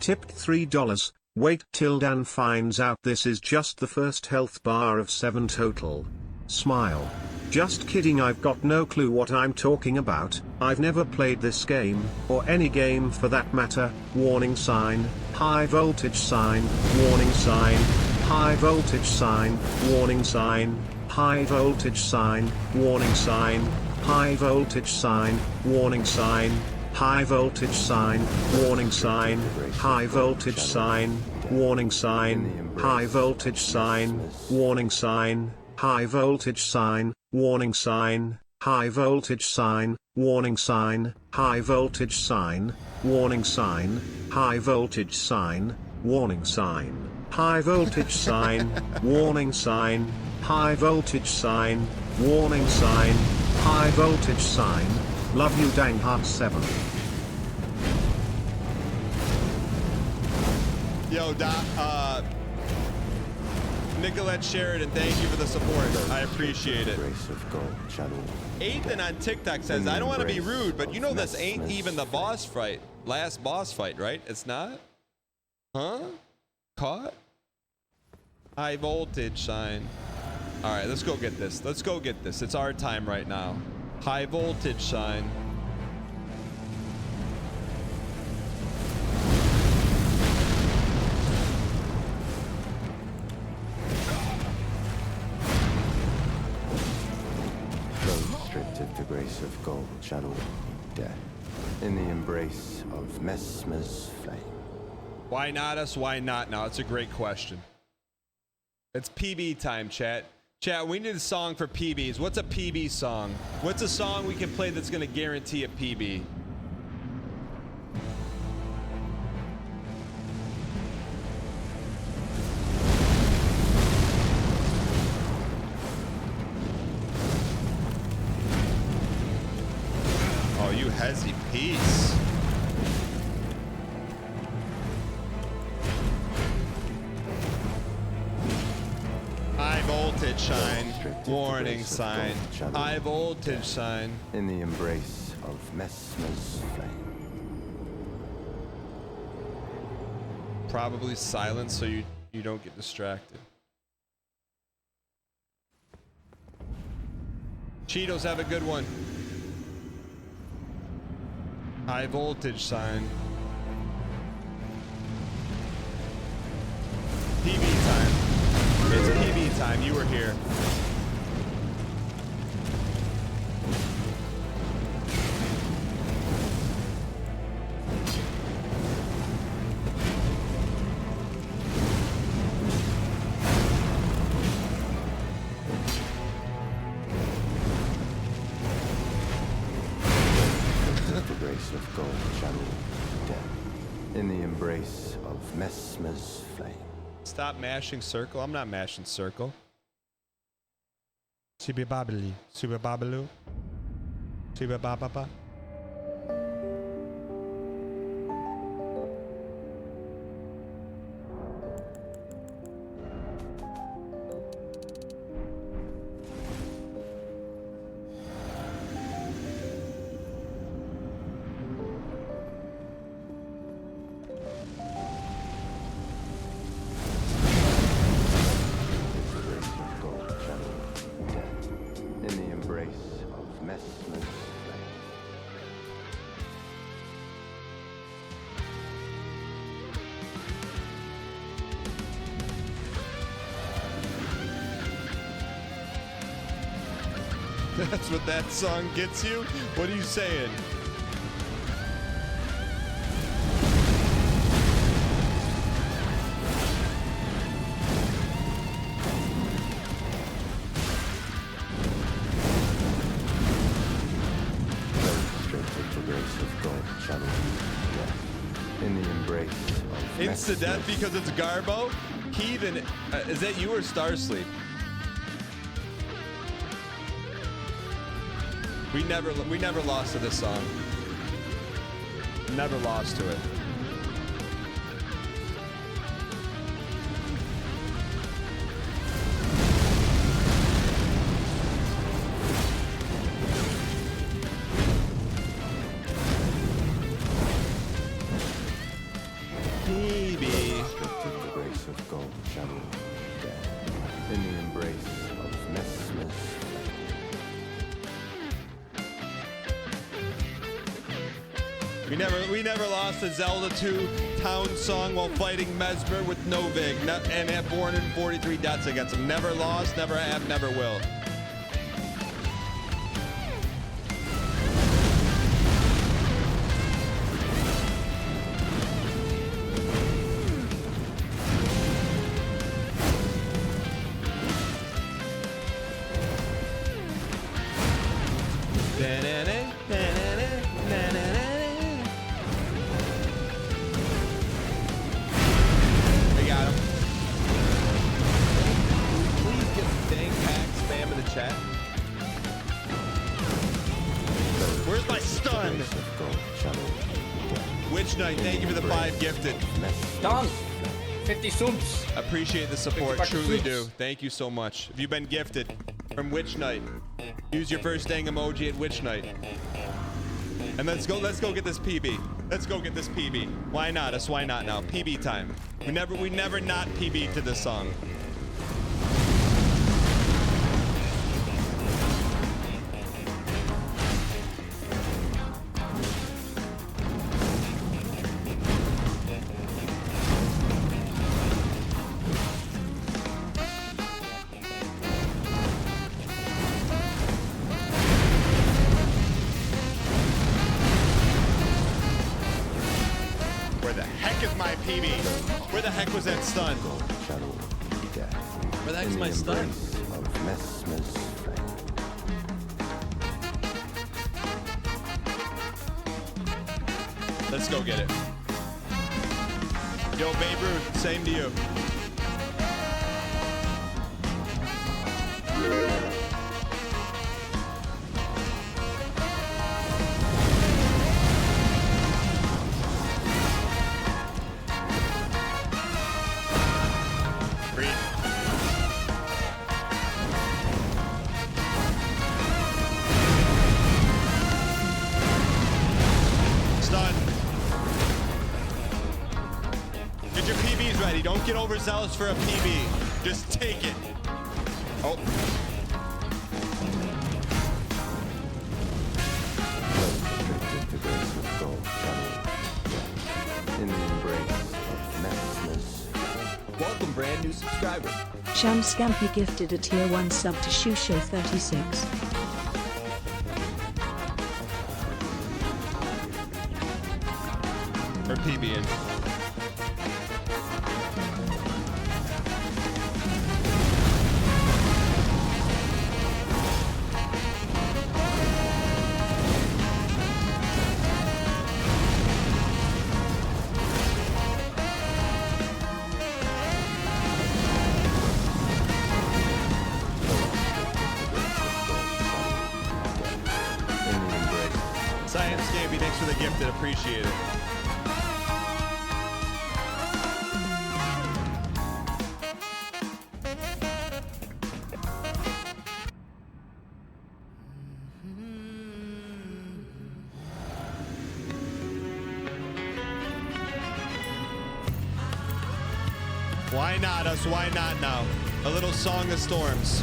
Tipped $3. Wait till Dan finds out this is just the first health bar of 7 total. Smile. Just kidding, I've got no clue what I'm talking about. I've never played this game, or any game for that matter. Warning sign, high voltage sign, warning sign, high voltage sign, warning sign, high voltage sign, warning sign, high voltage sign, warning sign, high voltage sign, warning sign, high voltage sign, warning sign, high voltage sign, warning sign, high voltage sign, warning sign, high voltage sign, warning sign, high voltage sign, warning sign, high voltage sign, warning sign, high voltage sign, warning sign, high voltage sign, warning sign, high voltage sign. Love you, Danghart 7. Yo, Nicolette Sheridan, thank you for the support. I appreciate it. Ethan on TikTok says, I don't want to be rude, but you know this ain't even the boss fight. Last boss fight, right? It's not? Huh? Caught? High voltage sign. All right, let's go get this. Let's go get this. It's our time right now. High voltage sign. The grace of gold, shadow, death, in the embrace of Messmer's flame. Why not us? Why not now? It's a great question. It's PB time, chat. Chat, we need a song for PBs. What's a PB song? What's a song we can play that's going to guarantee a PB? You hezzy piece. High voltage sign. Warning sign. High voltage sign. In the embrace of Messmer's flame. Probably silence so you don't get distracted. Cheetos, have a good one. High voltage sign. PB time. It's PB time. You were here. Of gold, shadow, death, in the embrace of Messmer's flame. Stop mashing circle. I'm not mashing circle. Super babbly, super babaloo, super bababa. That's what that song gets you? What are you saying? In the embrace of Insta-death because it's Garbo? Heathen, is that you or Starsleep? We never lost to this song. Never lost to it. Baby. The grace of gold, shadow, death, in the embrace of Messmer's. We never lost a Zelda 2 town song while fighting Mesmer with no vig and at 443 deaths against him. Never lost, never have, never will. We got him. Please get some dang pack spam in the chat. Where's my stun? Witch Knight, thank you for the 5 gifted. Done. 50 subs. Appreciate the support, 50 truly subs. do. Thank you so much. If you've been gifted from Witch Knight, use your first dang emoji at Witch Knight. And let's go get this PB. Let's go get this PB. Why not? Us why not now? PB time. We never not PB to this song. Where the heck is my PB? Where the heck was that stun? Where the heck is my stun? Let's go get it. Yo, Babe Ruth, same to you. Get your PBs ready. Don't get overzealous for a PB. Just take it. Oh. In the embrace of Messmer's. Welcome, brand new subscriber. Sham Scampy gifted a tier 1 sub to Shusho 36. Or PBing. Science Scampy, thanks for the gifted. Appreciate it. Why not us? Why not now? A little Song of Storms.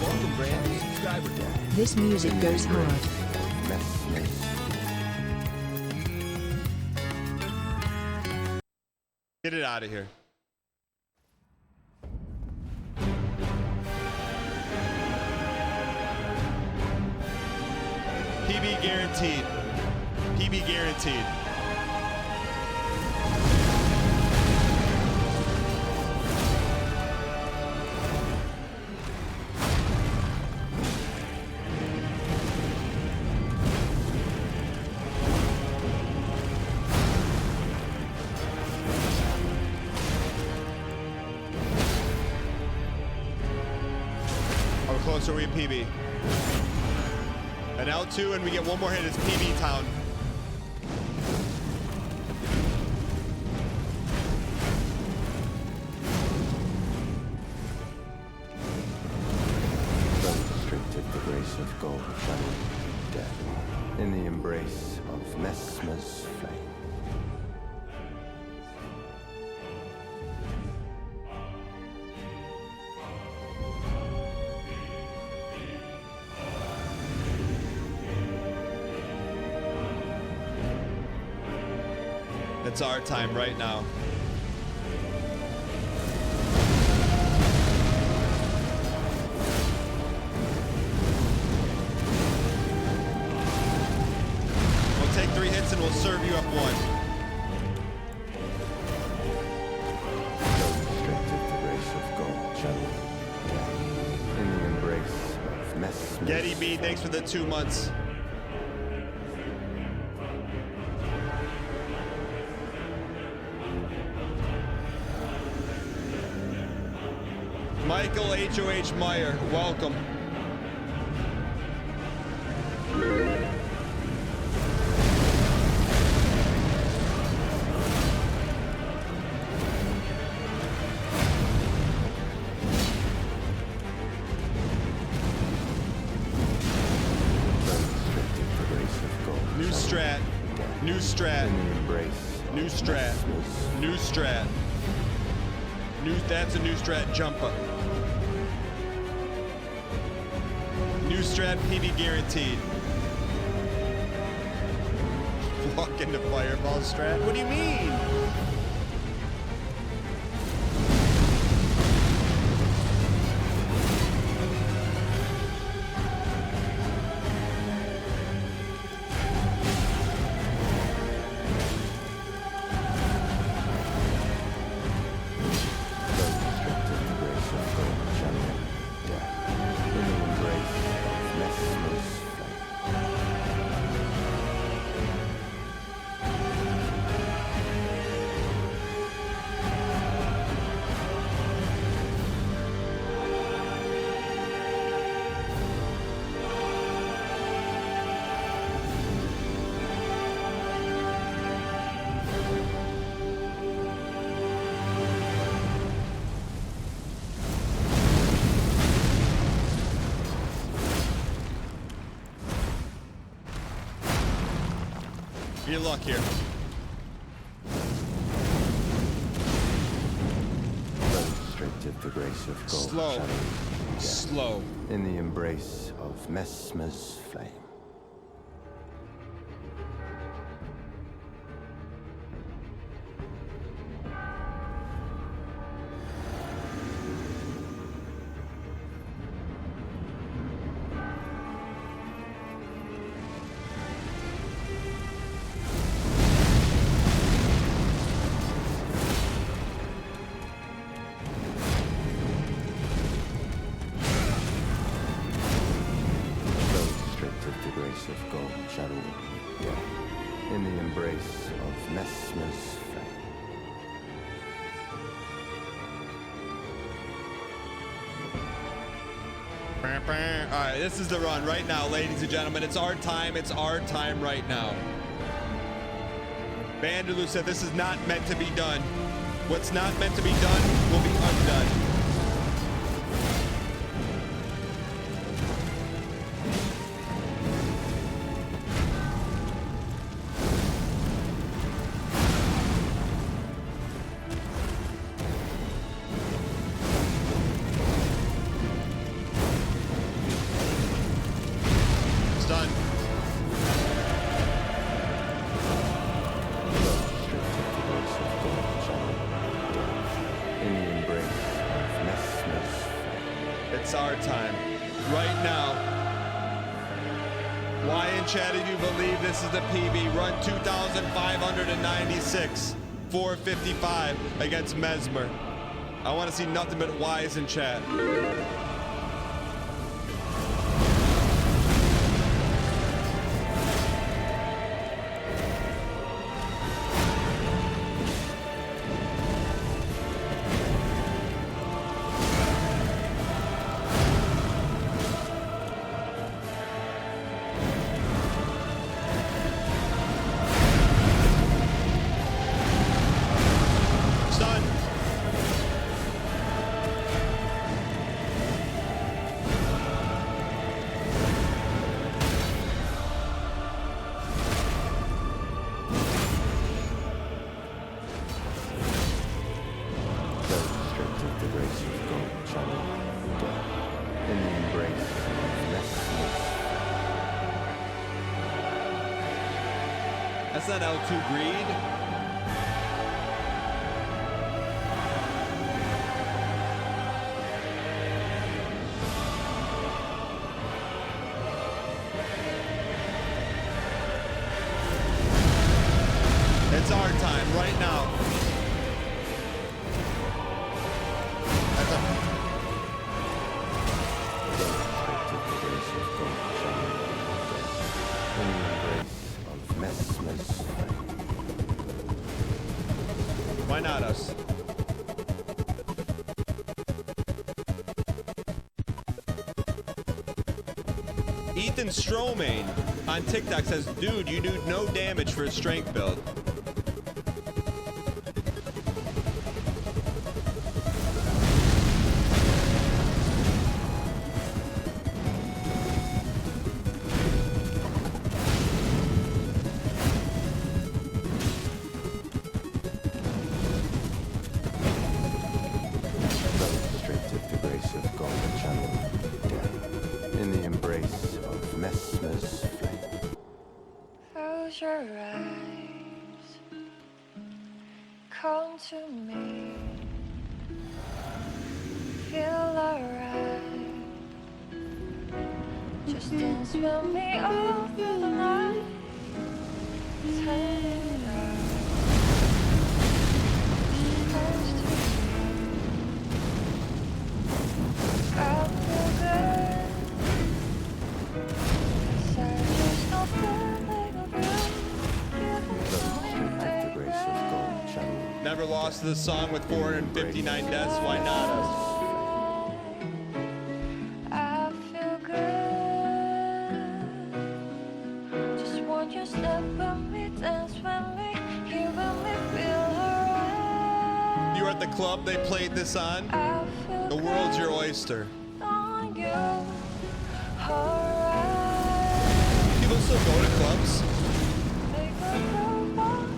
Welcome, brand new subscriber. This music goes hard. Get it out of here. PB guaranteed. PB guaranteed. How close are we at PB? An L2 and we get one more hit. It's PB town. Restricted the grace of gold, shadow, death, in the embrace of Messmer's flame. It's our time right now. will serve you up one. In the embrace of Mesmer. Getty B, thanks for the 2 months. Michael H.O.H. Meyer, welcome. New strat. New strat. New strat. New strat. That's a new strat jumper. New strat PB guaranteed. Walk into fireball strat? What do you mean? Your luck here. The grace of gold. Slow. Slow. In the embrace of Mesmer's flame. In the embrace of Mesmer's flame. Alright, this is the run right now, ladies and gentlemen. It's our time. It's our time right now. Vanderloo said this is not meant to be done. What's not meant to be done will be undone. It's our time. Right now. Why in chat do you believe this is the PB? Run 2,596. 455 against Mesmer. I want to see nothing but Y's in chat. That's not L2 greed. Why not us? Ethan Stromain on TikTok says, dude, you do no damage for a strength build. Straight to the grace of God and channel death in the embrace of Messmer's flame. Close your eyes, come to me, feel alright, just dance with me all through the night, turn it up, close to me, I feel good, 'cause I just know feeling of you, The grace of God and channel. Never lost to the song with 459 deaths. Why not us? I feel good. Just want you step with me, dance with me, give me feel alright. You were at the club they played this on? I feel The world's your oyster. on you, alright. People still go to clubs? Make me feel alright.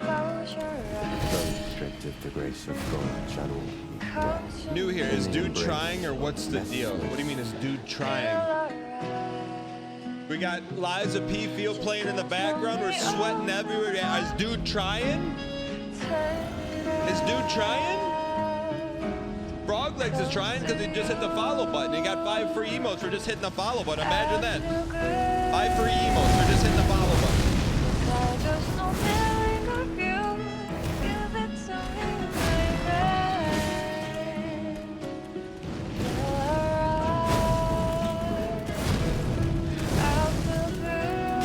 Close your eyes. Straight to the grace of God and channel death. New here. Is dude trying or what's the deal? What do you mean is dude trying? We got Liza P. Field playing in the background. We're sweating everywhere. Is dude trying? Is dude trying? Froglegs is trying because he just hit the follow button. He got 5 free emotes for just hitting the follow button. Imagine that. 5 free emotes for just hitting the follow button. I just know feeling of you, give it to me, baby. Feel alright. I feel good.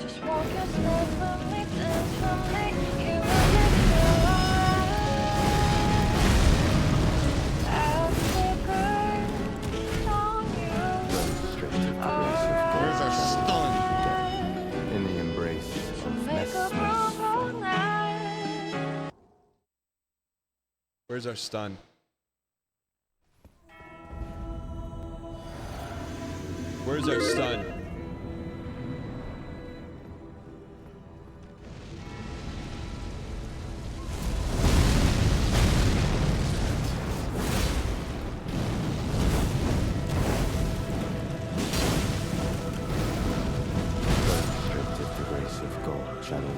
Just walk your step for me, dance for me, give me feel alright. I feel good on you. Straight to the grace of God. Where's our stun? In the embrace of Make a Messmer's move all flame. night. Where's our stun? Where's our stun? Straight to the grace of God, channel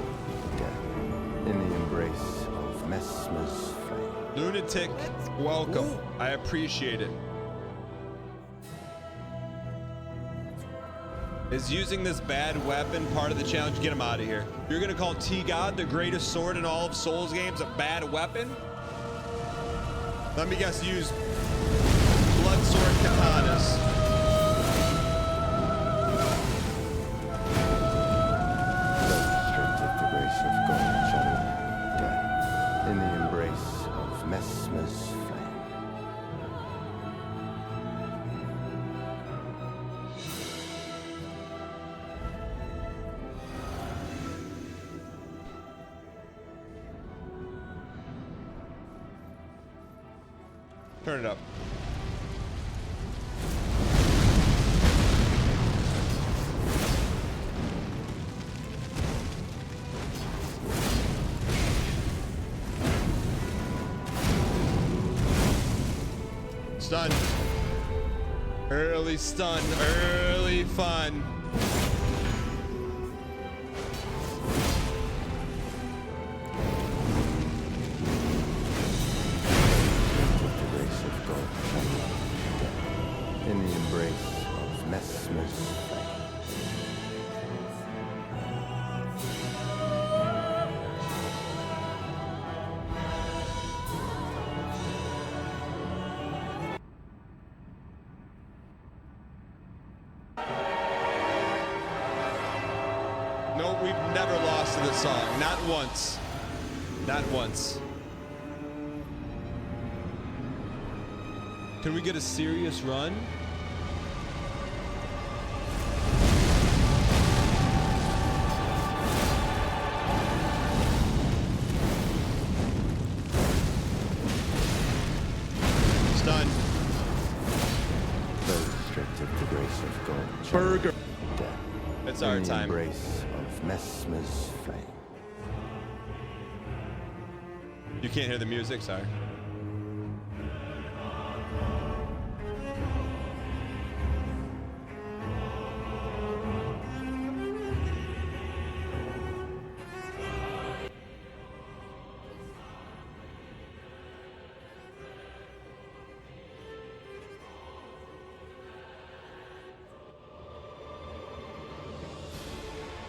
death in the embrace of Messmer's flame. Lunatic, welcome. I appreciate it. Is using this bad weapon part of the challenge? Get him out of here. You're gonna call T-God, the greatest sword in all of Souls games, a bad weapon? Let me guess, use blood sword katanas. Straight to the grace of God, channel death in the embrace of Messmer's flame. Turn it up. Stun. Early stun, early fun. In the embrace of Messmer's flame. we've never lost to this song. Not once. Not once. Can we get a serious run? It's done. Those stripped of the grace of God. Burger. Death. It's our in the time. Embrace of Mesmer's flame. You can't hear the music, sorry.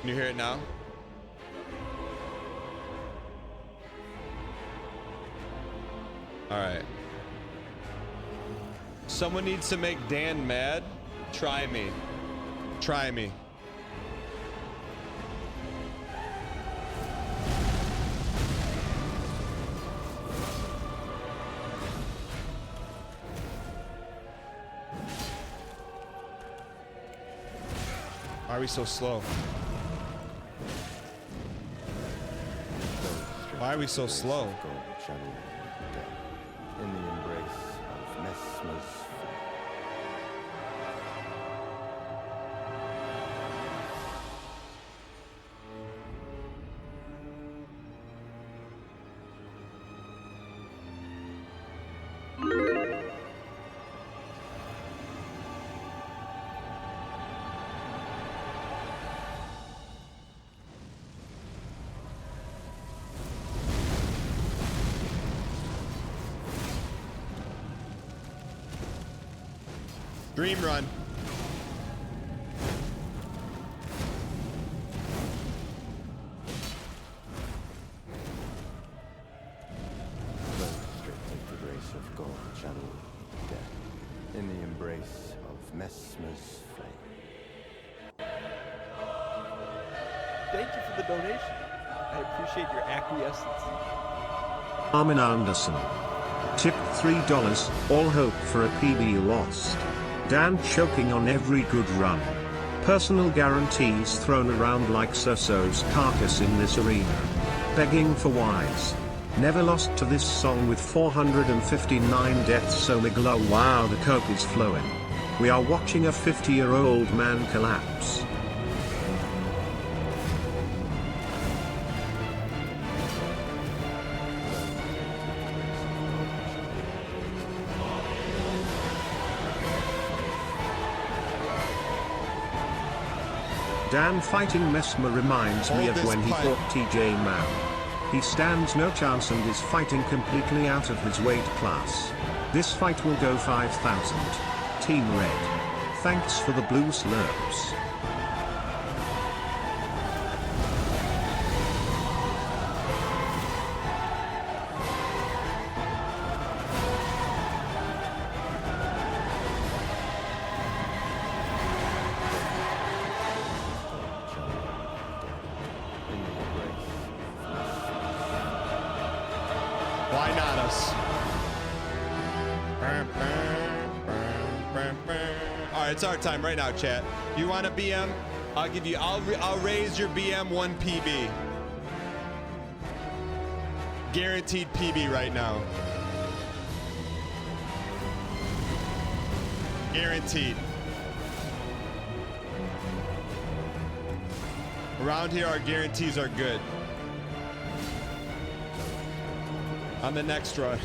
Can you hear it now? All right. Someone needs to make Dan mad. Try me. Try me. Why are we so slow? Why are we so slow? In the embrace of Mesmer's flame. Dream run. Those stripped of the grace of God channel death in the embrace of Mesmer's flame. Thank you for the donation. I appreciate your acquiescence. Armin Anderson. Tip $3. All hope for a PB lost. Dan choking on every good run. Personal guarantees thrown around like Soso's carcass in this arena. Begging for wise. Never lost to this song with 459 deaths, so Miglo. Wow, the coke is flowing. We are watching a 50-year-old man collapse. Dan fighting Mesmer reminds me of when he fought TJ Mann. He stands no chance and is fighting completely out of his weight class. This fight will go 5,000. Team Red. Thanks for the blue slurps. Why not us? All right, it's our time right now, chat. You want a BM? I'll give you. I'll raise your BM 1 PB. Guaranteed PB right now. Guaranteed. Around here, our guarantees are good. On the next run.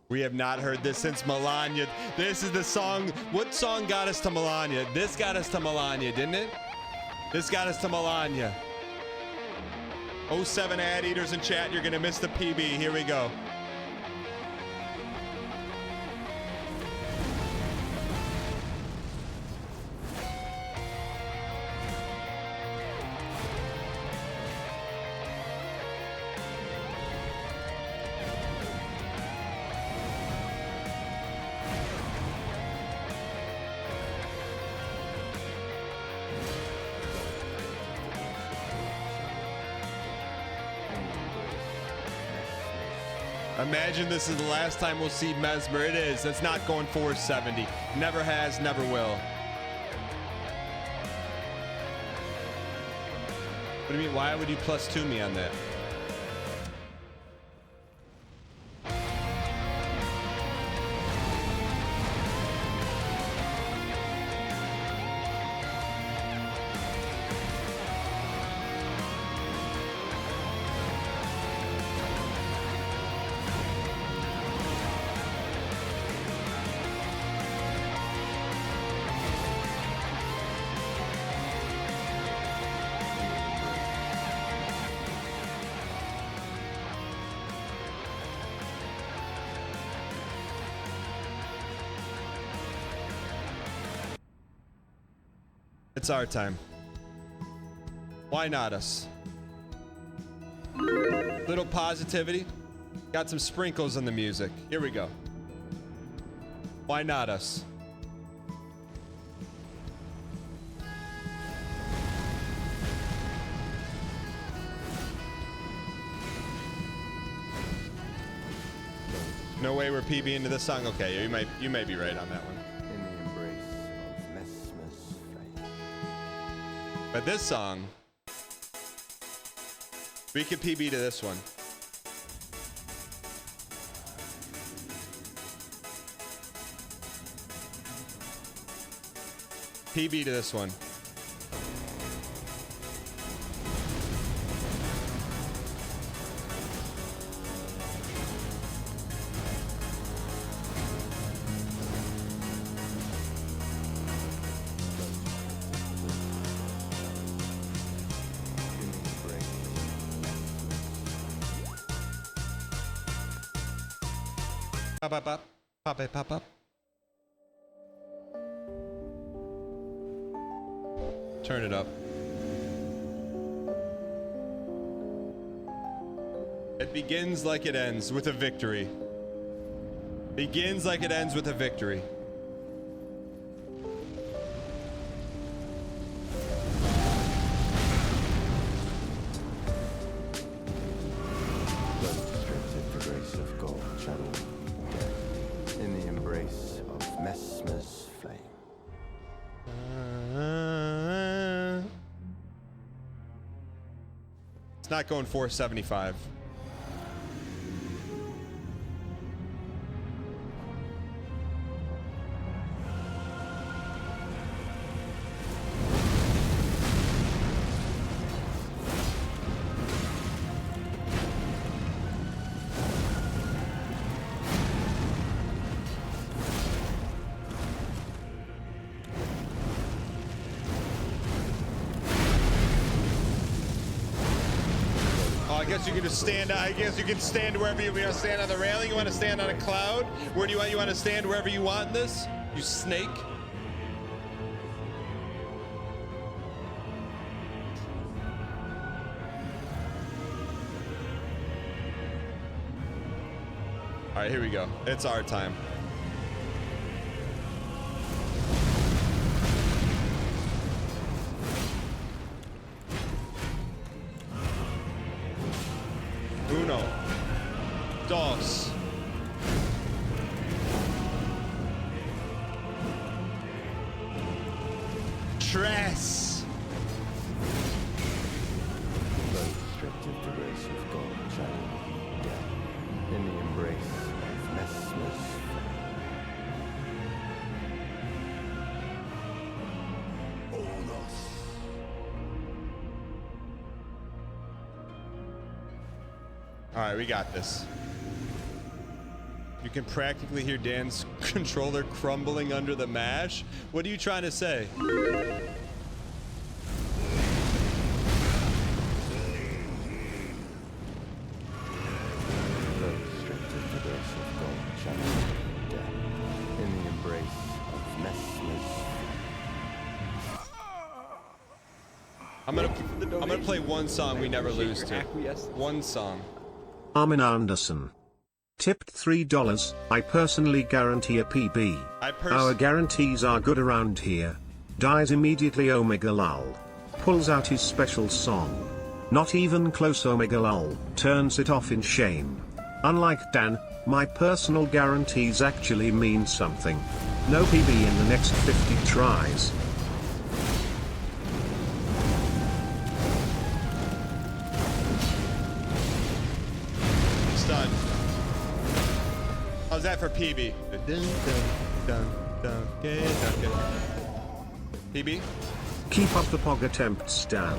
We have not heard this since Melania. This is the song. What song got us to Melania? This got us to Melania, didn't it? This got us to Melania. 07 ad eaters in chat, you're gonna miss the PB. Here we go. Imagine this is the last time we'll see Mesmer. It is. It's not going 470. Never has, never will. What do you mean? Why would you +2 me on that? It's our time. Why not us? Little positivity. Got some sprinkles in the music. Here we go. Why not us? No way we're PB into this song. Okay, you may be right on that one. In the embrace of Messmer's flame. But this song, we could PB to this one. PB to this one. Pop, pop, pop. Pop it, pop, pop. Turn it up. It begins like it ends with a victory. Begins like it ends with a victory. Unrestricted the grace of God, channel death in the embrace of Messmer's flame. It's not going 475. I guess you can just stand. I guess you can stand wherever you want to stand on the railing. You want to stand on a cloud. Where do you want? You want to stand wherever you want in this? You snake. All right, here we go. It's our time. Uno, dos, tres. Unrestricted the grace of God, channel death in the embrace of Messmer's All right, we got this. You can practically hear Dan's controller crumbling under the mash. What are you trying to say? Unrestricted the grace of God, channel death in the embrace of Messmer's I'm gonna play one song we never lose to. One song. Armin Anderson. Tipped $3. I personally guarantee a PB. Our guarantees are good around here. Dies immediately. Omega Lul. Pulls out his special song. Not even close. Omega Lul turns it off in shame. Unlike Dan, my personal guarantees actually mean something. No PB in the next 50 tries. Stunned. How's that for PB? PB? Keep up the pog attempts, Dan.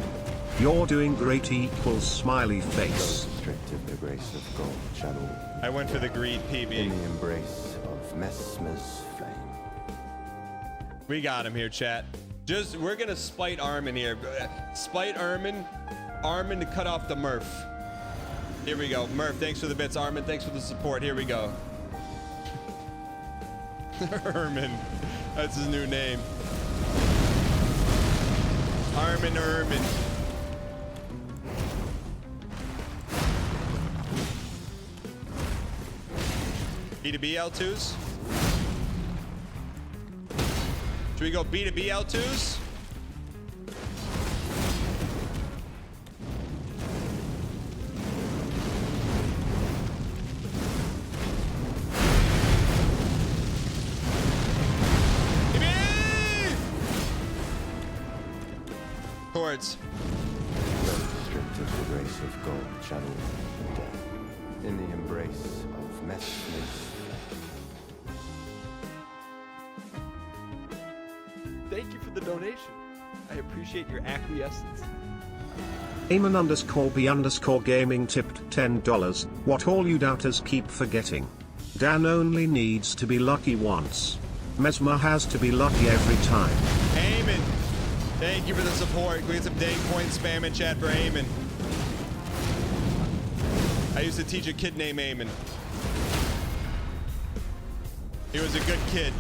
You're doing great. Equals smiley face. Restricted the grace of God channel. I went for the greed PB. In the embrace of Messmer's flame. We got him here, chat. We're gonna spite Armin here. Spite Armin to cut off the Murph. Here we go. Murph, thanks for the bits. Armin, thanks for the support. Here we go. Armin. That's his new name. Armin. B2B L2s? Should we go B2B L2s? Chords. Restricted the grace of God channel death. In the embrace of Mesmer's Thank you for the donation. I appreciate your acquiescence. Eamon_B_gaming tipped $10. What all you doubters keep forgetting. Dan only needs to be lucky once. Mesmer has to be lucky every time. Eamon, thank you for the support. Can we get some dang point spam in chat for Eamon? I used to teach a kid named Eamon. He was a good kid.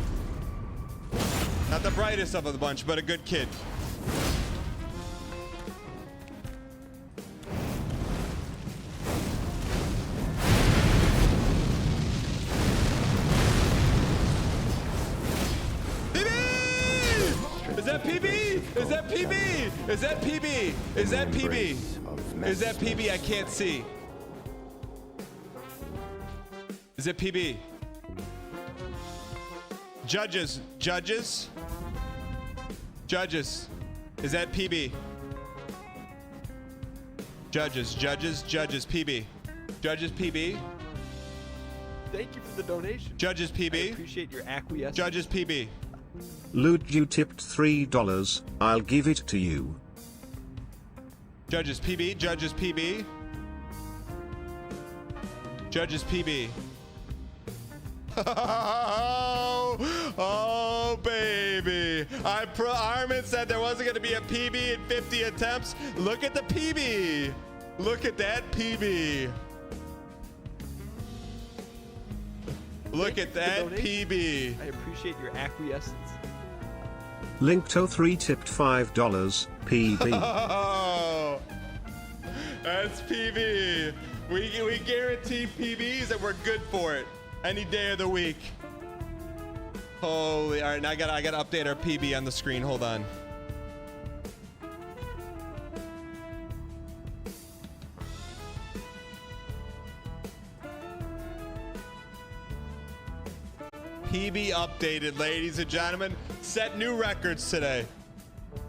Not the brightest of the bunch, but a good kid. Is that PB? Is that PB? Is that PB? Is that PB? Is that PB? I can't see. Is it PB? Judges. Is that PB? Judges, PB. Judges, PB. Thank you for the donation. Judges, PB. I appreciate your acquiescence. Judges, PB. Lude, you tipped $3. I'll give it to you. Judges, PB. Judges, PB. Judges, PB. Oh, baby. Armin said there wasn't going to be a PB in 50 attempts. Look at the PB. Look at that PB. Look at that PB. I appreciate your acquiescence. Linkto3 tipped $5. PB. Oh, that's PB. We guarantee PBs and we're good for it. Any day of the week. Holy, all right, now I gotta update our PB on the screen. Hold on. PB updated, ladies and gentlemen. Set new records today.